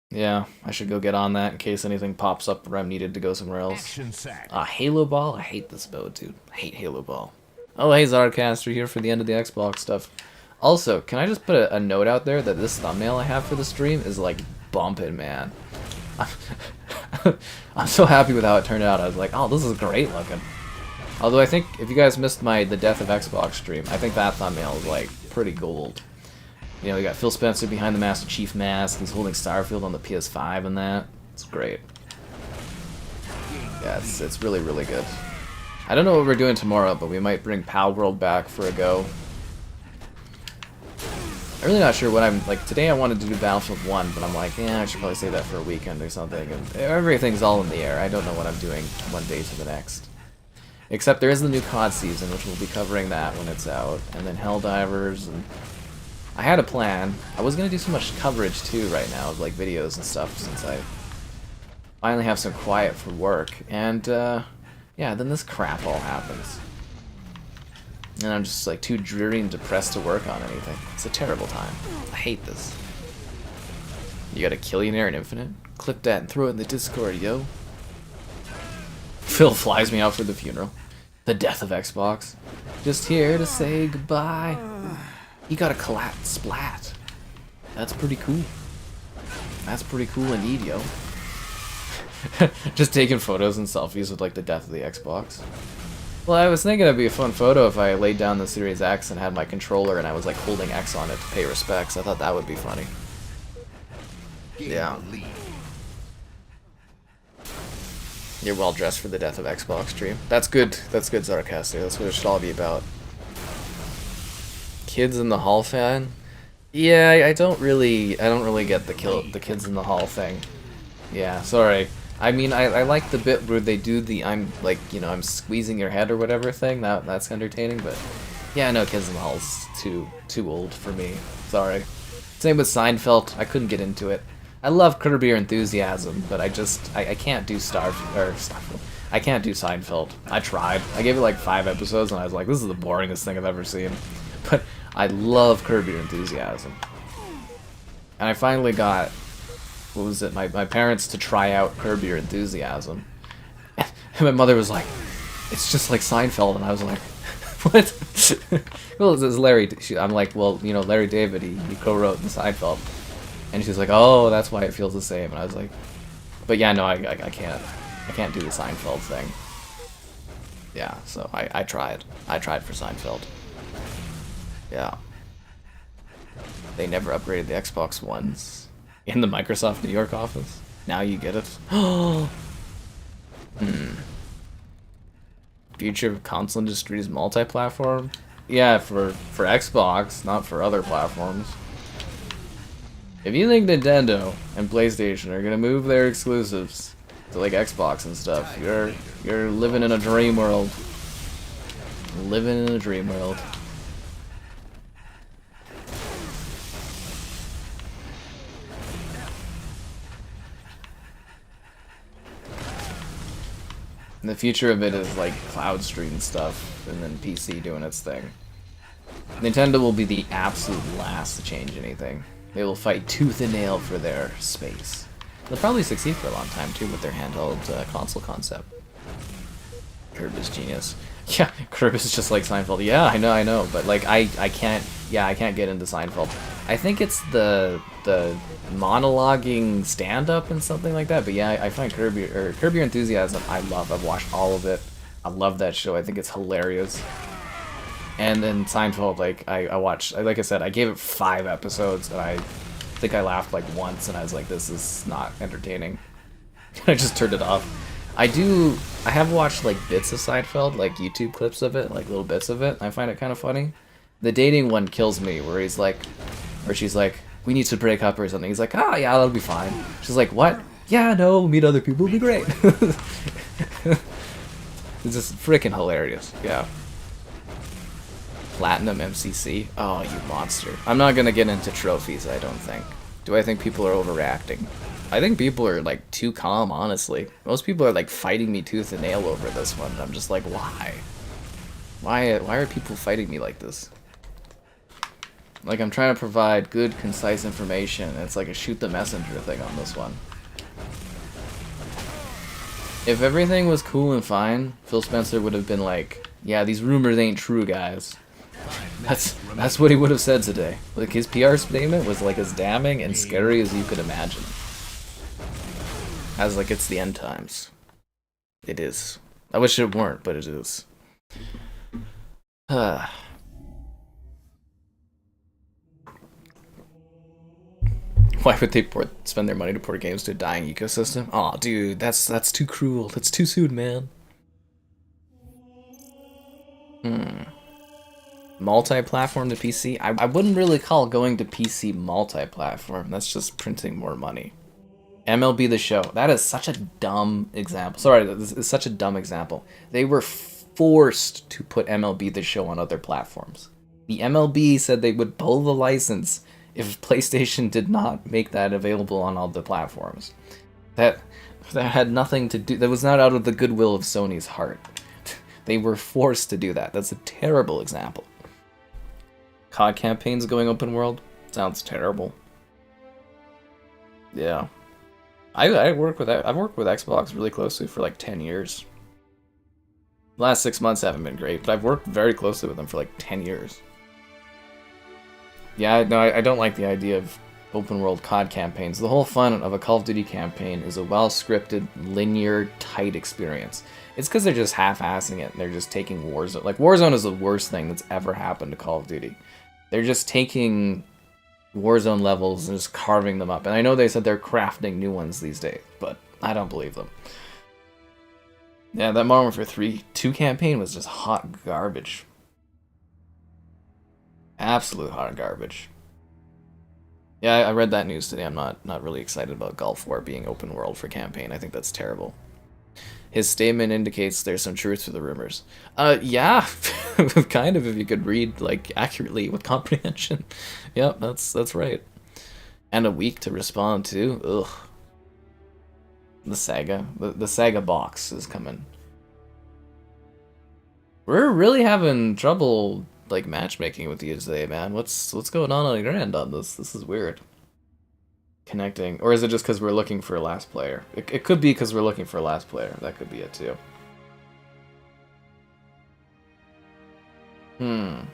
Yeah, I should go get on that in case anything pops up where I'm needed to go somewhere else. Halo Ball? I hate this mode, dude. I hate Halo Ball. Oh, hey, Zarcaster here for the end of the Xbox stuff. Also, can I just put a note out there that this thumbnail I have for the stream is, like, bumping, man. I'm so happy with how it turned out. I was like, oh, this is great looking. Although I think, if you guys missed the Death of Xbox stream, I think that thumbnail is, like, pretty gold. You know, we got Phil Spencer behind the Master Chief mask. He's holding Starfield on the PS5 and that. It's great. Yeah, it's really, really good. I don't know what we're doing tomorrow, but we might bring Pal World back for a go. I'm really not sure what I'm... Like, today I wanted to do Battlefield 1, but I'm like, yeah, I should probably save that for a weekend or something. And everything's all in the air. I don't know what I'm doing one day to the next. Except there is the new COD season, which we'll be covering that when it's out. And then Helldivers and... I had a plan. I was going to do so much coverage too right now of like videos and stuff since I finally have some quiet for work. And yeah, then this crap all happens. And I'm just like too dreary and depressed to work on anything. It's a terrible time. I hate this. You got a Killionaire in Infinite? Clip that and throw it in the Discord, yo. Phil flies me out for the funeral. The death of Xbox. Just here to say goodbye. He got a collat splat. That's pretty cool. That's pretty cool indeed, yo. Just taking photos and selfies with like the death of the Xbox. Well, I was thinking it'd be a fun photo if I laid down the Series X and had my controller and I was like holding X on it to pay respects. I thought that would be funny. Yeah. You're well dressed for the death of Xbox stream. That's good. That's good, Zarcaster. That's what it should all be about. Kids in the Hall fan? Yeah, I don't really get the Kids in the Hall thing. Yeah, sorry. I mean, I like the bit where they do the I'm squeezing your head or whatever thing. That's entertaining, but yeah, no, Kids in the Hall's too old for me. Sorry. Same with Seinfeld. I couldn't get into it. I love Curb Your Enthusiasm, but I can't do Starfield. I can't do Seinfeld. I tried. I gave it like 5 episodes and I was like, this is the boringest thing I've ever seen. But I love Curb Your Enthusiasm. And I finally got, what was it, my parents to try out Curb Your Enthusiasm. And my mother was like, it's just like Seinfeld. And I was like, what? Well, it's Larry. I'm like, well, you know, Larry David, he co-wrote the Seinfeld. And she's like, oh, that's why it feels the same. And I was like, but yeah, no, I can't do the Seinfeld thing. Yeah, so I tried. I tried for Seinfeld. Yeah. They never upgraded the Xbox Ones in the Microsoft New York office. Now you get it. Future of console industry is multi-platform? Yeah, for Xbox, not for other platforms. If you think Nintendo and PlayStation are gonna move their exclusives to like Xbox and stuff, you're living in a dream world. Living in a dream world. And the future of it is like cloud stream stuff and then PC doing its thing. Nintendo will be the absolute last to change anything. They will fight tooth and nail for their space. They'll probably succeed for a long time too with their handheld console concept. Curb is genius. Yeah, Curb is just like Seinfeld. Yeah, I know, but like I can't. Yeah, I can't get into Seinfeld. I think it's the monologuing stand-up and something like that. But yeah, I find Curb Your Enthusiasm. I love. I've watched all of it. I love that show. I think it's hilarious. And then Seinfeld, like I watched. Like I said, I gave it 5 episodes, and I think I laughed like once, and I was like, this is not entertaining. I just turned it off. I have watched like bits of Seinfeld, like YouTube clips of it, like little bits of it. I find it kind of funny. The dating one kills me, where she's like, we need to break up or something. He's like, yeah, that'll be fine. She's like, what? Yeah, no, we'll meet other people, it'll be great. It's just freaking hilarious, yeah. Platinum MCC? Oh, you monster. I'm not gonna get into trophies, I don't think. Do I think people are overreacting? I think people are like too calm, honestly. Most people are like fighting me tooth and nail over this one. I'm just like, why? Why are people fighting me like this? Like, I'm trying to provide good, concise information. And it's like a shoot the messenger thing on this one. If everything was cool and fine, Phil Spencer would have been like, yeah, these rumors ain't true, guys. That's what he would have said today. Like, his PR statement was like as damning and scary as you could imagine. As like it's the end times. It is. I wish it weren't, but it is. Why would they spend their money to port games to a dying ecosystem? Aw, dude, that's too cruel. That's too soon, man. Multi-platform to PC? I wouldn't really call going to PC multi-platform. That's just printing more money. MLB The Show. That is such a dumb example. Sorry, this is such a dumb example. They were forced to put MLB The Show on other platforms. The MLB said they would pull the license if PlayStation did not make that available on all the platforms. That had nothing to do... That was not out of the goodwill of Sony's heart. They were forced to do that. That's a terrible example. COD campaigns going open world? Sounds terrible. Yeah. I've worked with Xbox really closely for like 10 years. The last 6 months haven't been great, but I've worked very closely with them for like 10 years. Yeah, no, I don't like the idea of open world COD campaigns. The whole fun of a Call of Duty campaign is a well-scripted, linear, tight experience. It's because they're just half-assing it, and they're just taking Warzone. Like, Warzone is the worst thing that's ever happened to Call of Duty. They're just taking Warzone levels and just carving them up. And I know they said they're crafting new ones these days, but I don't believe them. Yeah, that Modern Warfare 2 campaign was just hot garbage. Absolute hot garbage. Yeah, I read that news today. I'm not really excited about Gulf War being open world for campaign. I think that's terrible. His statement indicates there's some truth to the rumors. Yeah, kind of, if you could read like accurately with comprehension. Yep, that's right. And a week to respond to. Ugh. The saga, the saga box is coming. We're really having trouble like matchmaking with you today, man. What's going on your end on this? This is weird. Connecting, or is it just because we're looking for a last player? It could be because we're looking for a last player. That could be it too. Okay,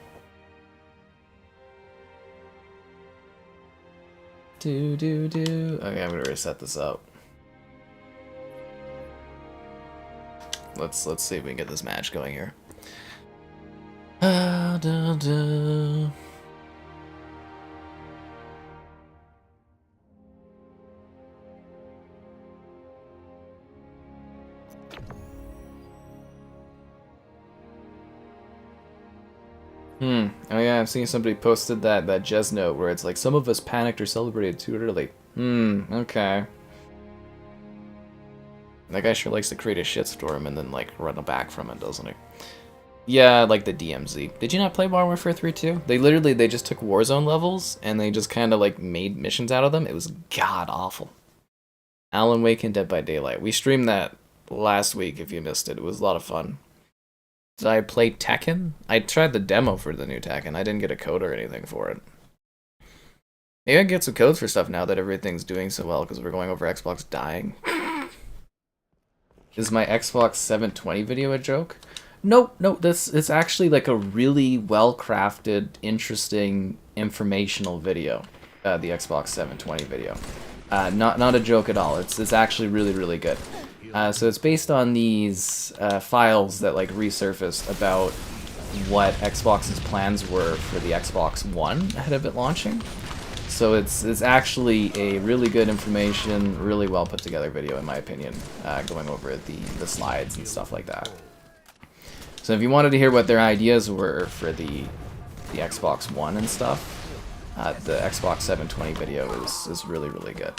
I'm gonna reset this up. Let's see if we can get this match going here. Oh yeah, I've seen somebody posted that Jez note where it's like, some of us panicked or celebrated too early. Okay. That guy sure likes to create a shitstorm and then like run back from it, doesn't he? Yeah, like the DMZ. Did you not play Modern Warfare 3 too? They just took Warzone levels and they just kind of like made missions out of them. It was god awful. Alan Wake and Dead by Daylight. We streamed that last week if you missed it. It was a lot of fun. Did I play Tekken? I tried the demo for the new Tekken. I didn't get a code or anything for it. Maybe I get some codes for stuff now that everything's doing so well because we're going over Xbox dying. Is my Xbox 720 video a joke? No, it's actually like a really well-crafted, interesting, informational video. The Xbox 720 video. Not a joke at all. It's actually really, really good. So it's based on these files that like resurfaced about what Xbox's plans were for the Xbox One ahead of it launching. So it's actually a really good information, really well put together video in my opinion, going over the slides and stuff like that. So if you wanted to hear what their ideas were for the Xbox One and stuff, the Xbox 720 video is really, really good.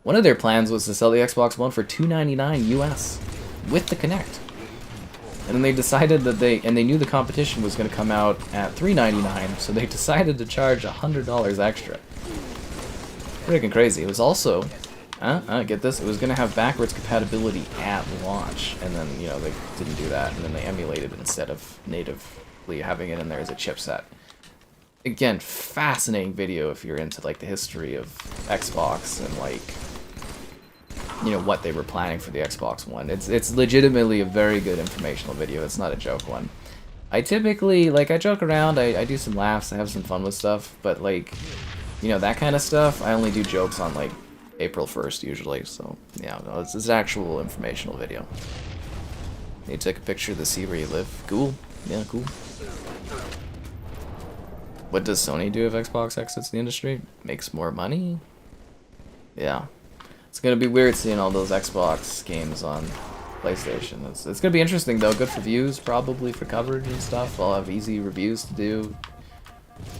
One of their plans was to sell the Xbox One for $299 US with the Kinect. And then they decided that they knew the competition was going to come out at $399, so they decided to charge $100 extra. Freaking crazy. It was also, get this, it was going to have backwards compatibility at launch, and then, you know, they didn't do that, and then they emulated it instead of natively having it in there as a chipset. Again, fascinating video if you're into, like, the history of Xbox and, like, you know, what they were planning for the Xbox One. It's legitimately a very good informational video. It's not a joke one. I typically, like, I joke around, I do some laughs, I have some fun with stuff, but, like, you know, that kind of stuff, I only do jokes on, like, April 1st usually, so, yeah, no, it's an actual informational video. You take a picture of the sea where you live. Cool. Yeah, cool. What does Sony do if Xbox exits the industry? Makes more money? Yeah. It's gonna be weird seeing all those Xbox games on PlayStation. It's gonna be interesting though. Good for views, probably for coverage and stuff. I'll have easy reviews to do,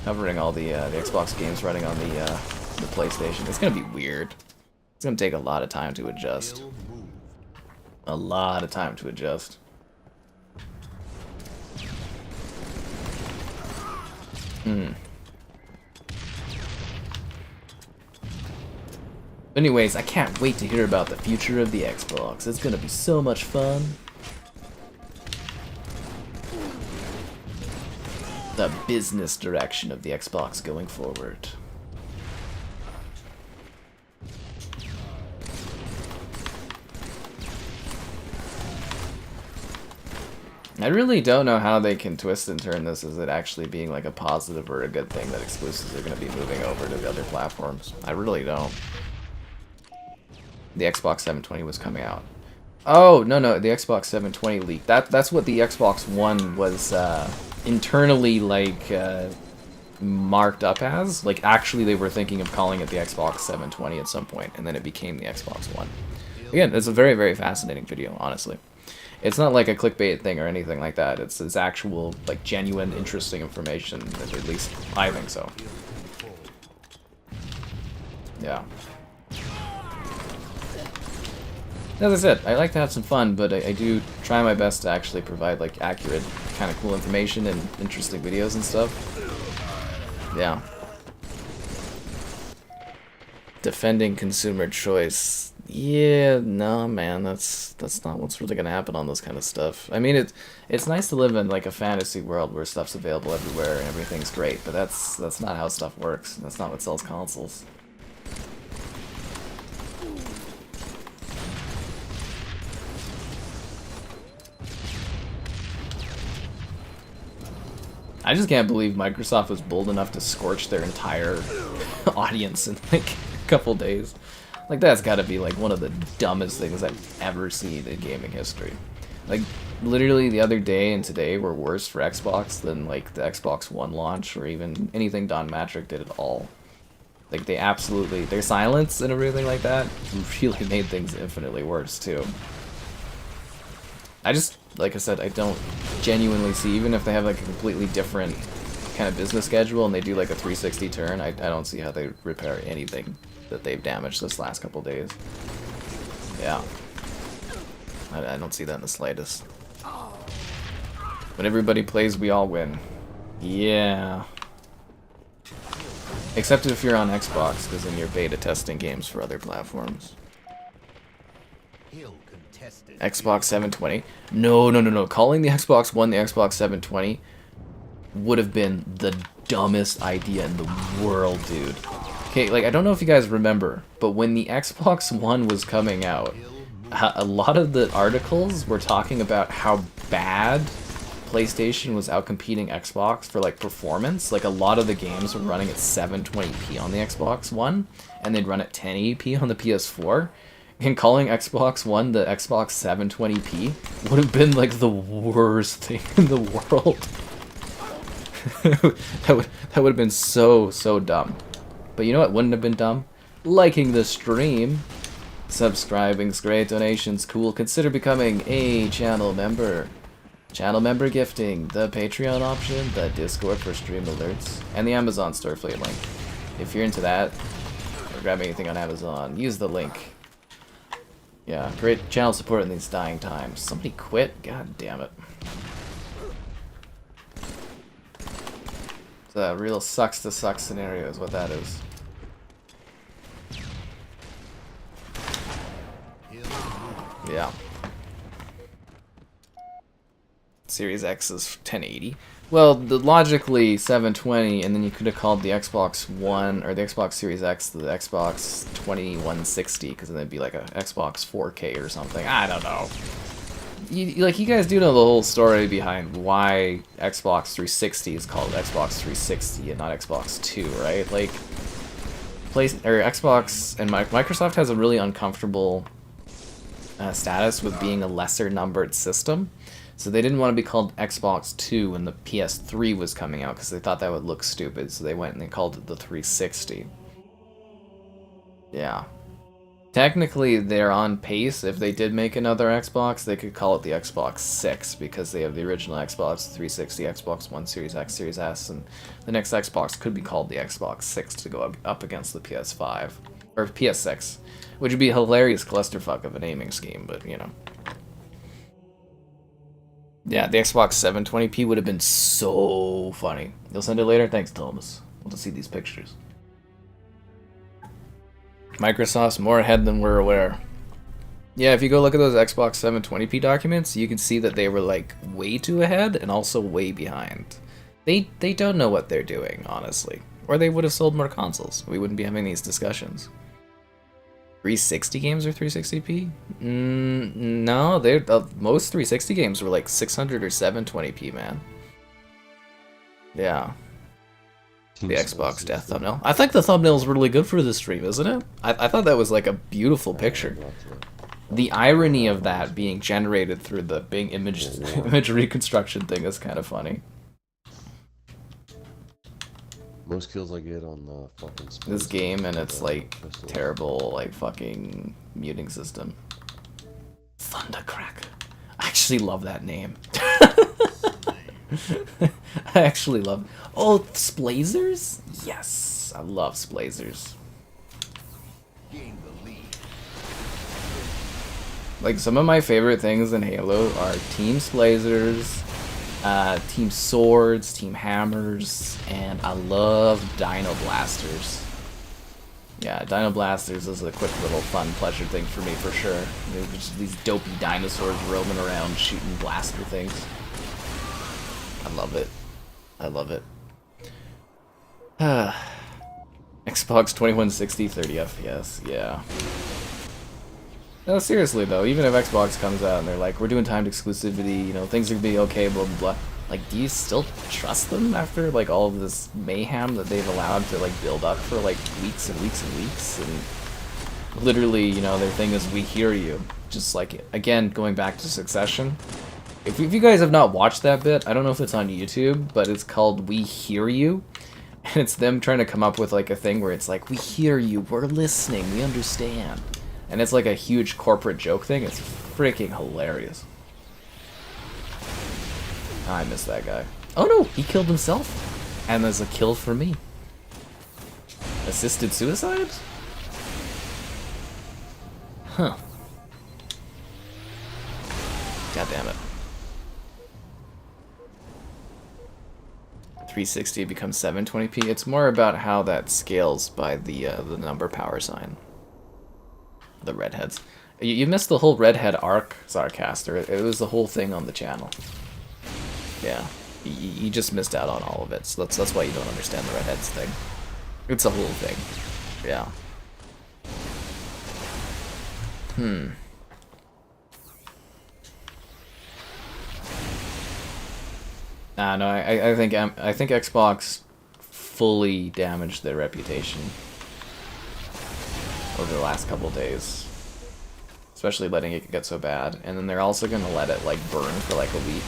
covering all the Xbox games running on the PlayStation. It's gonna be weird. It's gonna take a lot of time to adjust. A lot of time to adjust. Anyways, I can't wait to hear about the future of the Xbox. It's gonna be so much fun. The business direction of the Xbox going forward. I really don't know how they can twist and turn this as it actually being like a positive or a good thing that exclusives are going to be moving over to the other platforms. I really don't. The Xbox 720 was coming out. Oh, no, the Xbox 720 leaked. That's what the Xbox One was internally, like, marked up as. Like, actually, they were thinking of calling it the Xbox 720 at some point, and then it became the Xbox One. Again, it's a very, very fascinating video, honestly. It's not like a clickbait thing or anything like that. It's actual, like, genuine, interesting information, at least I think so. Yeah. As I said, I like to have some fun, but I do try my best to actually provide, like, accurate, kind of cool information and interesting videos and stuff. Yeah. Defending consumer choice. Yeah, no, man, that's not what's really gonna happen on this kind of stuff. I mean, it's nice to live in, like, a fantasy world where stuff's available everywhere and everything's great, but that's not how stuff works. That's not what sells consoles. I just can't believe Microsoft was bold enough to scorch their entire audience in, like, a couple days. Like, that's gotta be, like, one of the dumbest things I've ever seen in gaming history. Like, literally the other day and today were worse for Xbox than, like, the Xbox One launch or even anything Don Matrick did at all. Like, they absolutely, their silence and everything like that really made things infinitely worse, too. I just, like I said, I don't genuinely see, even if they have, like, a completely different kind of business schedule and they do, like, a 360 turn, I don't see how they repair anything that they've damaged this last couple days. Yeah. I don't see that in the slightest. When everybody plays, we all win. Yeah. Except if you're on Xbox, because then you're beta testing games for other platforms. Xbox 720. No. Calling the Xbox One the Xbox 720 would have been the dumbest idea in the world, dude. Okay, like, I don't know if you guys remember, but when the Xbox One was coming out, a lot of the articles were talking about how bad PlayStation was outcompeting Xbox for, like, performance. Like, a lot of the games were running at 720p on the Xbox One, and they'd run at 1080p on the PS4. And calling Xbox One the Xbox 720p would have been, like, the worst thing in the world. that would have been so dumb. But you know what wouldn't have been dumb? Liking the stream. Subscribing's great, donations cool. Consider becoming a channel member. Channel member gifting, the Patreon option, the Discord for stream alerts, and the Amazon Starfleet link. If you're into that, or grab anything on Amazon, use the link. Yeah, great channel support in these dying times. Somebody quit? God damn it. It's a real sucks to suck scenario is what that is. Yeah. Series X is 1080. Well, logically 720, and then you could have called the Xbox One or the Xbox Series X the Xbox 2160, because then it'd be like a Xbox 4K or something. I don't know. You guys do know the whole story behind why Xbox 360 is called Xbox 360 and not Xbox 2, right? Like, Xbox and Microsoft has a really uncomfortable status with being a lesser numbered system. So they didn't want to be called Xbox 2 when the PS3 was coming out because they thought that would look stupid. So they went and they called it the 360. Yeah. Technically, they're on pace. If they did make another Xbox, they could call it the Xbox 6 because they have the original Xbox 360, Xbox One, Series X, Series S, and the next Xbox could be called the Xbox 6 to go up against the PS5 or PS6, which would be a hilarious clusterfuck of a naming scheme, but you know. Yeah, the Xbox 720p would have been so funny. You'll send it later? Thanks, Thomas. We'll just see these pictures. Microsoft's more ahead than we're aware. Yeah, if you go look at those Xbox 720p documents, you can see that they were like way too ahead and also way behind. They don't know what they're doing, honestly. Or they would have sold more consoles. We wouldn't be having these discussions. 360 games are 360p? No, most 360 games were like 600 or 720p, man. Yeah. The Xbox death thumbnail. I think the thumbnail's really good for this stream, isn't it? I thought that was like a beautiful picture. The irony of that being generated through the Bing image reconstruction thing is kind of funny. Most kills I get on the fucking this game and it's like terrible like fucking muting system. Thundercrack. I actually love that name. I actually love. Oh, Splasers? Yes, I love Splasers. Like some of my favorite things in Halo are Team Splasers, Team Swords, Team Hammers, and I love Dino Blasters. Yeah, Dino Blasters is a quick little fun pleasure thing for me for sure. There's just these dopey dinosaurs roaming around shooting blaster things. I love it. I love it. Xbox 2160 30 FPS, yeah. No, seriously though, even if Xbox comes out and they're like, we're doing timed exclusivity, you know, things are gonna be okay, blah blah blah. Like, do you still trust them after like all of this mayhem that they've allowed to like build up for like weeks and weeks and weeks? And literally, you know, their thing is we hear you. Just like, again, going back to Succession. If you guys have not watched that bit, I don't know if it's on YouTube, but it's called We Hear You. And it's them trying to come up with like a thing where it's like, we hear you, we're listening, we understand. And it's like a huge corporate joke thing. It's freaking hilarious. I miss that guy. Oh no, he killed himself. And there's a kill for me. Assisted suicide? Huh. God damn it. 360 becomes 720p. It's more about how that scales by the number power sign. The redheads. You missed the whole redhead arc, Zarcaster. It was the whole thing on the channel. Yeah, you just missed out on all of it. So that's why you don't understand the redheads thing. It's a whole thing. Yeah. No, I think Xbox fully damaged their reputation over the last couple days, especially letting it get so bad, and then they're also gonna let it like burn for like a week,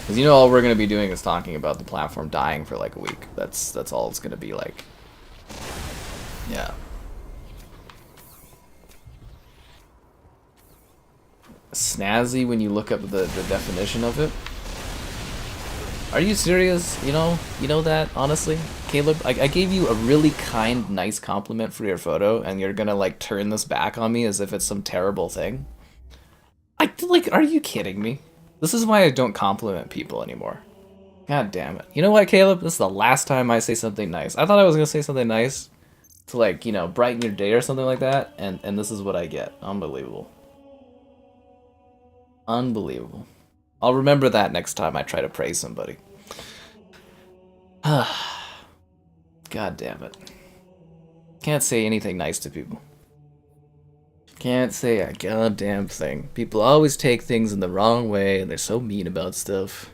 because you know all we're gonna be doing is talking about the platform dying for like a week. That's all it's gonna be like. Yeah. Snazzy when you look up the definition of it. Are you serious? You know that, honestly? Caleb, I gave you a really kind, nice compliment for your photo, and you're gonna, like, turn this back on me as if it's some terrible thing? Are you kidding me? This is why I don't compliment people anymore. God damn it. You know what, Caleb? This is the last time I say something nice. I thought I was gonna say something nice to, like, you know, brighten your day or something like that, and this is what I get. Unbelievable. Unbelievable. I'll remember that next time I try to praise somebody. God damn it. Can't say anything nice to people. Can't say a goddamn thing. People always take things in the wrong way, and they're so mean about stuff.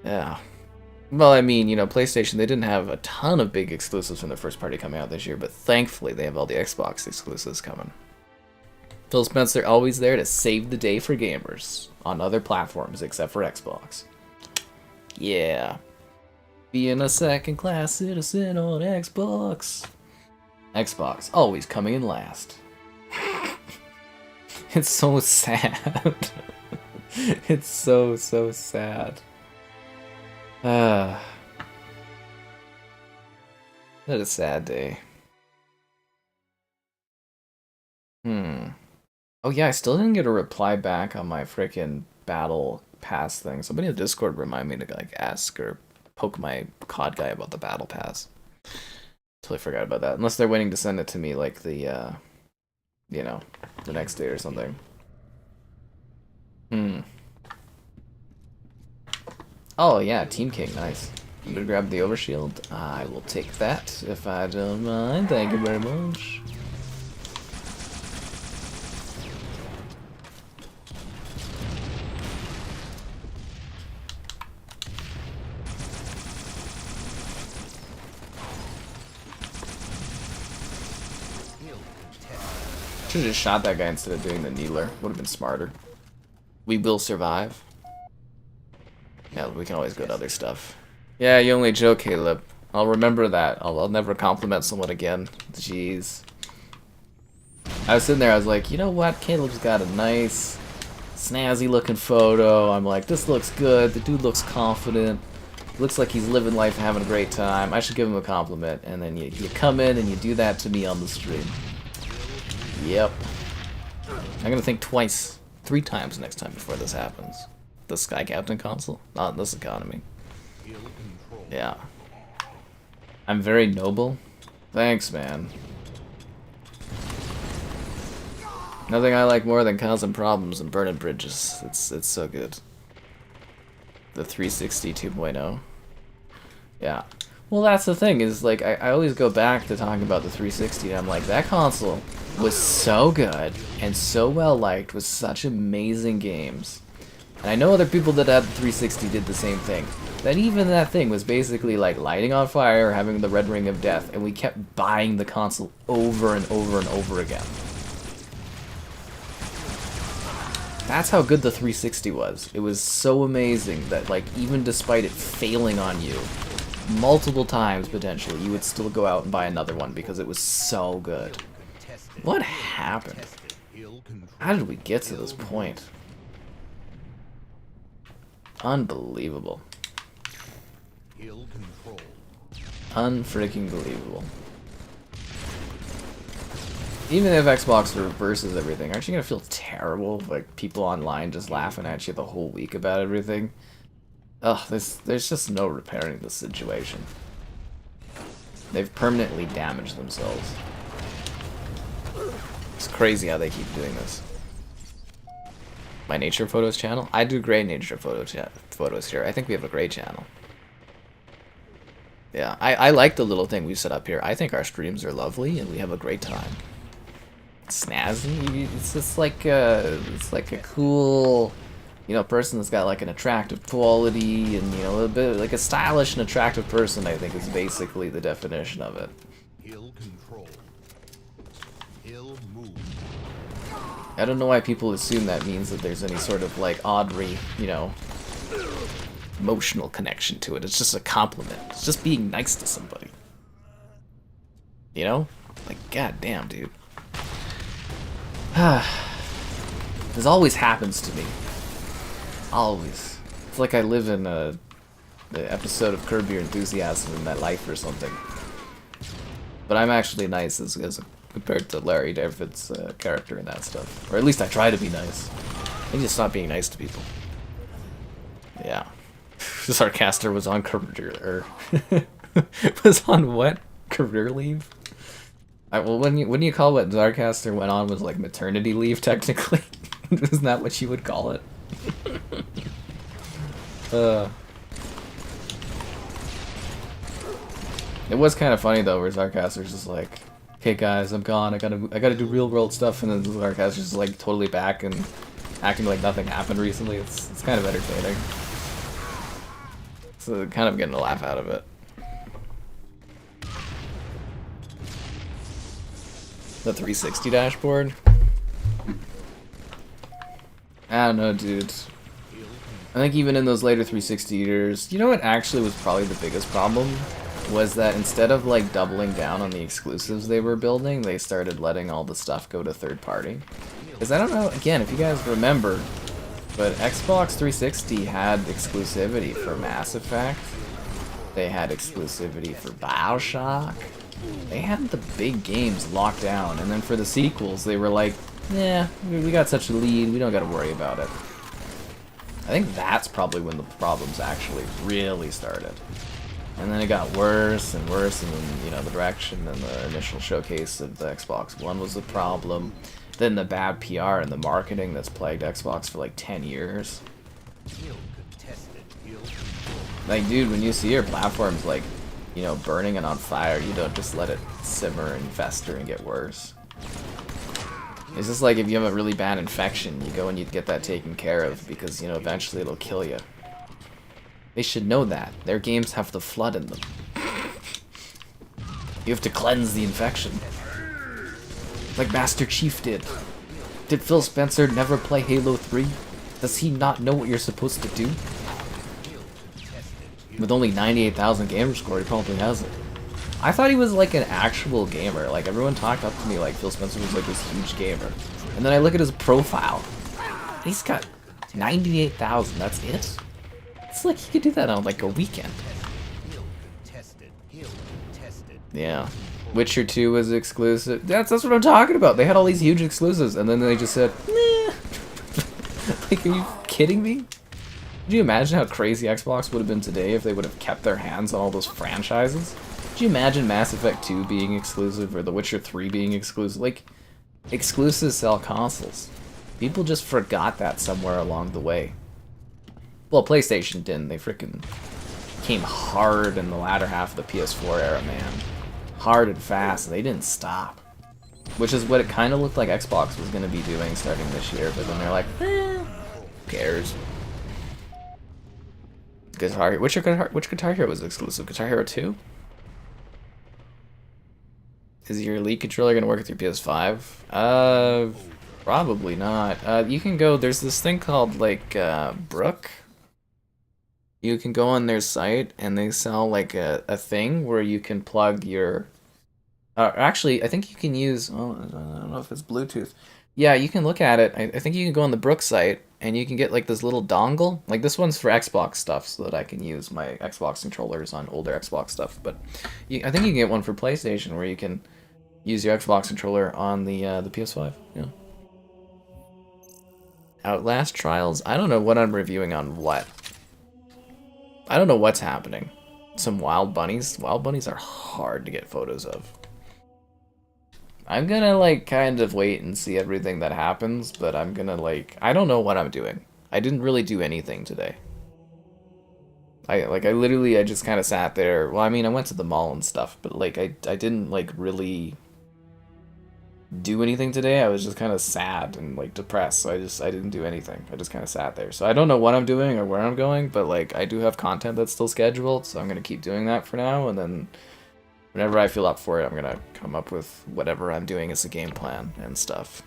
Yeah. Well, I mean, you know, PlayStation, they didn't have a ton of big exclusives from their first party coming out this year, but thankfully they have all the Xbox exclusives coming. Phil Spencer always there to save the day for gamers on other platforms except for Xbox. Yeah. Being a second-class citizen on Xbox. Xbox, always coming in last. It's so sad. It's so sad. What a sad day. Oh yeah, I still didn't get a reply back on my frickin' battle pass thing. Somebody in Discord remind me to like ask or poke my COD guy about the battle pass. Totally forgot about that. Unless they're waiting to send it to me like the you know, the next day or something. Oh yeah, Team King, nice. I'm gonna grab the overshield. I will take that if I don't mind. Thank you very much. Should've just shot that guy instead of doing the kneeler. Would've been smarter. We will survive. Yeah, we can always go to other stuff. Yeah, you only joke, Caleb. I'll remember that. I'll never compliment someone again. Jeez. I was sitting there, I was like, you know what? Caleb's got a nice, snazzy looking photo. I'm like, this looks good. The dude looks confident. Looks like he's living life and having a great time. I should give him a compliment. And then you come in and you do that to me on the stream. Yep. I'm gonna think twice, 3 times next time before this happens. The Sky Captain console? Not in this economy. Yeah. I'm very noble. Thanks, man. Nothing I like more than causing problems and burning bridges. It's so good. The 360 2.0. Yeah. Well, that's the thing, is like I always go back to talking about the 360 and I'm like, that console was so good and so well liked with such amazing games. And I know other people that had the 360 did the same thing. That even that thing was basically like lighting on fire, having the red ring of death, and we kept buying the console over and over and over again. That's how good the 360 was. It was so amazing that like even despite it failing on you multiple times potentially, you would still go out and buy another one because it was so good. What happened? How did we get to this point? Unbelievable. Unfreaking believable. Even if Xbox reverses everything, aren't you gonna feel terrible? Like people online just laughing at you the whole week about everything? Ugh, there's just no repairing this situation. They've permanently damaged themselves. It's crazy how they keep doing this. My nature photos channel? I do great nature photos here. I think we have a great channel. Yeah, I like the little thing we set up here. I think our streams are lovely and we have a great time. Snazzy. It's just like it's like a cool, you know, person that's got like an attractive quality and, you know, a bit like a stylish and attractive person. I think is basically the definition of it. Hill control. Hill move. I don't know why people assume that means that there's any sort of like Audrey, you know, emotional connection to it. It's just a compliment. It's just being nice to somebody. You know? Like, goddamn, dude. This always happens to me. Always. It's like I live in the episode of Curb Your Enthusiasm in that life or something. But I'm actually nice as compared to Larry David's character and that stuff. Or at least I try to be nice. I need to stop being nice to people. Yeah. Sarcaster was on career... was on what? Career leave? Well, wouldn't you call what Zarcaster went on was like maternity leave, technically? Isn't that what you would call it? It was kind of funny though, where Zarcaster's just like, "Okay, guys, I'm gone. I gotta do real world stuff," and then Zarcaster's just like totally back and acting like nothing happened recently. It's kind of entertaining. So kind of getting a laugh out of it. The 360 dashboard? I don't know, dude. I think even in those later 360 years, you know what actually was probably the biggest problem? Was that instead of like doubling down on the exclusives they were building, they started letting all the stuff go to third party. Because I don't know, again, if you guys remember, but Xbox 360 had exclusivity for Mass Effect. They had exclusivity for BioShock. They had the big games locked down, and then for the sequels, they were like, "Yeah, we got such a lead, we don't got to worry about it." I think that's probably when the problems actually really started. And then it got worse and worse, and then, you know, the direction and the initial showcase of the Xbox One was the problem. Then the bad PR and the marketing that's plagued Xbox for like 10 years. Like, dude, when you see your platforms like, you know, burning and on fire, you don't just let it simmer and fester and get worse. It's just like if you have a really bad infection, you go and you get that taken care of because, you know, eventually it'll kill you. They should know that. Their games have the flood in them. You have to cleanse the infection. Like Master Chief did. Did Phil Spencer never play Halo 3? Does he not know what you're supposed to do? With only 98,000 gamer score, he probably hasn't. I thought he was like an actual gamer. Like, everyone talked up to me like Phil Spencer was like this huge gamer. And then I look at his profile. He's got 98,000, that's it? It's like he could do that on like a weekend. Yeah. Witcher 2 was exclusive. That's what I'm talking about. They had all these huge exclusives, and then they just said, "Meh." Like, are you kidding me? Could you imagine how crazy Xbox would have been today if they would have kept their hands on all those franchises? Could you imagine Mass Effect 2 being exclusive, or The Witcher 3 being exclusive? Like, exclusives sell consoles. People just forgot that somewhere along the way. Well, PlayStation didn't. They freaking came hard in the latter half of the PS4 era, man. Hard and fast, and they didn't stop. Which is what it kind of looked like Xbox was going to be doing starting this year, but then they're like, who cares? Which Guitar Hero was exclusive? Guitar Hero 2? Is your Elite controller going to work with your PS5? Probably not. You can go, there's this thing called, like, Brook. You can go on their site, and they sell, like, a thing where you can plug your... actually, I think you can use... Oh, I don't know if it's Bluetooth. Yeah, you can look at it. I think you can go on the Brook site, and you can get, like, this little dongle. Like, this one's for Xbox stuff, so that I can use my Xbox controllers on older Xbox stuff. But I think you can get one for PlayStation, where you can use your Xbox controller on the PS5. Yeah. Outlast Trials? I don't know what I'm reviewing on what. I don't know what's happening. Some wild bunnies? Wild bunnies are hard to get photos of. I'm gonna, like, kind of wait and see everything that happens, but I'm gonna, like... I don't know what I'm doing. I didn't really do anything today. I literally just kind of sat there. Well, I mean, I went to the mall and stuff, but like I didn't like really do anything today. I was just kind of sad and like depressed, so I didn't do anything. I just kind of sat there. So I don't know what I'm doing or where I'm going, but like I do have content that's still scheduled, so I'm gonna keep doing that for now, and then whenever I feel up for it, I'm gonna come up with whatever I'm doing as a game plan and stuff.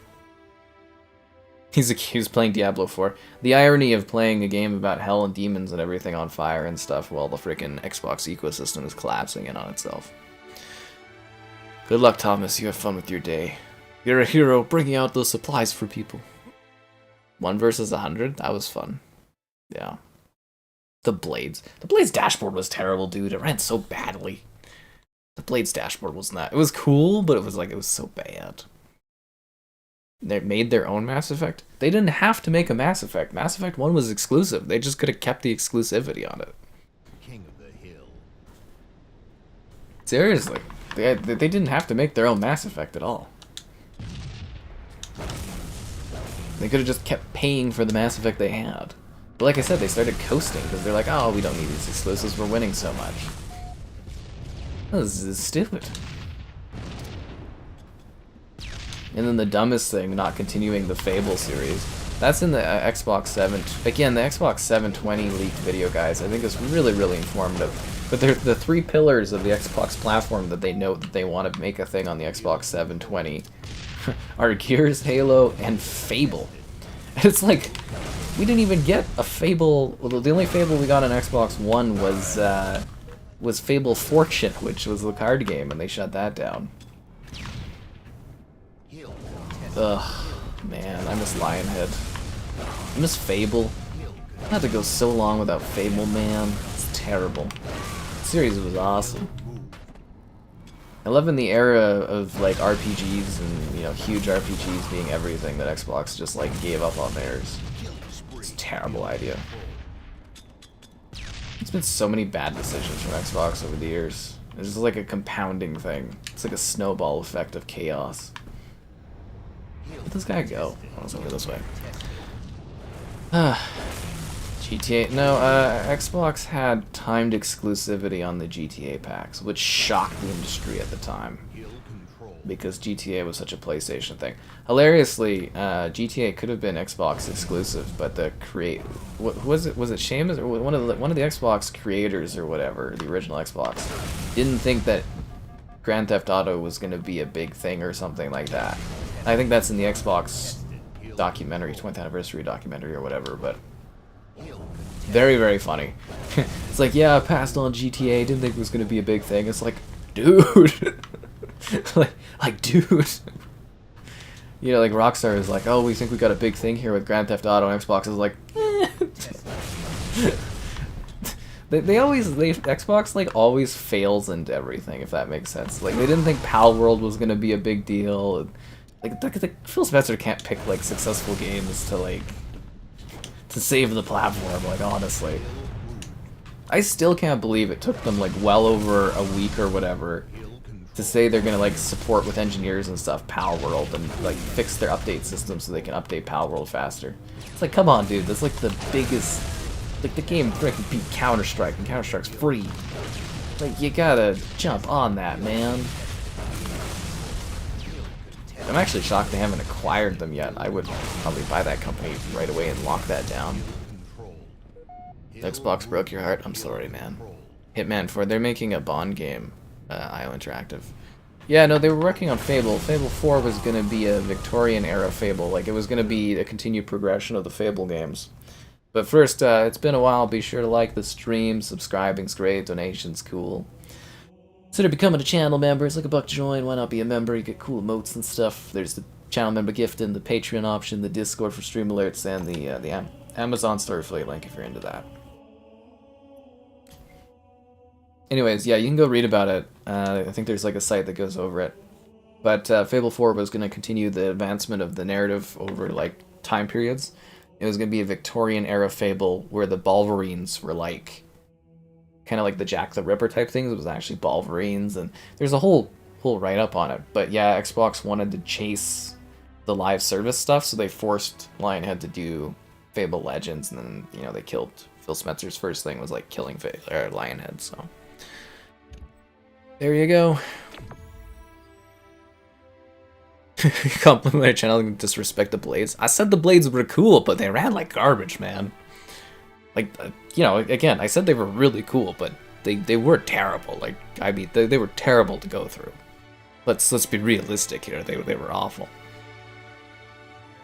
He's accused playing Diablo 4. The irony of playing a game about hell and demons and everything on fire and stuff while the freaking Xbox ecosystem is collapsing in on itself. Good luck, Thomas. You have fun with your day. You're a hero bringing out those supplies for people. 1 versus 100? That was fun. Yeah. The Blades. The Blades dashboard was terrible, dude. It ran so badly. The Blades dashboard wasn't that. It was cool, but it was so bad. They made their own Mass Effect. They didn't have to make a Mass Effect. Mass Effect 1 was exclusive. They just could have kept the exclusivity on it. King of the Hill. Seriously. They didn't have to make their own Mass Effect at all. They could have just kept paying for the Mass Effect they had. But like I said, they started coasting because they're like, oh, we don't need these exclusives. We're winning so much. This is stupid. And then the dumbest thing, not continuing the Fable series. That's in the Xbox 7. Again, the Xbox 720 leaked video, guys. I think it's really, really informative. But they're the 3 pillars of the Xbox platform that they note that they want to make a thing on the Xbox 720 are Gears, Halo, and Fable. And it's like, we didn't even get a Fable. Well, the only Fable we got on Xbox One was Fable Fortune, which was the card game, and they shut that down. Ugh, man, I miss Lionhead. I miss Fable. I had to go so long without Fable, man. It's terrible. The series was awesome. I love in the era of like RPGs and, you know, huge RPGs being everything that Xbox just like gave up on theirs. It's a terrible idea. It's been so many bad decisions from Xbox over the years. It's just like a compounding thing. It's like a snowball effect of chaos. Where'd this guy go? Oh, it's over this way. GTA. No, Xbox had timed exclusivity on the GTA packs, which shocked the industry at the time. Because GTA was such a PlayStation thing. Hilariously, GTA could have been Xbox exclusive, but the what was it? Was it Seamus or one of the Xbox creators or whatever, the original Xbox, didn't think that Grand Theft Auto was going to be a big thing or something like that. I think that's in the Xbox documentary, 20th anniversary documentary or whatever, but very, very funny. It's like, yeah, I passed on GTA, didn't think it was going to be a big thing. It's like, dude. like, dude. You know, like Rockstar is like, oh, we think we got a big thing here with Grand Theft Auto, and Xbox is like, Xbox like always fails into everything, if that makes sense. Like, they didn't think Pal World was going to be a big deal. Like Phil Spencer can't pick like successful games to save the platform, like, honestly. I still can't believe it took them like well over a week or whatever to say they're gonna like support with engineers and stuff Pal World and like fix their update system so they can update Pal World faster. It's like, come on, dude, that's like the biggest, like, the game freaking beat Counter-Strike, and Counter-Strike's free. Like, you gotta jump on that, man. I'm actually shocked they haven't acquired them yet. I would probably buy that company right away and lock that down. Xbox broke your heart? I'm sorry, man. Hitman 4, they're making a Bond game, IO Interactive. Yeah, no, they were working on Fable. Fable 4 was going to be a Victorian-era Fable. Like, it was going to be a continued progression of the Fable games. But first, it's been a while. Be sure to like the stream. Subscribing's great. Donation's cool. Consider becoming a channel member. It's like $1 to join. Why not be a member? You get cool emotes and stuff. There's the channel member gift and the Patreon option, the Discord for stream alerts, and the Amazon store affiliate link if you're into that. Anyways, yeah, you can go read about it. I think there's like a site that goes over it. But Fable 4 was going to continue the advancement of the narrative over like time periods. It was going to be a Victorian-era Fable where the Bolverines were like kind of like the Jack the Ripper type things. It was actually Bolverines, and there's a whole write-up on it. But yeah, Xbox wanted to chase the live service stuff, so they forced Lionhead to do Fable Legends, and then, you know, they killed Phil Spencer's first thing was like killing Lionhead, so there you go. Compliment my channel and disrespect the blades. I said the blades were cool, but they ran like garbage, man. Like, you know, again, I said they were really cool, but they were terrible. Like, I mean, they were terrible to go through. Let's be realistic here. They were awful.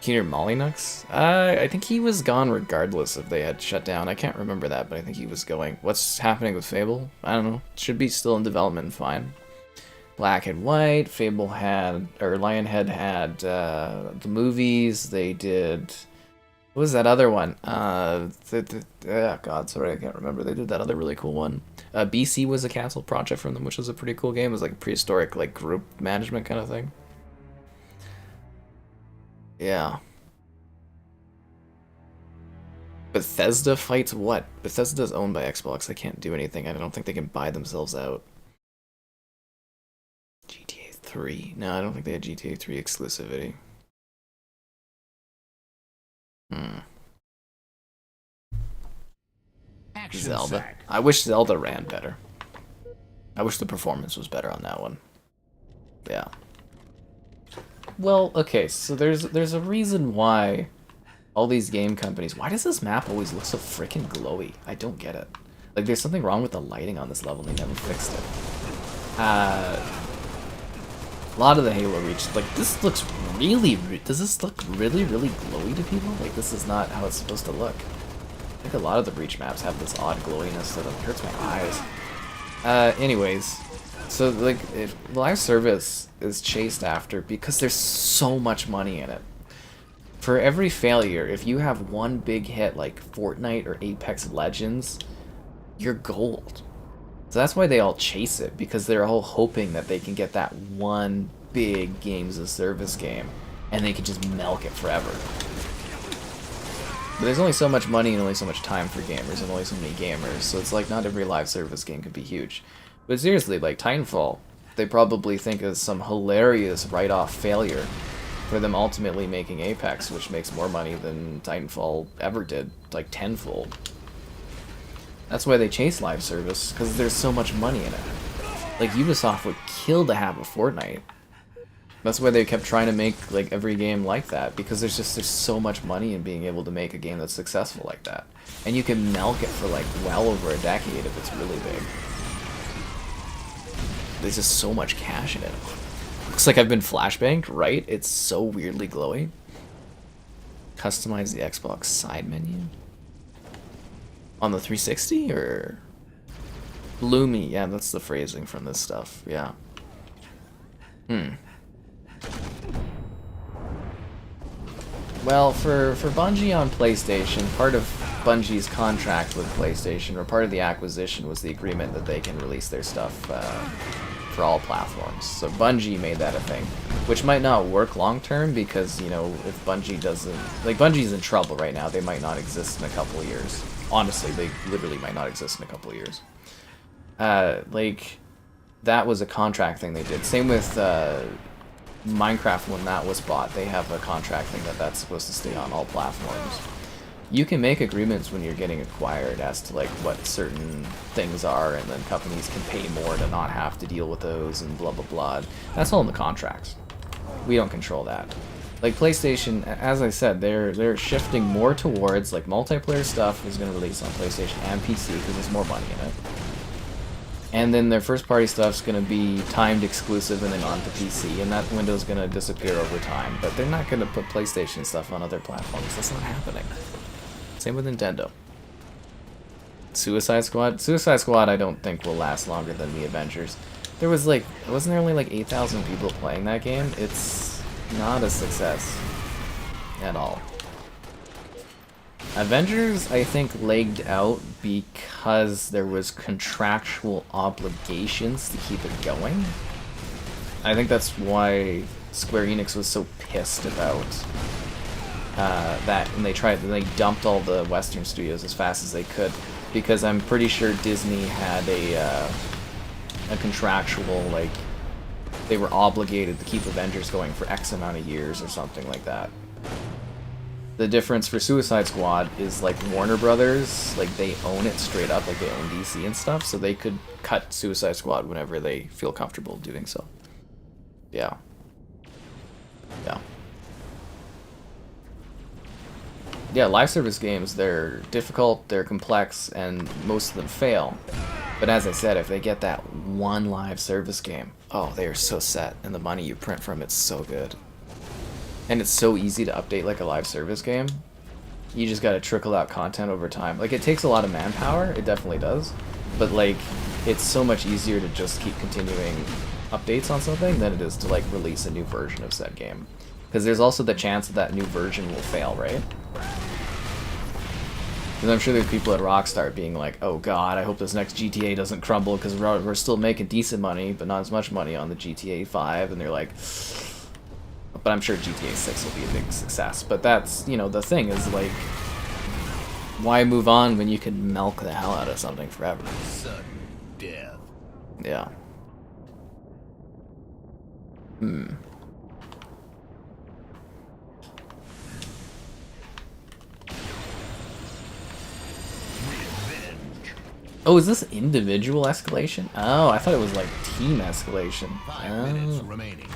Keener Molynux? I think he was gone regardless if they had shut down. I can't remember that, but I think he was going. What's happening with Fable? I don't know. Should be still in development, fine. Black and White, Fable had, or Lionhead had the movies. They did. What was that other one? Oh god, sorry, I can't remember. They did that other really cool one. BC was a cancelled project from them, which was a pretty cool game. It was like a prehistoric, like group management kind of thing. Yeah. Bethesda fights what? Bethesda's owned by Xbox. They can't do anything. I don't think they can buy themselves out. GTA 3. No, I don't think they had GTA 3 exclusivity. Zelda. I wish Zelda ran better. I wish the performance was better on that one. Yeah. Well, okay, so there's a reason why all these game companies... Why does this map always look so freaking glowy? I don't get it. Like, there's something wrong with the lighting on this level, and they never fixed it. A lot of the Halo Reach, like, this looks really... Does this look really, really glowy to people? Like, this is not how it's supposed to look. I think a lot of the Breach maps have this odd glowiness that hurts my eyes. Anyways, so, like, if live service is chased after because there's so much money in it. For every failure, if you have one big hit like Fortnite or Apex Legends, you're gold. So that's why they all chase it, because they're all hoping that they can get that one big games as service game, and they can just milk it forever. But there's only so much money and only so much time for gamers and only so many gamers, so it's like not every live service game could be huge. But seriously, like Titanfall, they probably think is some hilarious write-off failure for them ultimately making Apex, which makes more money than Titanfall ever did, like tenfold. That's why they chase live service, because there's so much money in it. Like, Ubisoft would kill to have a Fortnite. That's why they kept trying to make like every game like that, because there's so much money in being able to make a game that's successful like that. And you can milk it for like well over a decade if it's really big. There's just so much cash in it. Looks like I've been flashbanged, right? It's so weirdly glowy. Customize the Xbox side menu. On the 360 or gloomy? Yeah, that's the phrasing from this stuff. Yeah. Well, for Bungie on PlayStation, part of Bungie's contract with PlayStation, or part of the acquisition, was the agreement that they can release their stuff for all platforms. So Bungie made that a thing, which might not work long term, because, you know, if Bungie doesn't... Like, Bungie's in trouble right now. They might not exist in a couple of years. Honestly, they literally might not exist in a couple of years. Like, that was a contract thing they did. Same with Minecraft, when that was bought, they have a contract thing that's supposed to stay on all platforms. You can make agreements when you're getting acquired as to like what certain things are, and then companies can pay more to not have to deal with those and blah blah blah. That's all in the contracts. We don't control that. Like PlayStation, as I said, they're shifting more towards like multiplayer stuff is going to release on PlayStation and PC because there's more money in it. And then their first-party stuff's going to be timed exclusive and then onto PC, and that window's going to disappear over time. But they're not going to put PlayStation stuff on other platforms. That's not happening. Same with Nintendo. Suicide Squad? Suicide Squad I don't think will last longer than the Avengers. There was like... Wasn't there only like 8,000 people playing that game? It's not a success. At all. Avengers, I think, legged out because there was contractual obligations to keep it going. I think that's why Square Enix was so pissed about that, and they dumped all the Western studios as fast as they could, because I'm pretty sure Disney had a contractual, like, they were obligated to keep Avengers going for X amount of years or something like that. The difference for Suicide Squad is like Warner Brothers, like they own it straight up, like they own DC and stuff, so they could cut Suicide Squad whenever they feel comfortable doing so. Yeah. Yeah. Yeah, live service games, they're difficult, they're complex, and most of them fail. But as I said, if they get that one live service game, oh, they are so set, and the money you print from it's so good. And it's so easy to update like a live service game. You just gotta trickle out content over time. Like, it takes a lot of manpower, it definitely does. But like, it's so much easier to just keep continuing updates on something than it is to like release a new version of said game. Because there's also the chance that that new version will fail, right? Because I'm sure there's people at Rockstar being like, oh god, I hope this next GTA doesn't crumble because we're still making decent money, but not as much money on the GTA 5, and they're like... But I'm sure GTA 6 will be a big success. But that's, you know, the thing is, like, why move on when you can milk the hell out of something forever? Sudden death. Yeah. Oh, is this individual escalation? Oh, I thought it was like team escalation. 5 minutes remaining.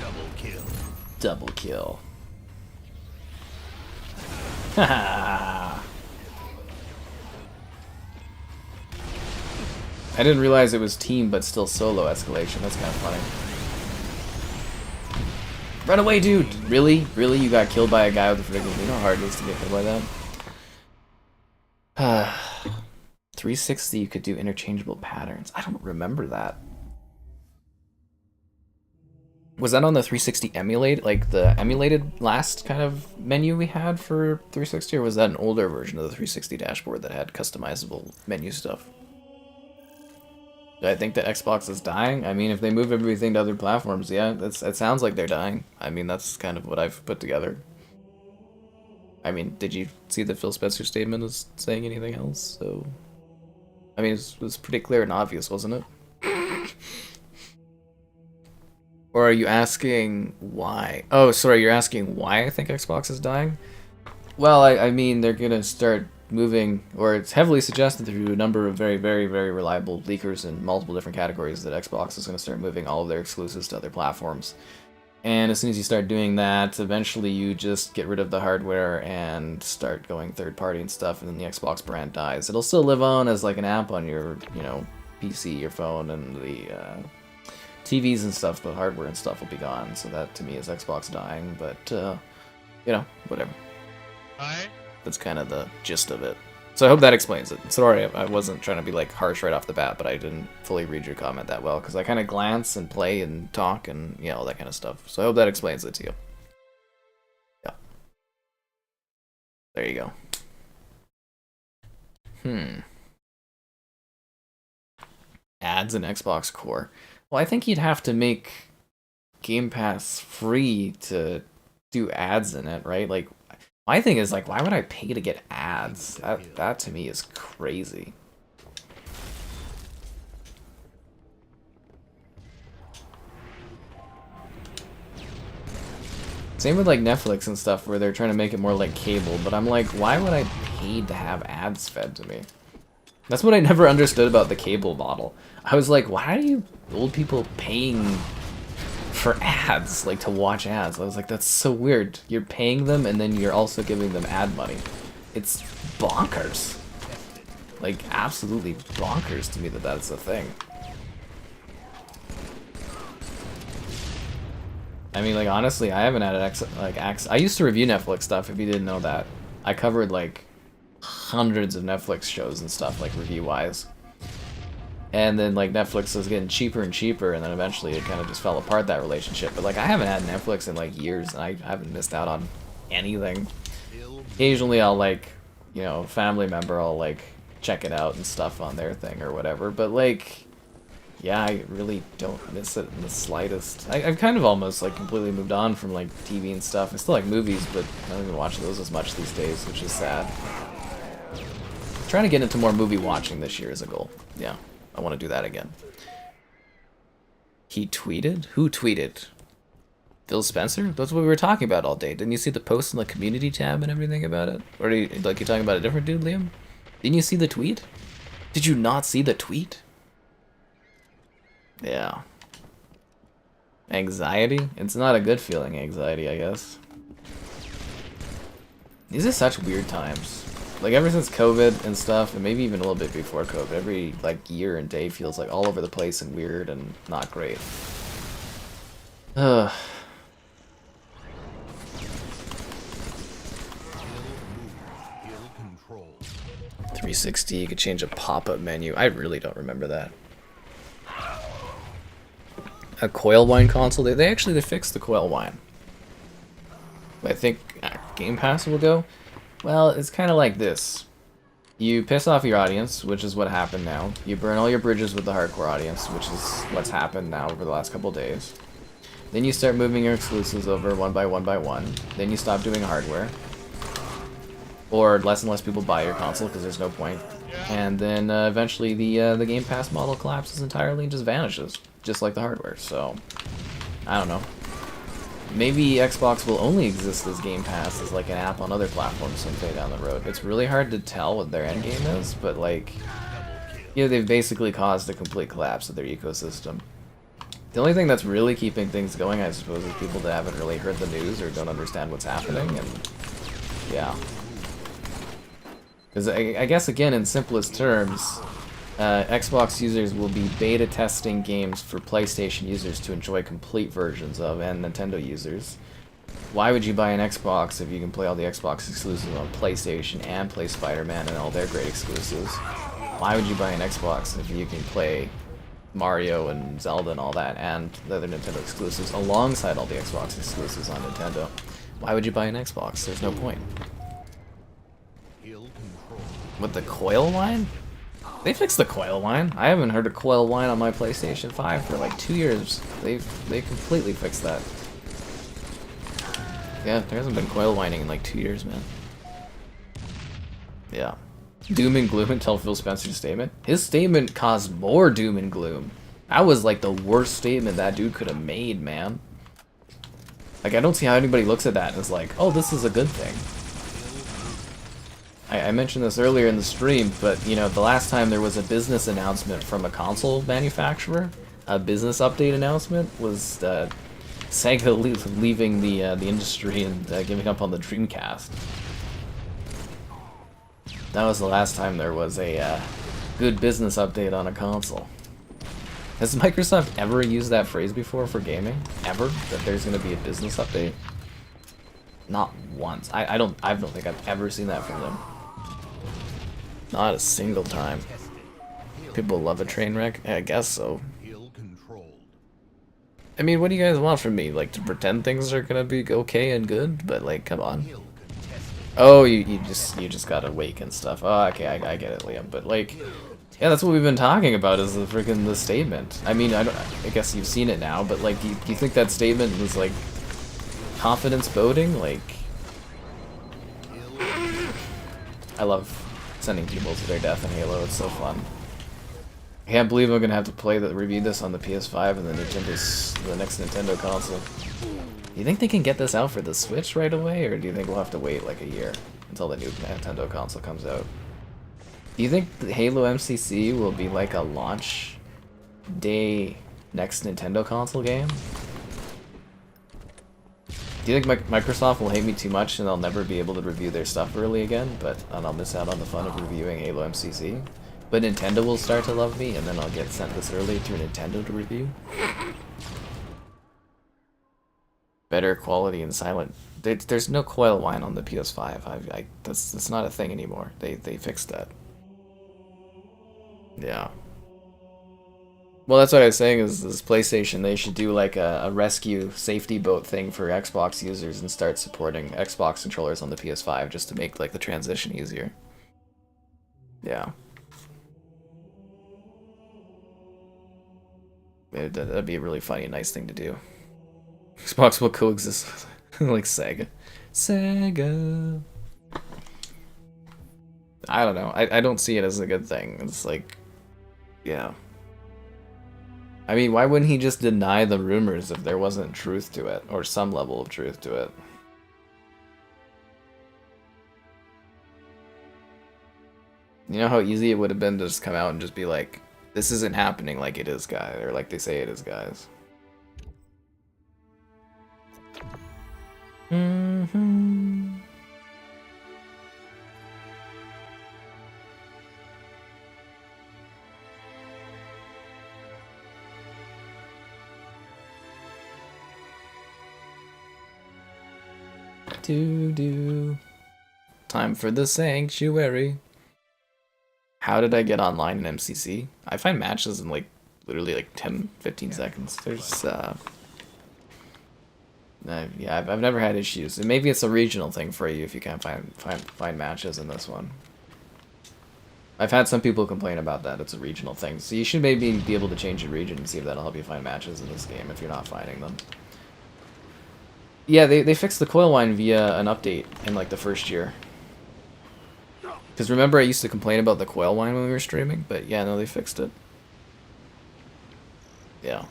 Double kill. Double kill. Haha. I didn't realize it was team, but still solo escalation. That's kind of funny. Run away, dude! Really? Really? You got killed by a guy with a freaking... You know how hard it is to get killed by that? 360, you could do interchangeable patterns. I don't remember that. Was that on the 360 emulate, like the emulated last kind of menu we had for 360, or was that an older version of the 360 dashboard that had customizable menu stuff? Do I think that Xbox is dying? I mean, if they move everything to other platforms, yeah, it sounds like they're dying. I mean, that's kind of what I've put together. I mean, did you see that Phil Spencer's statement is saying anything else? So, I mean, it was pretty clear and obvious, wasn't it? Or are you asking why? Oh, sorry, you're asking why I think Xbox is dying? Well, I mean, they're gonna start moving, or it's heavily suggested through a number of very, very, very reliable leakers in multiple different categories that Xbox is gonna start moving all of their exclusives to other platforms. And as soon as you start doing that, eventually you just get rid of the hardware and start going third-party and stuff, and then the Xbox brand dies. It'll still live on as like an app on your, you know, PC, your phone, and the TVs and stuff, but hardware and stuff will be gone. So that to me is Xbox dying, but you know, whatever. Hi. That's kind of the gist of it. So I hope that explains it. Sorry, I wasn't trying to be like harsh right off the bat, but I didn't fully read your comment that well because I kind of glance and play and talk and all that kind of stuff. So I hope that explains it to you. Yeah. There you go. Ads in Xbox Core. Well, I think you'd have to make Game Pass free to do ads in it, right? Like, my thing is, like, why would I pay to get ads? That to me is crazy. Same with, like, Netflix and stuff, where they're trying to make it more like cable, but I'm like, why would I pay to have ads fed to me? That's what I never understood about the cable model. I was like, why are you old people paying for ads, like to watch ads? I was like, that's so weird. You're paying them and then you're also giving them ad money. It's bonkers. Like, absolutely bonkers to me that that's a thing. I mean, like, honestly, I haven't had access. I used to review Netflix stuff, if you didn't know that. I covered, like, hundreds of Netflix shows and stuff, like, review-wise. And then, like, Netflix was getting cheaper and cheaper, and then eventually it kind of just fell apart, that relationship. But, like, I haven't had Netflix in, like, years, and I haven't missed out on anything. Occasionally I'll, like, you know, family member, I'll, like, check it out and stuff on their thing or whatever. But, like, yeah, I really don't miss it in the slightest. I've kind of almost, like, completely moved on from, like, TV and stuff. I still like movies, but I don't even watch those as much these days, which is sad. I'm trying to get into more movie watching this year as a goal. Yeah. I want to do that again. He tweeted? Who tweeted? Phil Spencer? That's what we were talking about all day. Didn't you see the post in the community tab and everything about it? Or are you, like, you're talking about a different dude, Liam? Didn't you see the tweet? Did you not see the tweet? Yeah. Anxiety? It's not a good feeling, anxiety, I guess. These are such weird times. Like, ever since COVID and stuff, and maybe even a little bit before COVID, every, like, year and day feels, like, all over the place and weird and not great. Ugh. 360, you could change a pop-up menu. I really don't remember that. A coil wine console? They actually fixed the coil wine. I think Game Pass will go. Well, it's kind of like this. You piss off your audience, which is what happened now. You burn all your bridges with the hardcore audience, which is what's happened now over the last couple days. Then you start moving your exclusives over one by one. Then you stop doing hardware. Or less and less people buy your console because there's no point. And then eventually the Game Pass model collapses entirely and just vanishes, just like the hardware. So, I don't know. Maybe Xbox will only exist as Game Pass as like an app on other platforms someday down the road. It's really hard to tell what their end game is, but like, you know, they've basically caused a complete collapse of their ecosystem. The only thing that's really keeping things going, I suppose, is people that haven't really heard the news or don't understand what's happening, and yeah. Because I guess, again, in simplest terms, Xbox users will be beta testing games for PlayStation users to enjoy complete versions of, and Nintendo users. Why would you buy an Xbox if you can play all the Xbox exclusives on PlayStation and play Spider-Man and all their great exclusives? Why would you buy an Xbox if you can play Mario and Zelda and all that and the other Nintendo exclusives alongside all the Xbox exclusives on Nintendo? Why would you buy an Xbox? There's no point. With the coil line? They fixed the coil line. I haven't heard a coil line on my PlayStation 5 for like 2 years. They completely fixed that. Yeah, there hasn't been coil whining in like 2 years, man. Yeah. Doom and gloom until Phil Spencer's statement. His statement caused more doom and gloom. That was like the worst statement that dude could have made, man. Like, I don't see how anybody looks at that and is like, oh, this is a good thing. I mentioned this earlier in the stream, but, you know, the last time there was a business announcement from a console manufacturer, a business update announcement, was Sega leaving the industry and giving up on the Dreamcast. That was the last time there was a good business update on a console. Has Microsoft ever used that phrase before for gaming? Ever? That there's going to be a business update? Not once. I don't think I've ever seen that from them. Not a single time. People love a train wreck? I guess so. I mean, what do you guys want from me? Like, to pretend things are gonna be okay and good? But, like, come on. Oh, you just gotta wake and stuff. Oh, okay, I get it, Liam. But, like, yeah, that's what we've been talking about, is the statement. I mean, I guess you've seen it now, but, like, do you think that statement was, like, confidence boding? Like, I love sending people to their death in Halo. It's so fun. I can't believe I'm gonna have to review this on the PS5 and the next Nintendo console. Do you think they can get this out for the Switch right away, or do you think we'll have to wait like a year until the new Nintendo console comes out? Do you think the Halo MCC will be like a launch day next Nintendo console game? Do you think Microsoft will hate me too much and I'll never be able to review their stuff early again, and I'll miss out on the fun of reviewing Halo MCC? But Nintendo will start to love me, and then I'll get sent this early to Nintendo to review? Better quality and silent. There's no coil whine on the PS5. That's not a thing anymore. They fixed that. Yeah. Well, that's what I was saying, is this PlayStation, they should do like a rescue safety boat thing for Xbox users and start supporting Xbox controllers on the PS5 just to make like the transition easier. Yeah. That'd be a really funny, nice thing to do. Xbox will coexist with like Sega. Sega. I don't know. I don't see it as a good thing. It's like, yeah. I mean, why wouldn't he just deny the rumors if there wasn't truth to it, or some level of truth to it? You know how easy it would have been to just come out and just be like, this isn't happening like it is, guys, or like they say it is, guys. Mm-hmm. Do. Time for the sanctuary. How did I get online in MCC? I find matches in like literally like 10-15 seconds. There's yeah, I've never had issues. And maybe it's a regional thing for you if you can't find matches in this one. I've had some people complain about that. It's a regional thing. So you should maybe be able to change your region and see if that'll help you find matches in this game if you're not finding them. Yeah, they fixed the coil line via an update in like the first year. Because remember I used to complain about the coil line when we were streaming? But yeah, no, they fixed it. Yeah.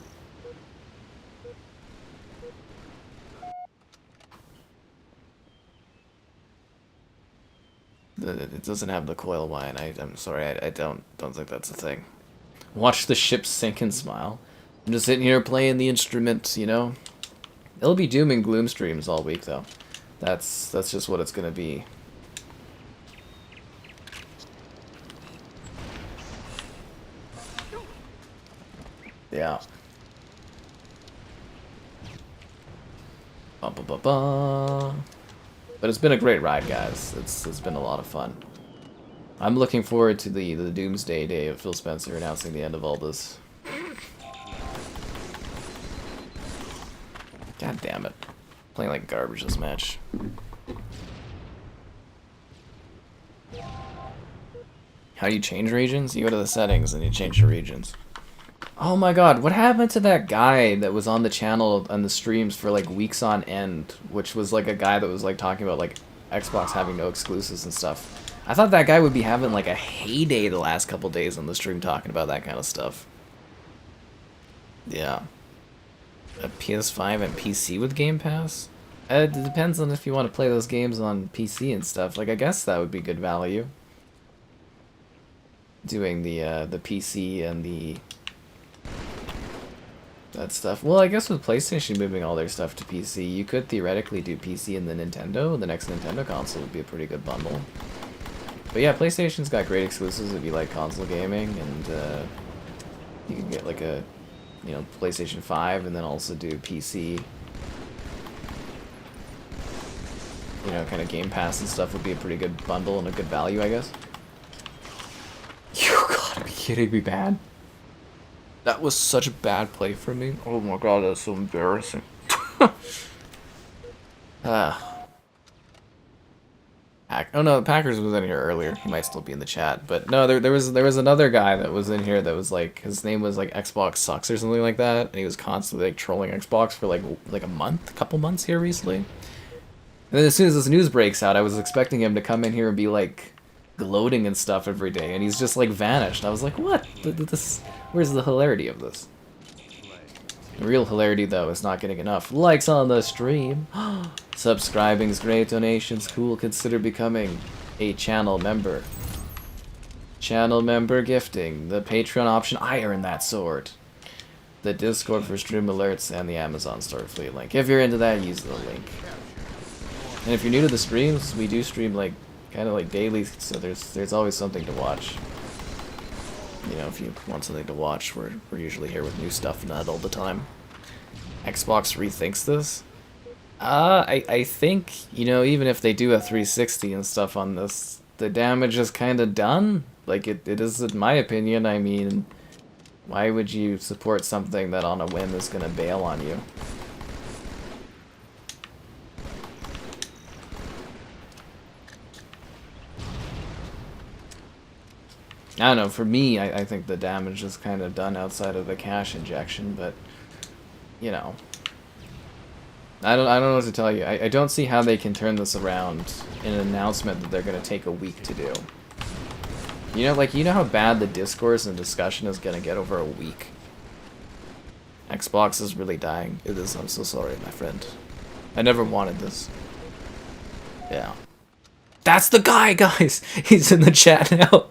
It doesn't have the coil line. I'm sorry, I don't think that's a thing. Watch the ship sink and smile. I'm just sitting here playing the instrument, you know? It'll be Doom and Gloom streams all week though. That's just what it's gonna be. Yeah. Ba-ba-ba-ba. But it's been a great ride, guys. It's been a lot of fun. I'm looking forward to the Doomsday Day of Phil Spencer announcing the end of all this. God damn it. Playing like garbage this match. How do you change regions? You go to the settings and you change the regions. Oh my god, what happened to that guy that was on the channel and the streams for like weeks on end, which was like a guy that was like talking about like Xbox having no exclusives and stuff. I thought that guy would be having like a heyday the last couple days on the stream talking about that kind of stuff. Yeah. A PS5 and PC with Game Pass? It depends on if you want to play those games on PC and stuff. Like, I guess that would be good value. Doing the PC and the... that stuff. Well, I guess with PlayStation moving all their stuff to PC, you could theoretically do PC and the Nintendo. The next Nintendo console would be a pretty good bundle. But yeah, PlayStation's got great exclusives if you like console gaming, and you can get like a, you know, PlayStation 5 and then also do PC. You know, kind of Game Pass and stuff would be a pretty good bundle and a good value, I guess. You gotta be kidding me, man. That was such a bad play for me. Oh my god, that's so embarrassing. Oh no, Packers was in here earlier. He might still be in the chat, but no, there was another guy that was in here that was like, his name was like Xbox Sucks or something like that, and he was constantly like trolling Xbox for like a couple months here recently. And then as soon as this news breaks out, I was expecting him to come in here and be like gloating and stuff every day, and he's just like vanished. I was like, what? Where's the hilarity of this? The real hilarity, though, is not getting enough likes on the stream. Subscribing's great, donations cool. Consider becoming a channel member. Channel member gifting. The Patreon option, I earned that sword. The Discord for stream alerts, and the Amazon store affiliate link. If you're into that, use the link. And if you're new to the streams, we do stream like kind of like daily, so there's always something to watch. You know, if you want something to watch, we're usually here with new stuff, not all the time. Xbox rethinks this. I think, you know, even if they do a 360 and stuff on this, the damage is kind of done. Like, it is, in my opinion. I mean, why would you support something that on a whim is going to bail on you? I don't know, for me, I think the damage is kind of done outside of the cash injection, but, you know. I don't know what to tell you. I don't see how they can turn this around in an announcement that they're going to take a week to do. You know, like, you know how bad the discourse and discussion is going to get over a week? Xbox is really dying. It is. I'm so sorry, my friend. I never wanted this. Yeah. That's the guy, guys! He's in the chat now.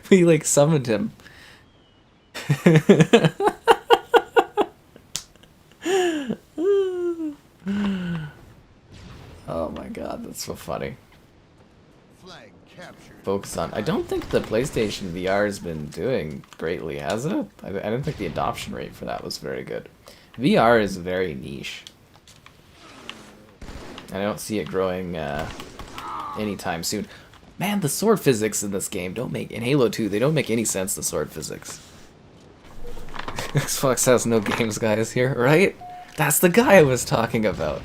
we like summoned him. Oh my god, that's so funny. Flag captured. Focus on. I don't think the PlayStation VR has been doing greatly, has it? I didn't think the adoption rate for that was very good. VR is very niche. I don't see it growing anytime soon. Man, the sword physics in this game don't make... In Halo 2, they don't make any sense, the sword physics. Xbox has no games guys here, right? That's the guy I was talking about.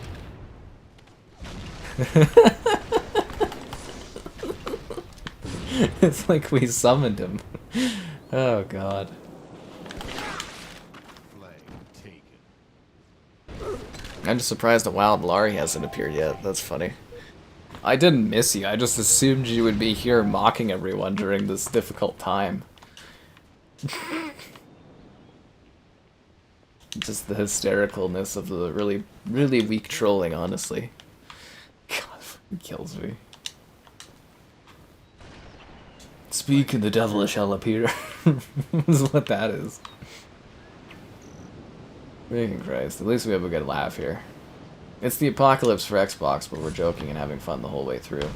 It's like we summoned him. Oh god. Flag taken. I'm just surprised that Wild Larry hasn't appeared yet. That's funny. I didn't miss you. I just assumed you would be here mocking everyone during this difficult time. Just the hystericalness of the really, really weak trolling, honestly. God, it kills me. Speak and the devil shall appear. Is what that is. Freaking Christ. At least we have a good laugh here. It's the apocalypse for Xbox, but we're joking and having fun the whole way through.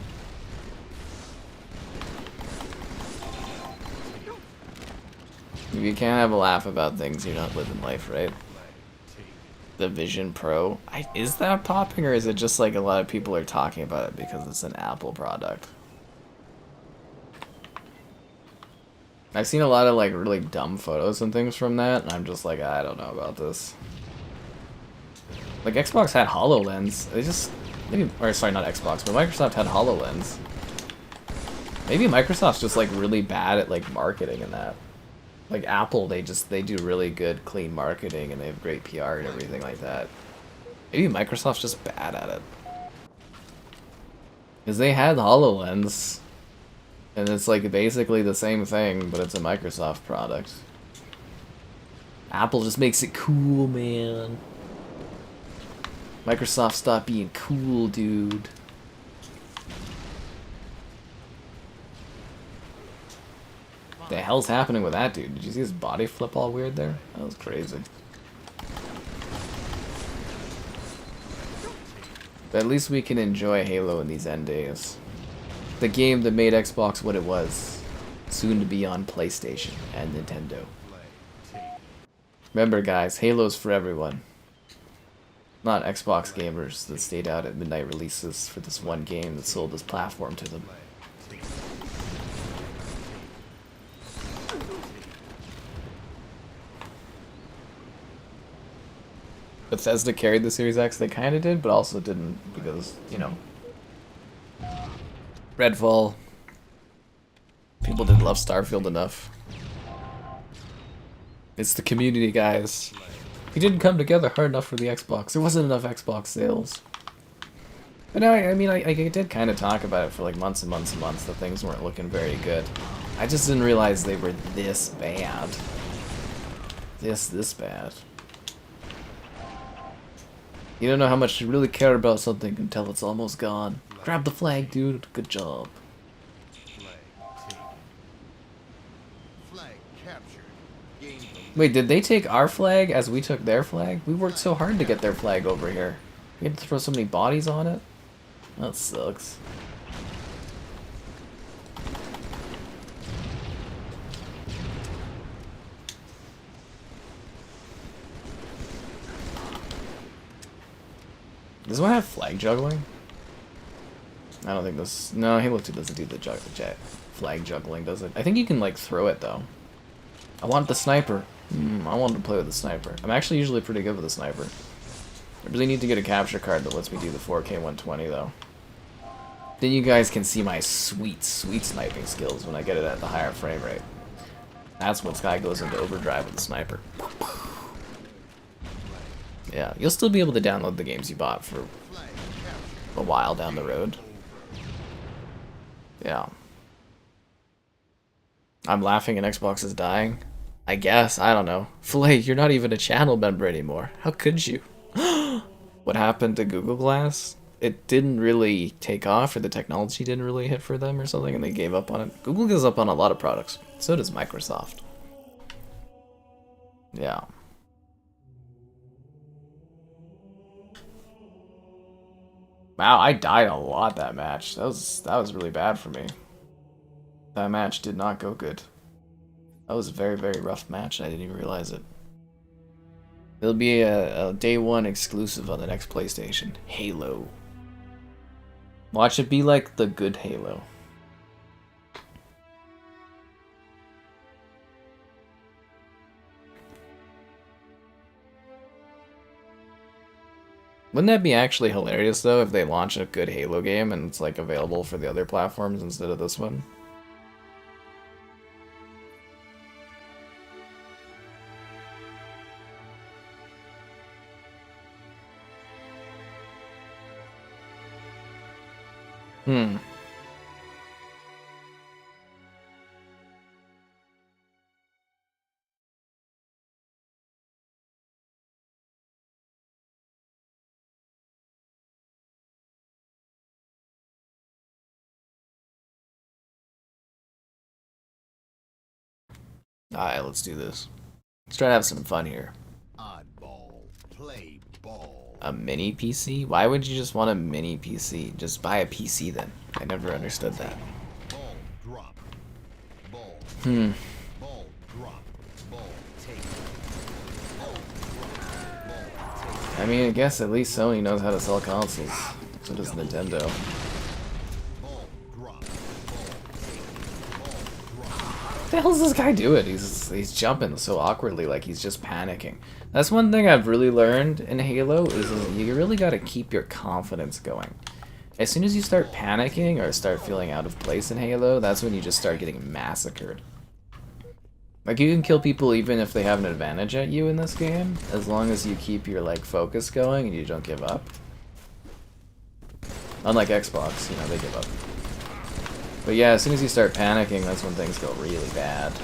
If you can't have a laugh about things, you're not living life, right? The Vision Pro. Is that popping, or is it just like a lot of people are talking about it because it's an Apple product? I've seen a lot of like really dumb photos and things from that, and I'm just like, I don't know about this. Like Xbox had HoloLens. They just maybe, or sorry, not Xbox, but Microsoft had HoloLens. Maybe Microsoft's just like really bad at like marketing and that. Like Apple, they do really good, clean marketing, and they have great PR and everything like that. Maybe Microsoft's just bad at it. Because they had HoloLens, and it's like basically the same thing, but it's a Microsoft product. Apple just makes it cool, man. Microsoft, stop being cool, dude. The hell's happening with that dude? Did you see his body flip all weird there? That was crazy. But at least we can enjoy Halo in these end days. The game that made Xbox what it was. Soon to be on PlayStation and Nintendo. Remember guys, Halo's for everyone. Not Xbox gamers that stayed out at midnight releases for this one game that sold this platform to them. Bethesda carried the Series X, they kinda did, but also didn't because, you know, Redfall. People didn't love Starfield enough. It's the community, guys. We didn't come together hard enough for the Xbox. There wasn't enough Xbox sales. But no, I mean, I did kind of talk about it for like months and months and months that things weren't looking very good. I just didn't realize they were this bad. This bad. You don't know how much you really care about something until it's almost gone. Grab the flag, dude. Good job. Flag captured. Gain Wait, did they take our flag as we took their flag? We worked so hard to get their flag over here. We had to throw so many bodies on it. That sucks. Does one have flag juggling? I don't think this... No, Halo 2 doesn't do the flag juggling, does it? I think you can, like, throw it, though. I want the sniper. I want to play with the sniper. I'm actually usually pretty good with the sniper. I really need to get a capture card that lets me do the 4K 120, though. Then you guys can see my sweet, sweet sniping skills when I get it at the higher frame rate. That's when Sky goes into overdrive with the sniper. Yeah, you'll still be able to download the games you bought for a while down the road. Yeah. I'm laughing and Xbox is dying. I guess, I don't know. Flay, you're not even a channel member anymore. How could you? What happened to Google Glass? It didn't really take off, or the technology didn't really hit for them or something, and they gave up on it. Google gives up on a lot of products. So does Microsoft. Yeah. Wow, I died a lot that match. That was really bad for me. That match did not go good. That was a very, very rough match. I didn't even realize it. It'll be a day one exclusive on the next PlayStation. Halo. Watch it be like the good Halo. Wouldn't that be actually hilarious though if they launch a good Halo game and it's like available for the other platforms instead of this one? Hmm. Alright, let's do this. Let's try to have some fun here. Oddball. Play ball. A mini PC? Why would you just want a mini PC? Just buy a PC then. I never understood that. Ball drop. Ball. Ball drop. Ball take. Ball drop. Ball take. I mean, I guess at least Sony knows how to sell consoles. So does Nintendo. Ball drop. Ball take. Ball drop. What the hell is this guy doing? He's jumping so awkwardly, like he's just panicking. That's one thing I've really learned in Halo is you really got to keep your confidence going. As soon as you start panicking or start feeling out of place in Halo, that's when you just start getting massacred. Like you can kill people even if they have an advantage at you in this game, as long as you keep your like focus going and you don't give up. Unlike Xbox, you know, they give up. But yeah, as soon as you start panicking, that's when things go really bad.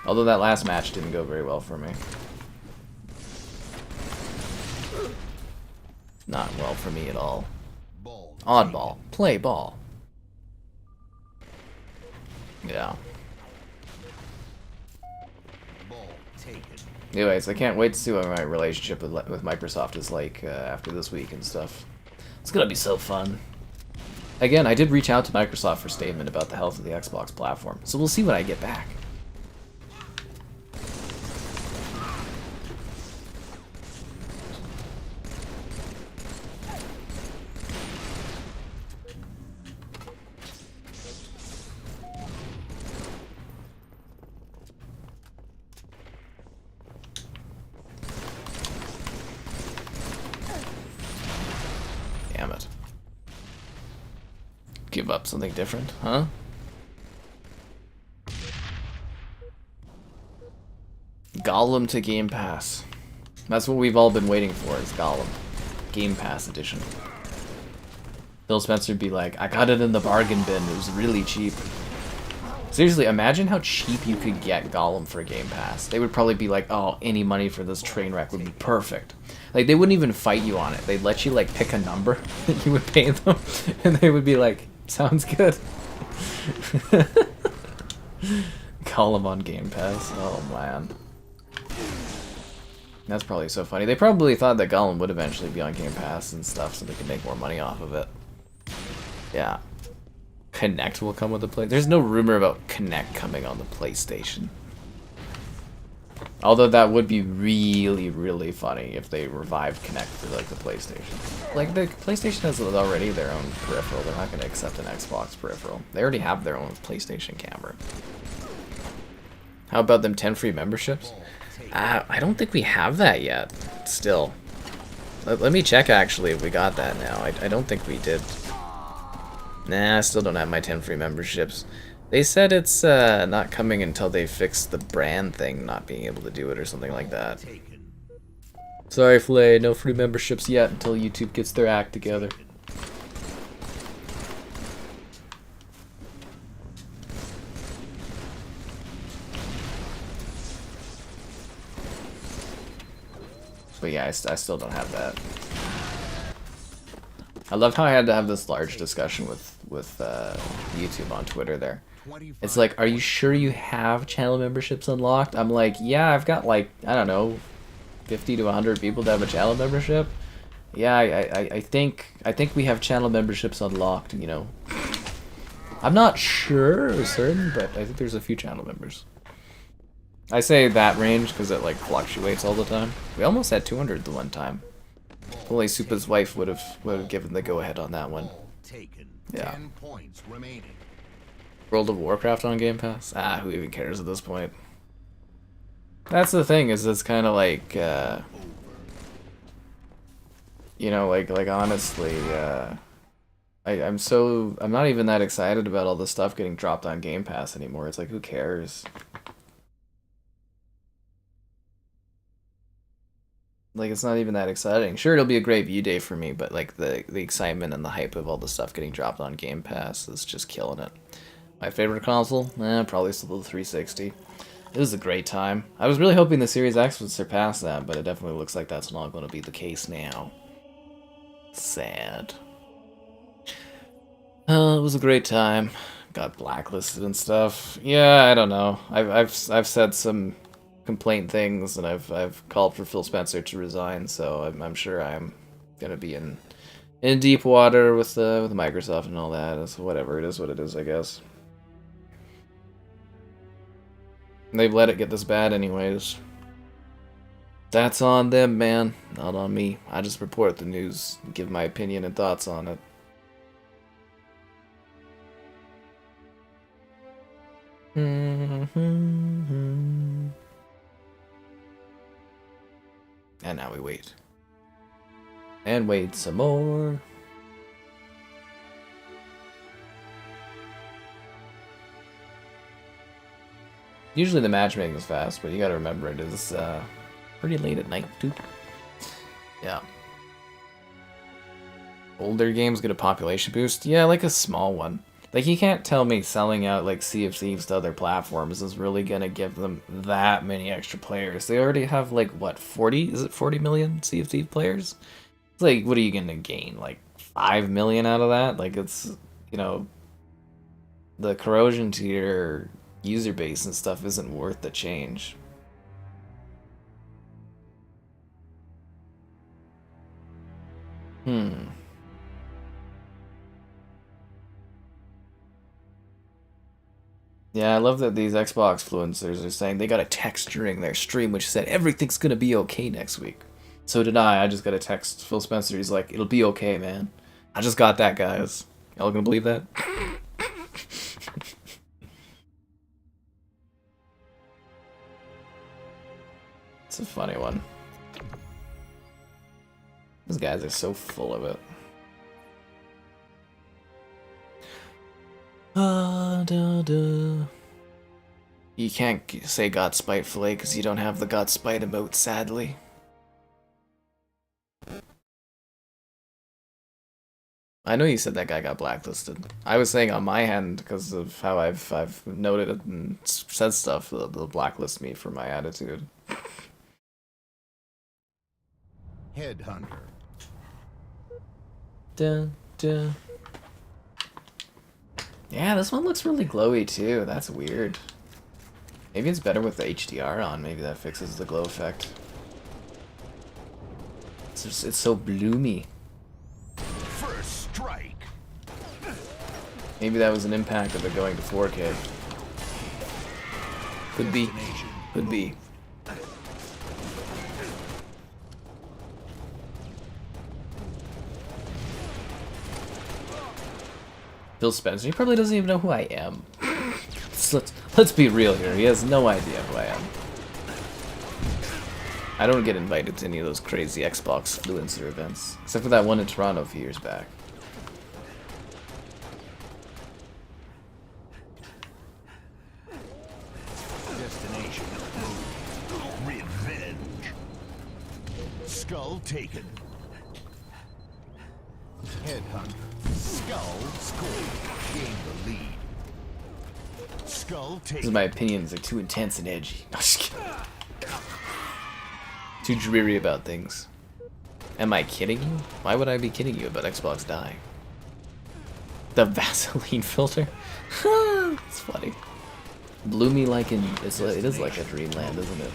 Although that last match didn't go very well for me. Not well for me at all. Oddball. Play ball. Yeah. Anyways, I can't wait to see what my relationship with Microsoft is like after this week and stuff. It's gonna be so fun. Again, I did reach out to Microsoft for statement about the health of the Xbox platform, so we'll see what I get back. Damn it. Give up something different, huh? Gollum to Game Pass. That's what we've all been waiting for, is Gollum. Game Pass edition. Phil Spencer would be like, I got it in the bargain bin, it was really cheap. Seriously, imagine how cheap you could get Gollum for Game Pass. They would probably be like, oh, any money for this train wreck would be perfect. Like, they wouldn't even fight you on it. They'd let you, like, pick a number that you would pay them, and they would be like, sounds good. Gollum on Game Pass. Oh, man. That's probably so funny. They probably thought that Gollum would eventually be on Game Pass and stuff so they could make more money off of it. Yeah. Kinect will come with the play. There's no rumor about Kinect coming on the PlayStation. Although that would be really, really funny if they revived Kinect for like the PlayStation. Like the PlayStation has already their own peripheral. They're not going to accept an Xbox peripheral. They already have their own PlayStation camera. How about them 10 free memberships? I don't think we have that yet. Still. Let me check actually if we got that now. I don't think we did. Nah, I still don't have my 10 free memberships. They said it's not coming until they fix the brand thing, not being able to do it or something like that. Sorry, Flay, no free memberships yet until YouTube gets their act together. But yeah, I still don't have that. I loved how I had to have this large discussion with YouTube on Twitter there. It's like, are you sure you have channel memberships unlocked? I'm like, yeah, I've got like, I don't know, 50 to 100 people that have a channel membership. Yeah, I think we have channel memberships unlocked, you know. I'm not sure or certain, but I think there's a few channel members. I say that range because it like fluctuates all the time. We almost had 200 the one time. Only Supa's wife would have given the go ahead on that one. Yeah. 10 points remaining. World of Warcraft on Game Pass? Ah, who even cares at this point? That's the thing, is it's kind of like, you know, like honestly, I'm not even that excited about all the stuff getting dropped on Game Pass anymore. It's like, who cares? Like, it's not even that exciting. Sure, it'll be a great view day for me, but like the excitement and the hype of all the stuff getting dropped on Game Pass is just killing it. My favorite console? Probably still the 360. It was a great time. I was really hoping the Series X would surpass that, but it definitely looks like that's not going to be the case now. Sad. It was a great time. Got blacklisted and stuff. Yeah, I don't know. I've said some complaint things, and I've called for Phil Spencer to resign. So I'm sure I'm gonna be in deep water with Microsoft and all that. So whatever, it is what it is, I guess. They've let it get this bad anyways. That's on them, man, not on me. I just report the news, and give my opinion and thoughts on it. And now we wait. And wait some more. Usually the matchmaking is fast, but you gotta remember it is pretty late at night too. Yeah. Older games get a population boost? Yeah, like a small one. Like, you can't tell me selling out like Sea of Thieves to other platforms is really gonna give them that many extra players. They already have like, what, 40? Is it 40 million Sea of Thieves players? It's like, what are you gonna gain? Like 5 million out of that? Like, it's, you know, the corrosion to your user base and stuff isn't worth the change. Yeah, I love that these Xbox influencers are saying they got a text during their stream which said everything's gonna be okay next week. So did I. I just got a text. Phil Spencer, he's like, it'll be okay, man. I just got that, guys. Y'all gonna believe that? It's a funny one. These guys are so full of it. You can't say got spitefully because you don't have the got spite emote, sadly. I know you said that guy got blacklisted. I was saying on my end because of how I've noted it and said stuff. They'll blacklist me for my attitude. Headhunter. Yeah, this one looks really glowy too. That's weird. Maybe it's better with the HDR on. Maybe that fixes the glow effect. It's so bloomy. First strike. Maybe that was an impact of it going to 4K. Could be. Could be. Phil Spencer, he probably doesn't even know who I am. Let's be real here, he has no idea who I am. I don't get invited to any of those crazy Xbox influencer events, except for that one in Toronto a few years back. Destination revenge. Skull taken. Headhunter. Skull scored. Gain the lead. Skull taken. This is my opinions are too intense and edgy. No, just kidding. Too dreary about things. Am I kidding you? Why would I be kidding you about Xbox dying? The Vaseline filter? It's funny. Bloomy like in... it is like a dreamland, isn't it?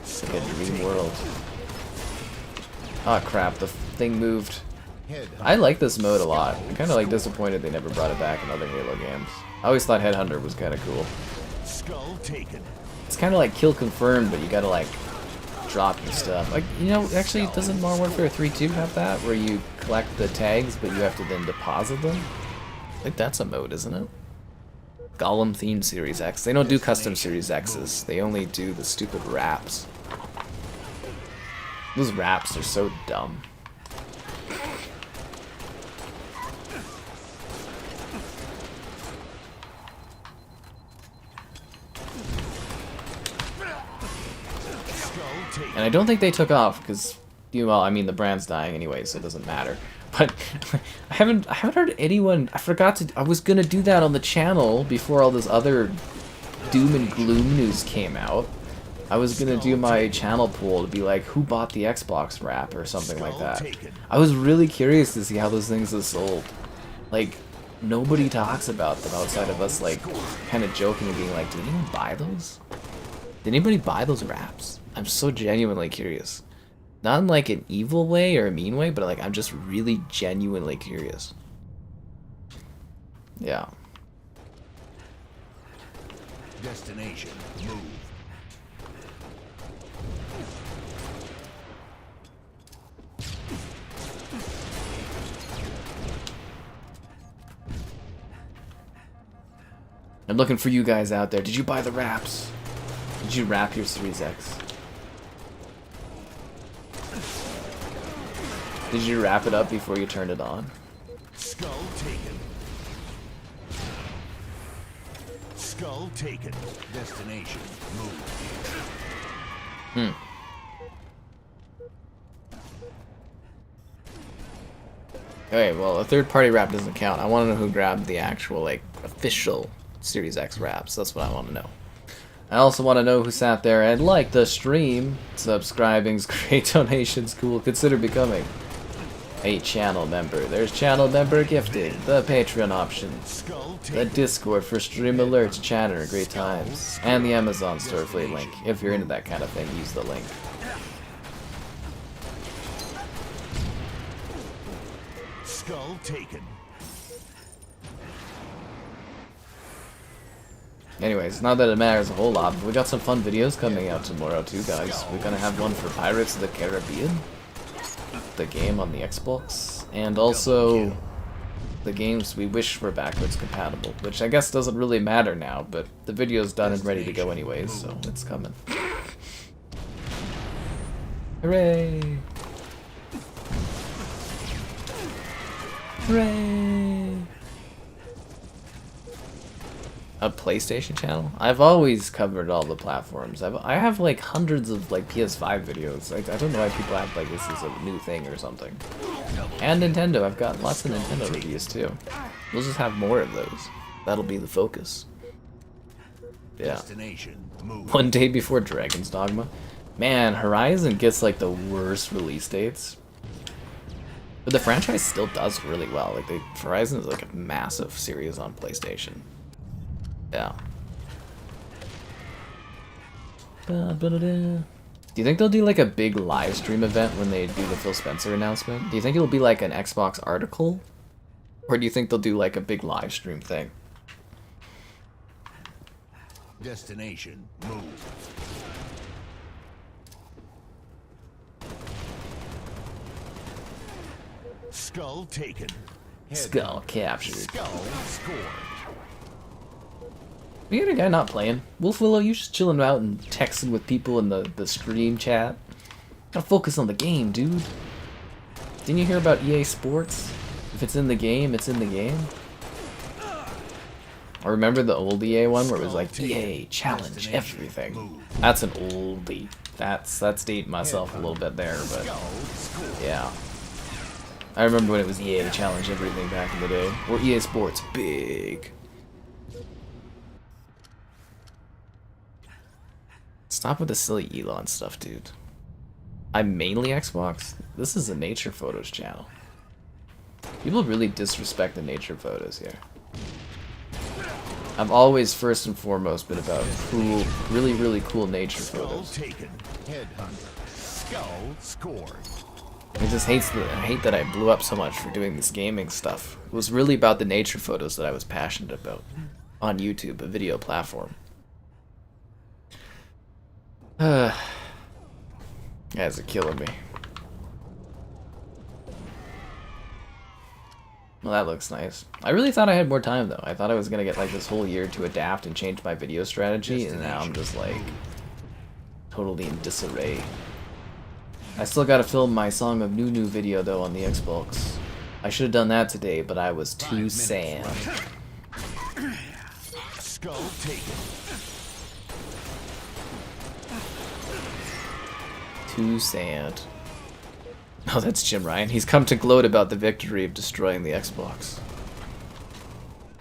It's like a dream world. Oh crap, the thing moved. I like this mode a lot. I'm kind of like disappointed they never brought it back in other Halo games. I always thought Headhunter was kind of cool. Skull taken. It's kind of like kill confirmed, but you gotta like drop your stuff. Like, you know, actually, doesn't Modern Warfare 3.2 have that, where you collect the tags, but you have to then deposit them? I think that's a mode, isn't it? Golem themed Series X. They don't do custom Series X's. They only do the stupid wraps. Those wraps are so dumb. And I don't think they took off because, well, I mean the brand's dying anyway, so it doesn't matter. But I haven't heard anyone. I was gonna do that on the channel before all this other doom and gloom news came out. I was gonna do my channel poll to be like, who bought the Xbox wrap or something like that. I was really curious to see how those things are sold. Like, nobody talks about them outside of us, like, kind of joking and being like, did anyone buy those? Did anybody buy those wraps? I'm so genuinely curious. Not in like an evil way or a mean way, but like I'm just really genuinely curious. Yeah. Destination move. I'm looking for you guys out there. Did you buy the wraps? Did you wrap your Series X? Did you wrap it up before you turned it on? Skull taken. Skull taken. Destination move. Okay, well, a third-party wrap doesn't count. I want to know who grabbed the actual, like, official Series X wraps. That's what I want to know. I also want to know who sat there and liked the stream. Subscribing's great, donations cool. Consider becoming a channel member. There's channel member gifting, the Patreon option, the Discord for stream alerts, chatter, great times, and the Amazon store affiliate link. If you're into that kind of thing, use the link. Skull taken. Anyways, not that it matters a whole lot, but we got some fun videos coming out tomorrow too, guys. We're gonna have one for Pirates of the Caribbean, the game on the Xbox, and also the games we wish were backwards compatible, which I guess doesn't really matter now, but the video's done and ready to go anyways, so it's coming. Hooray! Hooray! A PlayStation channel? I've always covered all the platforms. I have like hundreds of like PS5 videos. I don't know why people act like this is a new thing or something. And Nintendo. I've got lots of Nintendo reviews too. We'll just have more of those. That'll be the focus. Yeah. One day before Dragon's Dogma. Man, Horizon gets like the worst release dates. But the franchise still does really well. Like Horizon is like a massive series on PlayStation. Yeah. Do you think they'll do like a big live stream event when they do the Phil Spencer announcement? Do you think it'll be like an Xbox article? Or do you think they'll do like a big live stream thing? Destination move. Skull taken. Skull captured. Skull scored. We got a guy not playing. Wolf Willow, you just chilling out and texting with people in the stream chat. Gotta focus on the game, dude. Didn't you hear about EA Sports? If it's in the game, it's in the game. I remember the old EA one where it was like, EA, challenge everything. That's an oldie. That's dating myself a little bit there, but yeah. I remember when it was EA challenge everything back in the day. Or EA Sports, big. Stop with the silly Elon stuff, dude. I'm mainly Xbox. This is a nature photos channel. People really disrespect the nature photos here. I've always first and foremost been about cool, really cool nature photos. Skull taken. Headhunter. Skull scored. I just hate that I blew up so much for doing this gaming stuff. It was really about the nature photos that I was passionate about on YouTube, a video platform. Guys are killing me. Well, that looks nice. I really thought I had more time, though. I thought I was gonna get like this whole year to adapt and change my video strategy, and now I'm just like totally in disarray. I still gotta film my Song of Nunu video though on the Xbox. I should have done that today, but I was too sad. Skull taken. Too sad. Oh, that's Jim Ryan. He's come to gloat about the victory of destroying the Xbox.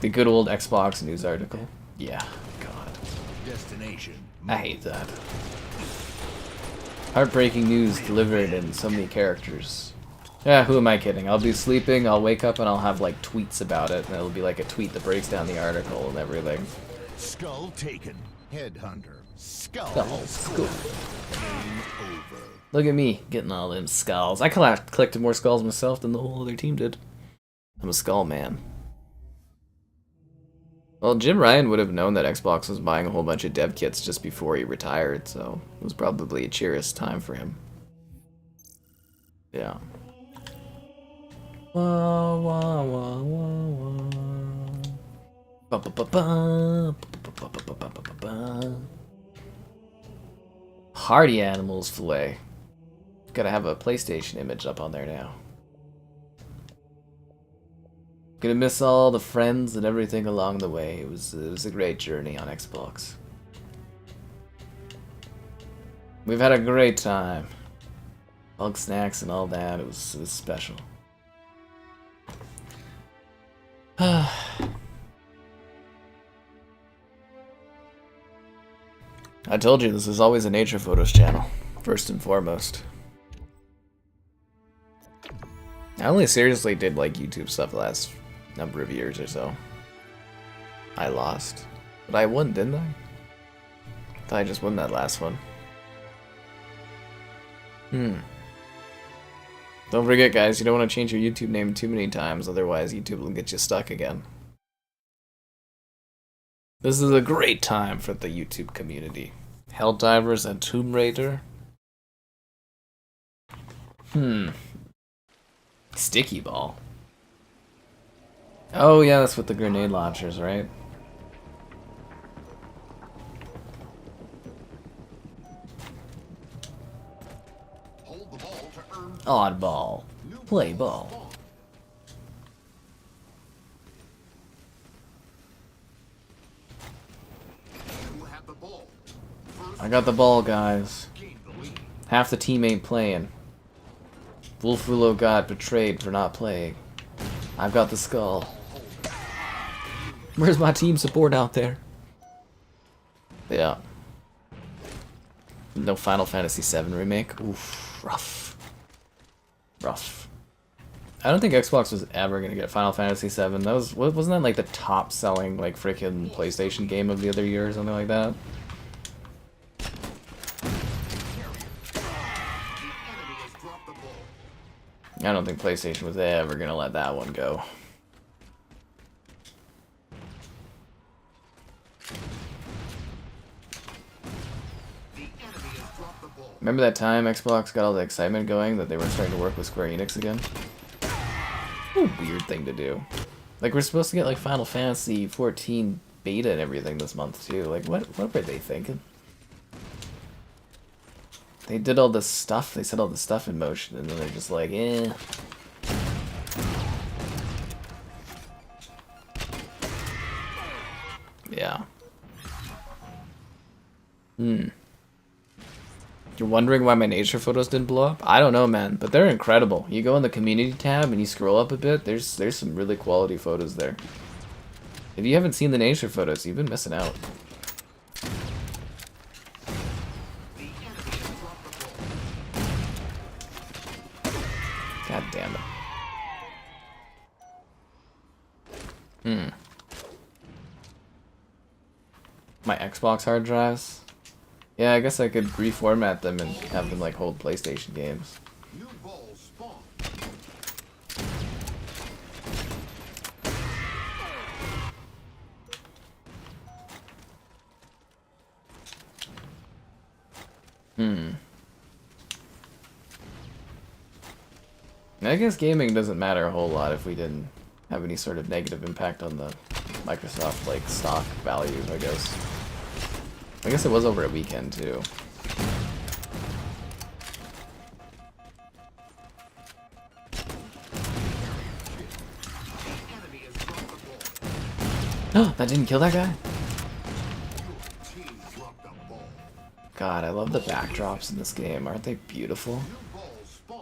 The good old Xbox news article. Yeah, God. Destination. I hate that. Heartbreaking news delivered in so many characters. Yeah, who am I kidding? I'll be sleeping, I'll wake up, and I'll have like tweets about it, and it'll be like a tweet that breaks down the article and everything. Skull taken. Headhunter. Skull Skull. Game over. Look at me, getting all them skulls. I collected more skulls myself than the whole other team did. I'm a skull man. Well, Jim Ryan would have known that Xbox was buying a whole bunch of dev kits just before he retired, so it was probably a cheeriest time for him. Yeah. Wah, wah, wah, wah, wah. Ba, ba, ba, ba. Ba, ba, ba, ba, ba, ba, ba. Hardy Animals Filet. Gotta have a PlayStation image up on there now. Gonna miss all the friends and everything along the way. It was a great journey on Xbox. We've had a great time. Bug snacks and all that. It was special. I told you this is always a nature photos channel, first and foremost. I only seriously did like YouTube stuff the last number of years or so. I lost. But I won, didn't I? I thought I just won that last one. Don't forget, guys, you don't want to change your YouTube name too many times, otherwise YouTube will get you stuck again. This is a great time for the YouTube community. Helldivers and Tomb Raider. Sticky ball. Oh yeah, that's with the grenade launchers, right? Hold the ball to earn. Oddball. Play ball. You have the ball. I got the ball, guys. Gain the lead. Half the team ain't playing. Wolfulo got betrayed for not playing. I've got the skull. Where's my team support out there? Yeah. No Final Fantasy VII remake? Oof, rough. Rough. I don't think Xbox was ever gonna get Final Fantasy VII. That wasn't that like the top selling like freaking PlayStation game of the other year or something like that? I don't think PlayStation was ever gonna let that one go. Remember that time Xbox got all the excitement going that they were starting to work with Square Enix again? What a weird thing to do. Like, we're supposed to get like Final Fantasy 14 beta and everything this month too. Like, what were they thinking? They did all this stuff, they set all this stuff in motion, and then they're just like, eh. Yeah. You're wondering why my nature photos didn't blow up? I don't know, man, but they're incredible. You go in the community tab and you scroll up a bit, there's some really quality photos there. If you haven't seen the nature photos, you've been missing out. God damn it. Hmm. My Xbox hard drives? Yeah, I guess I could reformat them and have them like hold PlayStation games. New balls spawn. I guess gaming doesn't matter a whole lot if we didn't have any sort of negative impact on the Microsoft like stock value, I guess. I guess it was over a weekend too. Oh, that didn't kill that guy? God, I love the backdrops in this game. Aren't they beautiful?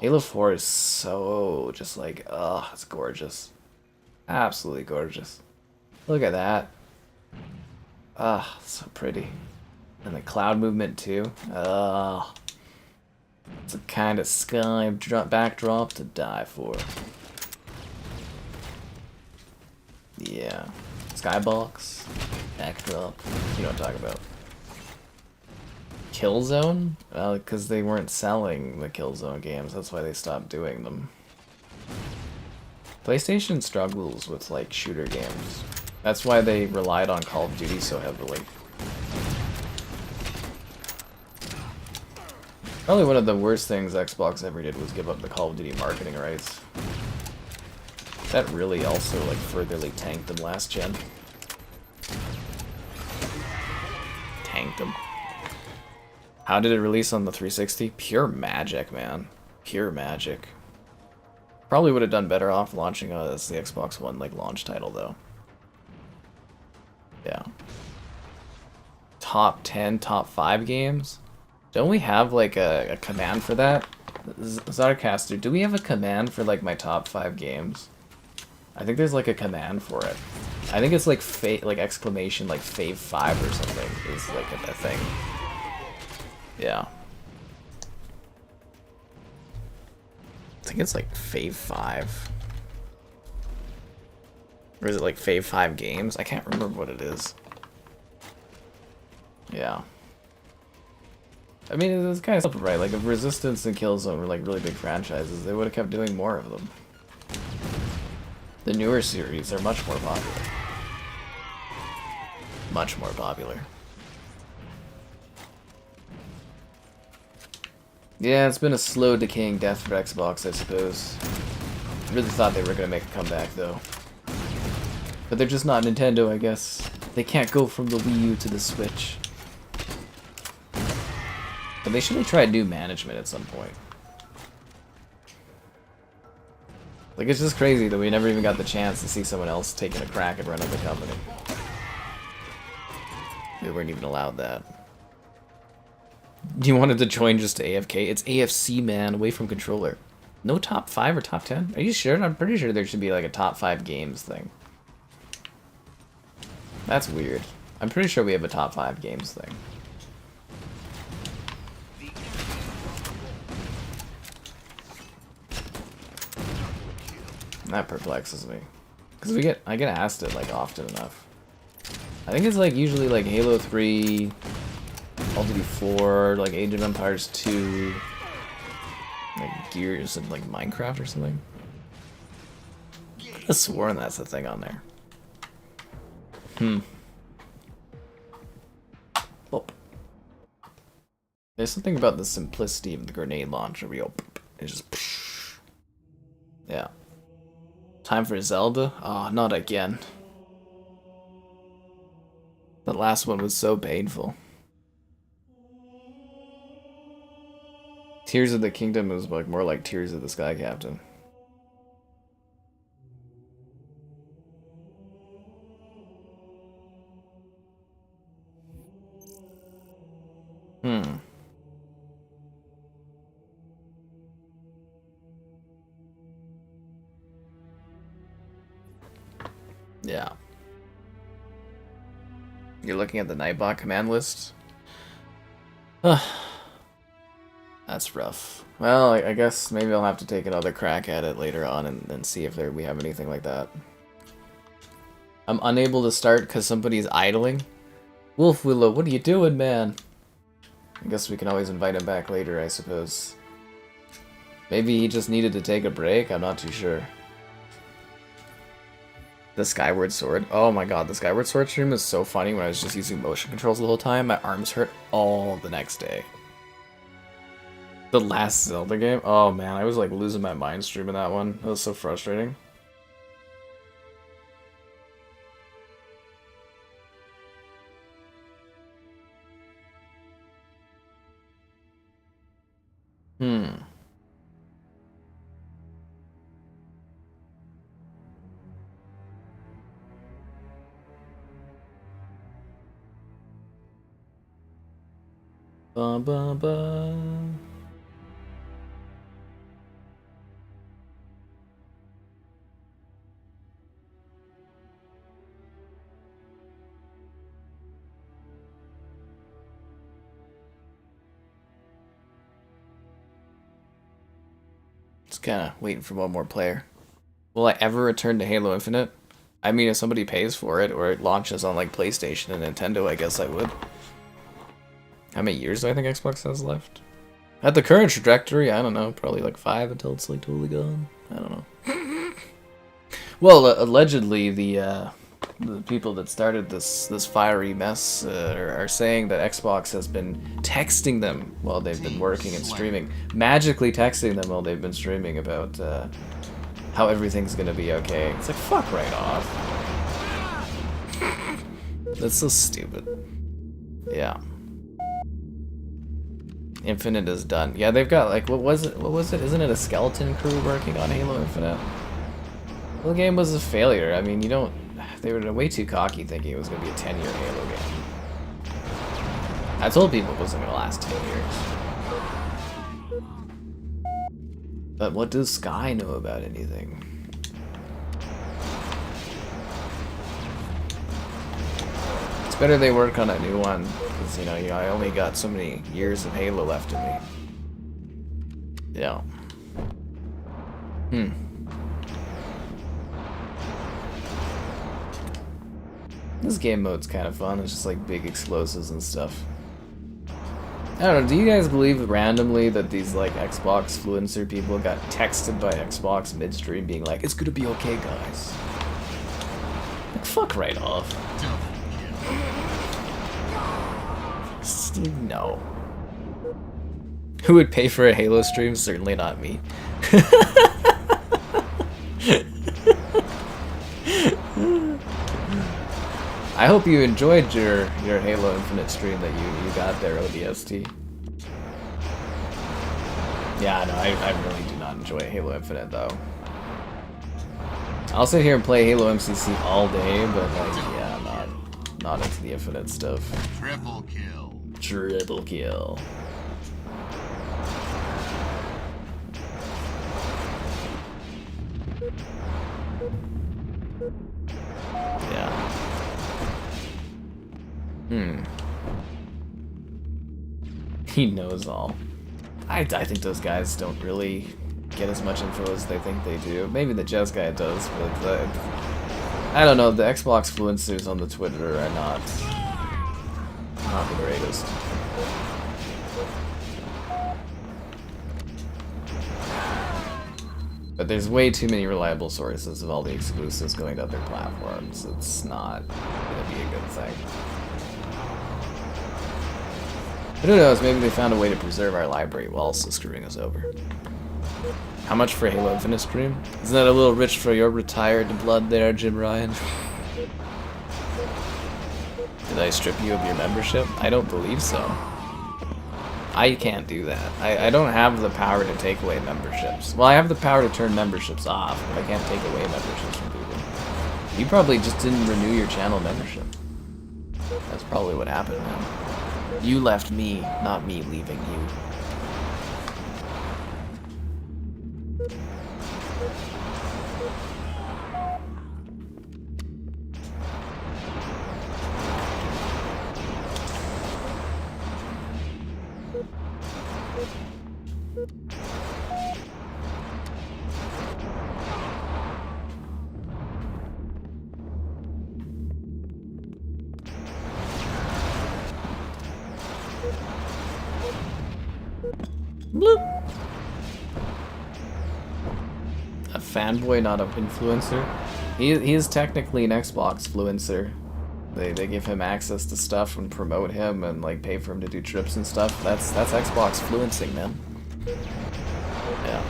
Halo 4 is so just like, ugh, it's gorgeous. Absolutely gorgeous. Look at that. Ah, so pretty. And the cloud movement too. Ugh. It's a kind of sky backdrop to die for. Yeah. Skybox. Backdrop. You know what I'm talking about. Killzone? Well, because they weren't selling the Killzone games. That's why they stopped doing them. PlayStation struggles with, like, shooter games. That's why they relied on Call of Duty so heavily. Probably one of the worst things Xbox ever did was give up the Call of Duty marketing rights. That really also, like, furtherly tanked them last gen. Tanked them. How did it release on the 360? Pure magic, man. Pure magic. Probably would have done better off launching as the Xbox One, like, launch title, though. Yeah. Top 10, top 5 games? Don't we have, like, a command for that? Zarcaster, do we have a command for, like, my top 5 games? I think there's, like, a command for it. I think it's, like, exclamation, like, fave 5 or something is, like, a thing. Yeah. I think it's, like, fave 5. Or is it, like, fave 5 games? I can't remember what it is. Yeah. I mean, it's kind of simple, right? Like, if Resistance and Killzone were, like, really big franchises, they would have kept doing more of them. The newer series are much more popular. Much more popular. Yeah, it's been a slow decaying death for Xbox, I suppose. I really thought they were going to make a comeback, though. But they're just not Nintendo, I guess. They can't go from the Wii U to the Switch. But they should have tried new management at some point. Like, it's just crazy that we never even got the chance to see someone else taking a crack at running the company. We weren't even allowed that. You wanted to join just to AFK? It's AFC, man, away from controller. No top 5 or top 10? Are you sure? I'm pretty sure there should be like a top 5 games thing. That's weird. I'm pretty sure we have a top 5 games thing. That perplexes me. Because I get asked it like often enough. I think it's like usually like Halo 3, Call of Duty 4, like Age of Empires 2, like Gears and like Minecraft or something. I could have sworn that's the thing on there. Oh. There's something about the simplicity of the grenade launcher where you go, it's just yeah. Time for Zelda? Oh, not again. That last one was so painful. Tears of the Kingdom was like more like Tears of the Sky Captain. Yeah. You're looking at the Nightbot command list? I That's rough. Well, I guess maybe I'll have to take another crack at it later on and see if we have anything like that. I'm unable to start because somebody's idling. Wolf Willow, what are you doing, man? I guess we can always invite him back later, I suppose. Maybe he just needed to take a break? I'm not too sure. The Skyward Sword. Oh my god, the Skyward Sword stream was so funny when I was just using motion controls the whole time. My arms hurt all the next day. The last Zelda game? Oh man, I was like losing my mind streaming that one. That was so frustrating. Ba ba ba. Just kind of waiting for one more player. Will I ever return to Halo Infinite? I mean, if somebody pays for it or it launches on like PlayStation and Nintendo, I guess I would. How many years do I think Xbox has left? At the current trajectory, I don't know, probably like 5 until it's like totally gone. I don't know. Well, allegedly the people that started this fiery mess are saying that Xbox has been texting them while they've been working and streaming, magically texting them while they've been streaming about how everything's gonna be okay. It's like, fuck right off. That's so stupid. Yeah. Infinite is done. Yeah, they've got like, what was it? Isn't it a skeleton crew working on Halo Infinite? The game was a failure. I mean, they were way too cocky thinking it was going to be a 10-year Halo game. I told people it wasn't going to last 10 years. But what does Sky know about anything? It's better they work on a new one, because, you know, I only got so many years of Halo left in me. Yeah. This game mode's kind of fun. It's just like big explosives and stuff. I don't know, do you guys believe randomly that these like Xbox influencer people got texted by Xbox midstream being like, it's gonna be okay, guys? Like, fuck right off. No. Who would pay for a Halo stream? Certainly not me. I hope you enjoyed your Halo Infinite stream that you got there, ODST. Yeah, no, I really do not enjoy Halo Infinite though. I'll sit here and play Halo MCC all day, but like, yeah, not into the Infinite stuff. Triple kill. Triple kill. Yeah. He knows all. I think those guys don't really get as much info as they think they do. Maybe the Jez guy does, but I don't know. The Xbox influencers on the Twitter are not the greatest. But there's way too many reliable sources of all the exclusives going to other platforms. It's not gonna be a good thing. But who knows, maybe they found a way to preserve our library while also screwing us over. How much for Halo Infinite stream? Isn't that a little rich for your retired blood there, Jim Ryan? Did I strip you of your membership? I don't believe so. I can't do that. I don't have the power to take away memberships. Well, I have the power to turn memberships off, but I can't take away memberships from people. You probably just didn't renew your channel membership. That's probably what happened, man. You left me, not me leaving you. fanboy, not an influencer. He is technically an Xbox influencer. They give him access to stuff and promote him and like pay for him to do trips and stuff. That's Xbox influencing, man. Yeah.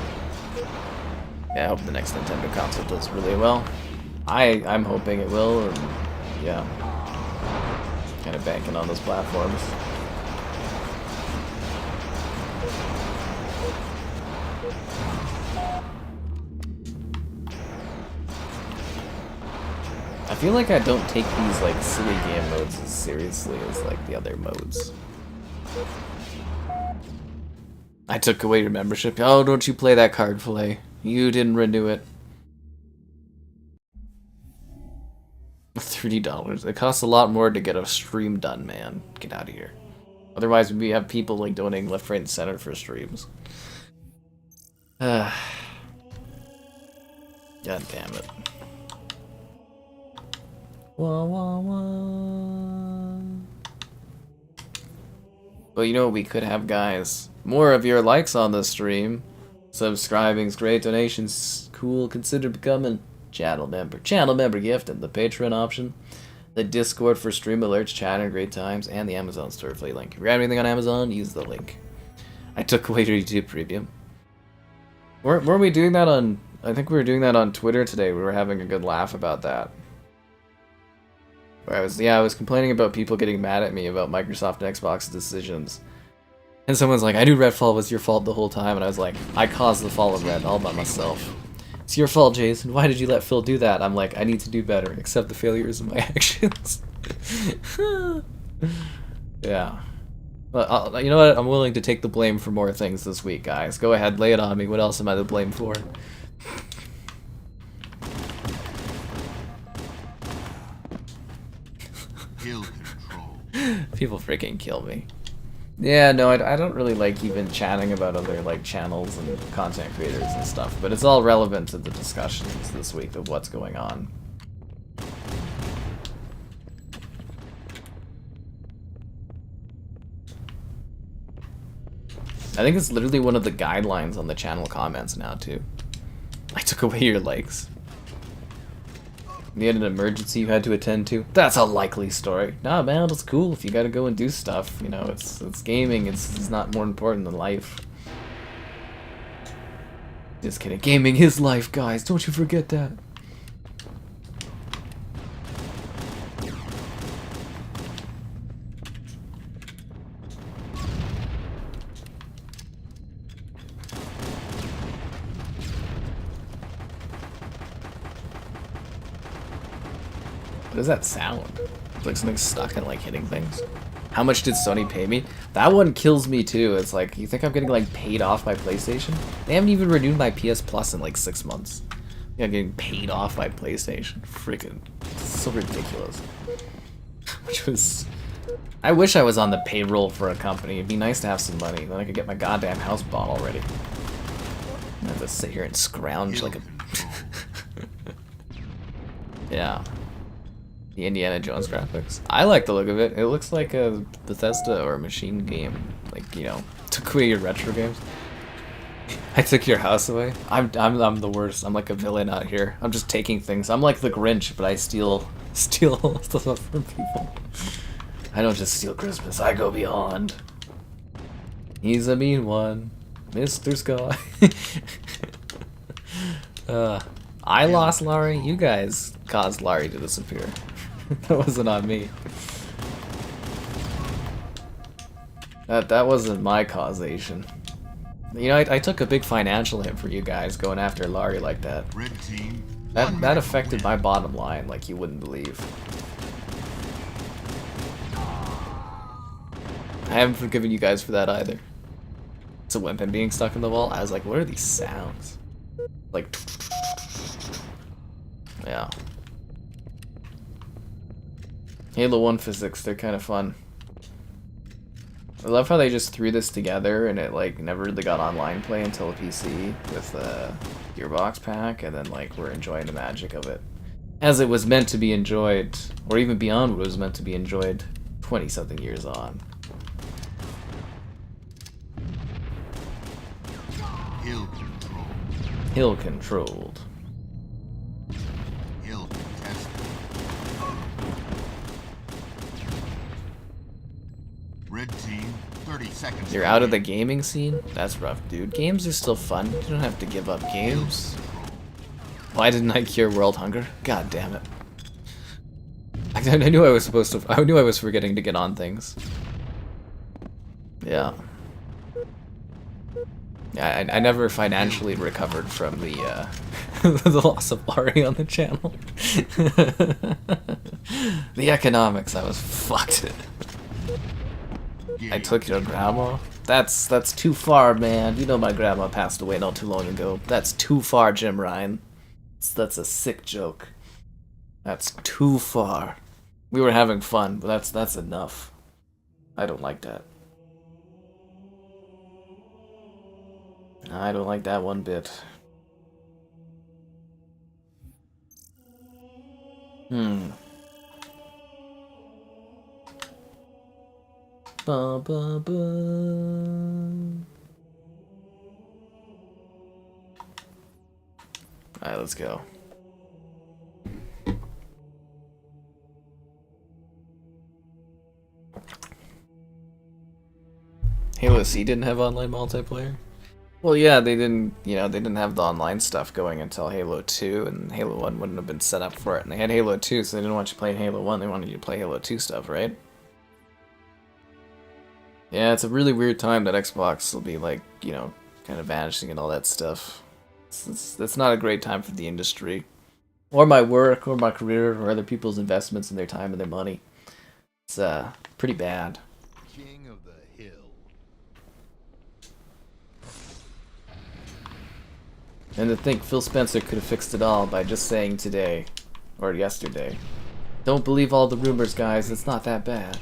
Yeah, I hope the next Nintendo console does really well. I'm hoping it will, and yeah. Kind of banking on those platforms. I feel like I don't take these like silly game modes as seriously as like the other modes. I took away your membership. Oh, don't you play that card play. You didn't renew it. $30. It costs a lot more to get a stream done, man. Get out of here. Otherwise, we have people like donating left, right, and center for streams. God damn it. Wah, wah, wah. But you know what we could have, guys? More of your likes on the stream. Subscribing's great, donations cool. Consider becoming channel member. Channel member gift and the Patreon option. The Discord for stream alerts, chat, and great times, and the Amazon store affiliate link. If you grab anything on Amazon, use the link. I took away your YouTube Premium. Weren't we doing that on... I think we were doing that on Twitter today. We were having a good laugh about that. Where I was complaining about people getting mad at me about Microsoft and Xbox's decisions. And someone's like, I knew Redfall was your fault the whole time. And I was like, I caused the fall of Red all by myself. It's your fault, Jason. Why did you let Phil do that? I'm like, I need to do better. Accept the failures of my actions. Yeah. Well, you know what? I'm willing to take the blame for more things this week, guys. Go ahead, lay it on me. What else am I to blame for? Kill control. People freaking kill me. Yeah, no, I don't really like even chatting about other like channels and content creators and stuff, but it's all relevant to the discussions this week of what's going on. I think it's literally one of the guidelines on the channel comments now too. I took away your likes. You had an emergency you had to attend to? That's a likely story. Nah, man, it's cool if you gotta go and do stuff. You know, it's gaming. It's not more important than life. Just kidding. Gaming is life, guys. Don't you forget that. What does that sound? It's like something stuck and like hitting things. How much did Sony pay me? That one kills me too. It's like, you think I'm getting like paid off by PlayStation? They haven't even renewed my PS Plus in like 6 months. I'm getting paid off by PlayStation. Freaking so ridiculous. Which was... I wish I was on the payroll for a company. It'd be nice to have some money. Then I could get my goddamn house bought already. I have to sit here and scrounge like a... Yeah. The Indiana Jones graphics. I like the look of it. It looks like a Bethesda or a Machine game. Like, you know, took away your retro games. I took your house away. I'm the worst. I'm like a villain out here. I'm just taking things. I'm like the Grinch, but I steal stuff from people. I don't just steal Christmas. I go beyond. He's a mean one, Mr. Sky. I lost Laurie. You guys caused Laurie to disappear. That wasn't on me. That wasn't my causation. You know, I took a big financial hit for you guys going after Laurie like that. Red team. That affected my bottom line like you wouldn't believe. I haven't forgiven you guys for that either. It's a weapon being stuck in the wall. I was like, what are these sounds? Like, yeah. Halo 1 physics, they're kind of fun. I love how they just threw this together and it like never really got online play until a PC with the Gearbox pack, and then like we're enjoying the magic of it. As it was meant to be enjoyed, or even beyond what it was meant to be enjoyed 20-something years on. Kill control. Hill controlled. Hill contested. Red team, 30 seconds. You're out of the gaming scene? That's rough, dude. Games are still fun. You don't have to give up games. Why didn't I cure world hunger? God damn it. I knew I was supposed to. I knew I was forgetting to get on things. Yeah. Yeah, I never financially recovered from the the loss of Ari on the channel. The economics, I was fucked. I took your grandma? That's too far, man. You know my grandma passed away not too long ago. That's too far, Jim Ryan. That's a sick joke. That's too far. We were having fun, but that's enough. I don't like that. I don't like that one bit. Ba ba ba. Alright, let's go. Halo C didn't have online multiplayer? Well, yeah, they didn't, they didn't have the online stuff going until Halo 2, and Halo 1 wouldn't have been set up for it. And they had Halo 2, so they didn't want you playing Halo 1, they wanted you to play Halo 2 stuff, right? Yeah, it's a really weird time that Xbox will be, like, kind of vanishing and all that stuff. It's not a great time for the industry. Or my work, or my career, or other people's investments and their time and their money. It's, pretty bad. King of the hill. And to think Phil Spencer could have fixed it all by just saying today, or yesterday, don't believe all the rumors, guys, it's not that bad.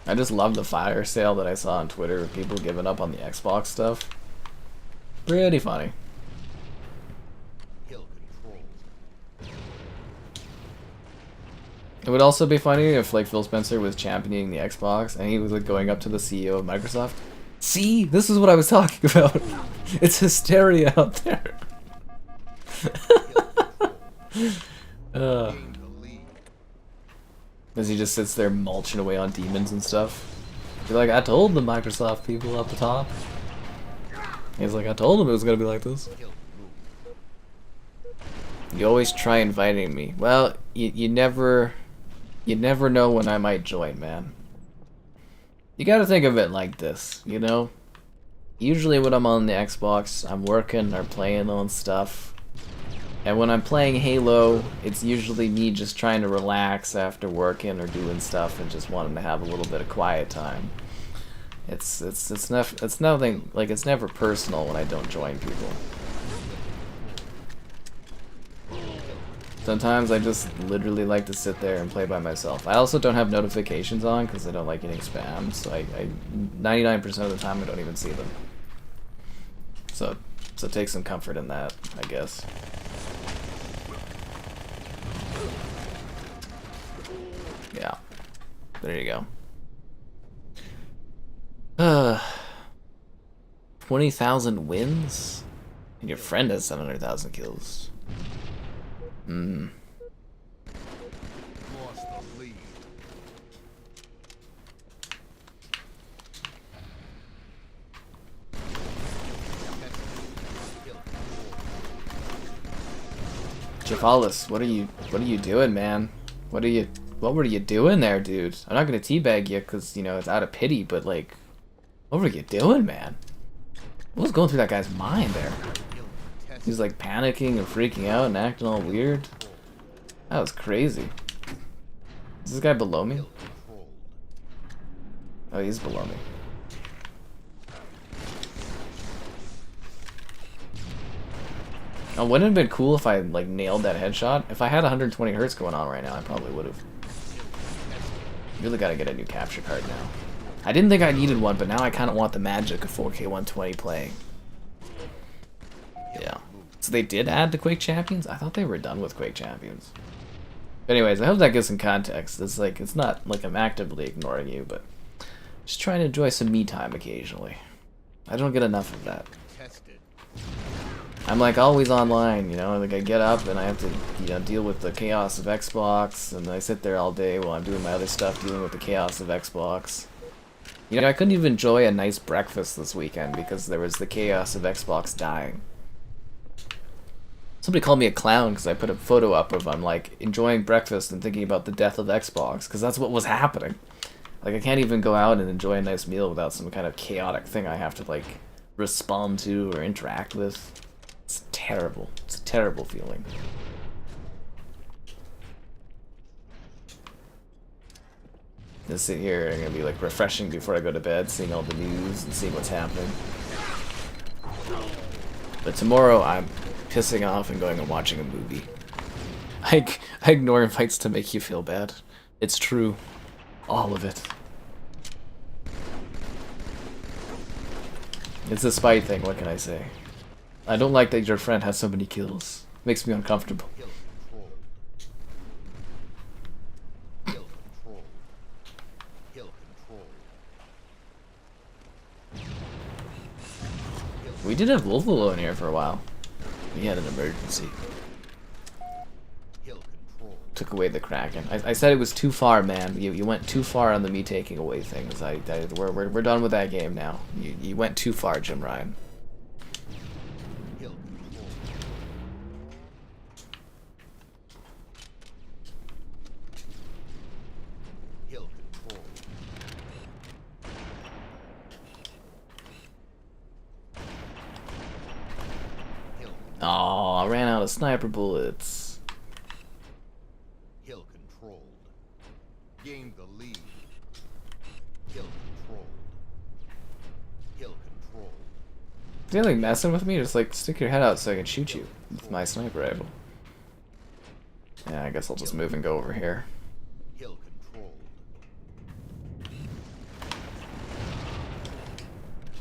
I just love the fire sale that I saw on Twitter of people giving up on the Xbox stuff. Pretty funny. Hill controlled. It would also be funny if, like, Phil Spencer was championing the Xbox and he was, like, going up to the CEO of Microsoft. See, this is what I was talking about. It's hysteria out there. As he just sits there mulching away on demons and stuff. You're like, I told the Microsoft people up the top. He's like, I told them it was gonna be like this. You always try inviting me. Well, you never know when I might join, man. You gotta think of it like this, Usually when I'm on the Xbox, I'm working or playing on stuff. And when I'm playing Halo, it's usually me just trying to relax after working or doing stuff and just wanting to have a little bit of quiet time. It's nothing, like, it's never personal when I don't join people. Sometimes I just literally like to sit there and play by myself. I also don't have notifications on because I don't like getting spam, so I 99% of the time I don't even see them. So take some comfort in that, I guess. Yeah. There you go. 20,000 wins? And your friend has 700,000 kills. Lost the lead. Javalis, what are you doing, man? What were you doing there, dude? I'm not gonna teabag you because, it's out of pity, but, like, what were you doing, man? What was going through that guy's mind there? He's, like, panicking and freaking out and acting all weird. That was crazy. Is this guy below me? Oh, he's below me. Oh, wouldn't it have been cool if I, like, nailed that headshot? If I had 120 hertz going on right now, I probably would have. Really gotta get a new capture card now. I didn't think I needed one, but now I kind of want the magic of 4K 120 playing. Yeah. So they did add the Quake Champions? I thought they were done with Quake Champions. Anyways, I hope that gives some context. It's like, it's not like I'm actively ignoring you, but just trying to enjoy some me time occasionally. I don't get enough of that. I'm like always online, you know, like I get up and I have to, you know, deal with the chaos of Xbox, and I sit there all day while I'm doing my other stuff, dealing with the chaos of Xbox. You know, I couldn't even enjoy a nice breakfast this weekend because there was the chaos of Xbox dying. Somebody called me a clown because I put a photo up of I'm like enjoying breakfast and thinking about the death of Xbox, because that's what was happening. Like I can't even go out and enjoy a nice meal without some kind of chaotic thing I have to like respond to or interact with. It's terrible. It's a terrible feeling. Just sit here and gonna be like refreshing before I go to bed, seeing all the news and seeing what's happening. But tomorrow I'm pissing off and going and watching a movie. I ignore invites to make you feel bad. It's true. All of it. It's a spite thing, what can I say? I don't like that your friend has so many kills. Makes me uncomfortable. We did have Wolfalo in here for a while. We had an emergency. Took away the Kraken. I said it was too far, man. You went too far on the me taking away things. We're done with that game now. You went too far, Jim Ryan. Oh, I ran out of sniper bullets. Hill controlled. Gained the lead. Hill controlled. Hill controlled. You're like messing with me? Just like stick your head out so I can shoot you with my sniper rifle. Yeah, I guess I'll just move and go over here. Hill controlled.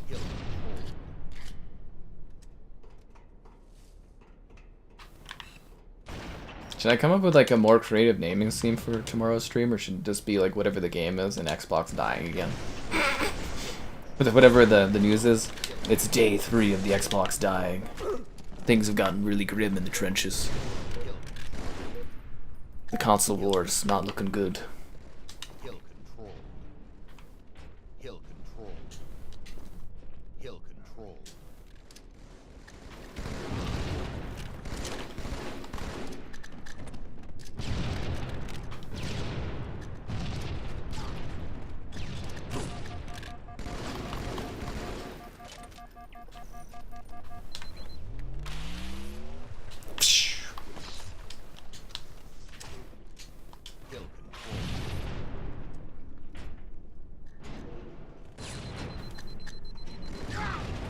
Hill controlled. Should I come up with like a more creative naming scheme for tomorrow's stream, or should it just be like whatever the game is and Xbox dying again? Whatever the news is, it's day 3 of the Xbox dying. Things have gotten really grim in the trenches. The console war's not looking good. Hill controlled. Hill controlled. Hill controlled.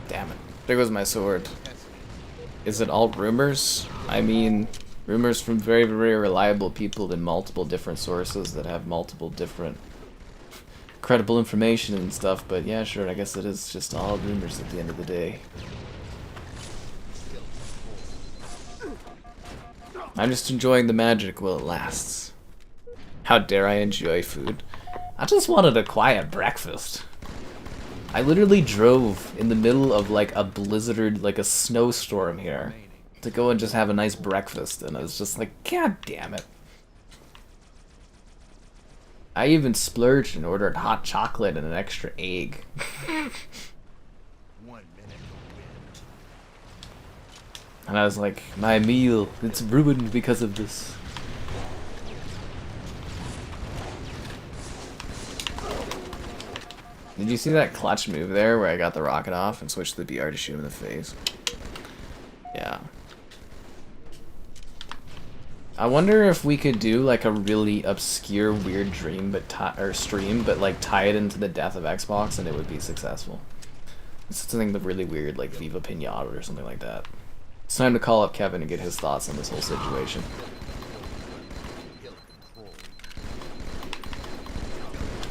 Damn it. There goes my sword. Is it all rumors? I mean, rumors from very, very reliable people in multiple different sources that have multiple different credible information and stuff, but yeah, sure, I guess it is just all rumors at the end of the day. I'm just enjoying the magic while it lasts. How dare I enjoy food? I just wanted a quiet breakfast. I literally drove in the middle of like a blizzard, like a snowstorm here, to go and just have a nice breakfast, and I was just like, god damn it. I even splurged and ordered hot chocolate and an extra egg. 1 minute to win. And I was like, my meal, it's ruined because of this. Did you see that clutch move there where I got the rocket off and switched to the BR to shoot him in the face? Yeah. I wonder if we could do like a really obscure, weird dream, or stream, but like tie it into the death of Xbox, and it would be successful. It's something really weird, like Viva Pinata or something like that. It's time to call up Kevin and get his thoughts on this whole situation.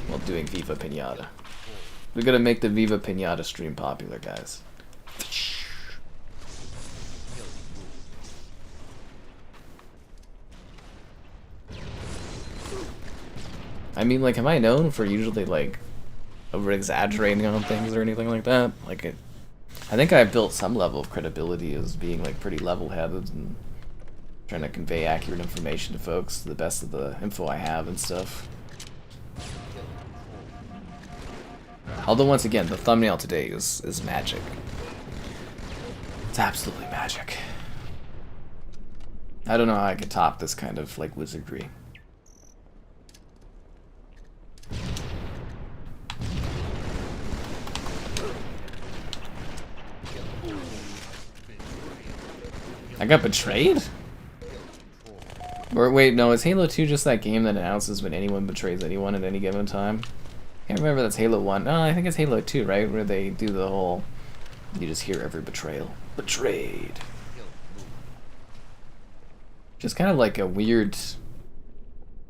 While doing Viva Pinata. We're gonna make the Viva Pinata stream popular, guys. I mean, like, am I known for usually, like, over-exaggerating on things or anything like that? Like, I think I've built some level of credibility as being, like, pretty level-headed and trying to convey accurate information to folks, the best of the info I have and stuff. Although, once again, the thumbnail today is magic. It's absolutely magic. I don't know how I could top this kind of, like, wizardry. I got betrayed? Or wait, no, is Halo 2 just that game that announces when anyone betrays anyone at any given time? I can't remember, that's Halo 1. No, I think it's Halo 2, right? Where they do the whole... You just hear every betrayal. Betrayed. Just kind of like a weird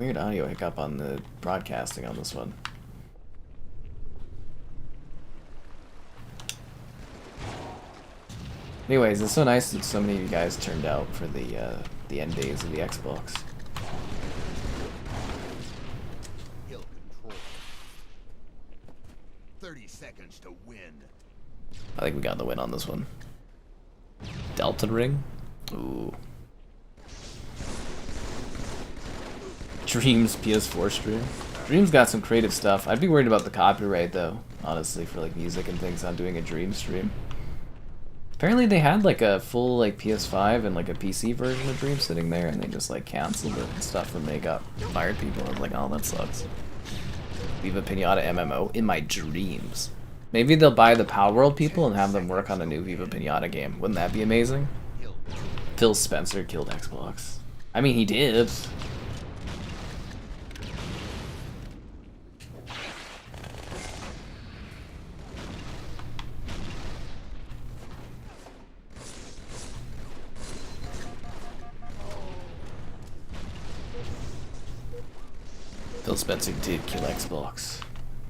audio hiccup on the broadcasting on this one. Anyways, it's so nice that so many of you guys turned out for the end days of the Xbox. Hill control. 30 seconds to win. I think we got the win on this one. Delta Ring? Ooh. Dreams PS4 stream. Dreams got some creative stuff. I'd be worried about the copyright though, honestly, for like music and things on doing a Dream stream. Apparently they had like a full like PS5 and like a PC version of Dream sitting there, and they just like canceled it and stuff when they got fired people. I was like, oh, that sucks. Viva Pinata MMO in my dreams. Maybe they'll buy the Power World people and have them work on a new Viva Pinata game. Wouldn't that be amazing? Phil Spencer killed Xbox. I mean, he did. Phil Spencer did kill Xbox.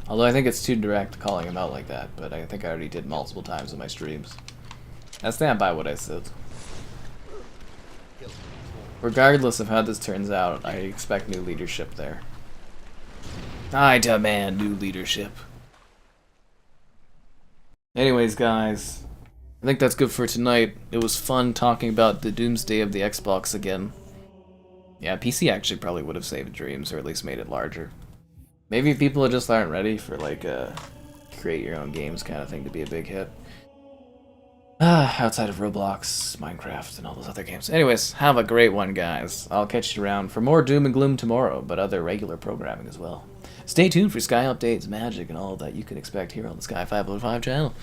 Although I think it's too direct calling him out like that, but I think I already did multiple times in my streams. I stand by what I said. Regardless of how this turns out, I expect new leadership there. I demand new leadership. Anyways, guys, I think that's good for tonight. It was fun talking about the doomsday of the Xbox again. Yeah, PC actually probably would have saved dreams, or at least made it larger. Maybe people just aren't ready for like a create your own games kind of thing to be a big hit. Outside of Roblox, Minecraft, and all those other games. Anyways, have a great one, guys. I'll catch you around for more Doom and Gloom tomorrow, but other regular programming as well. Stay tuned for Sky updates, magic, and all that you can expect here on the Sky 505 channel.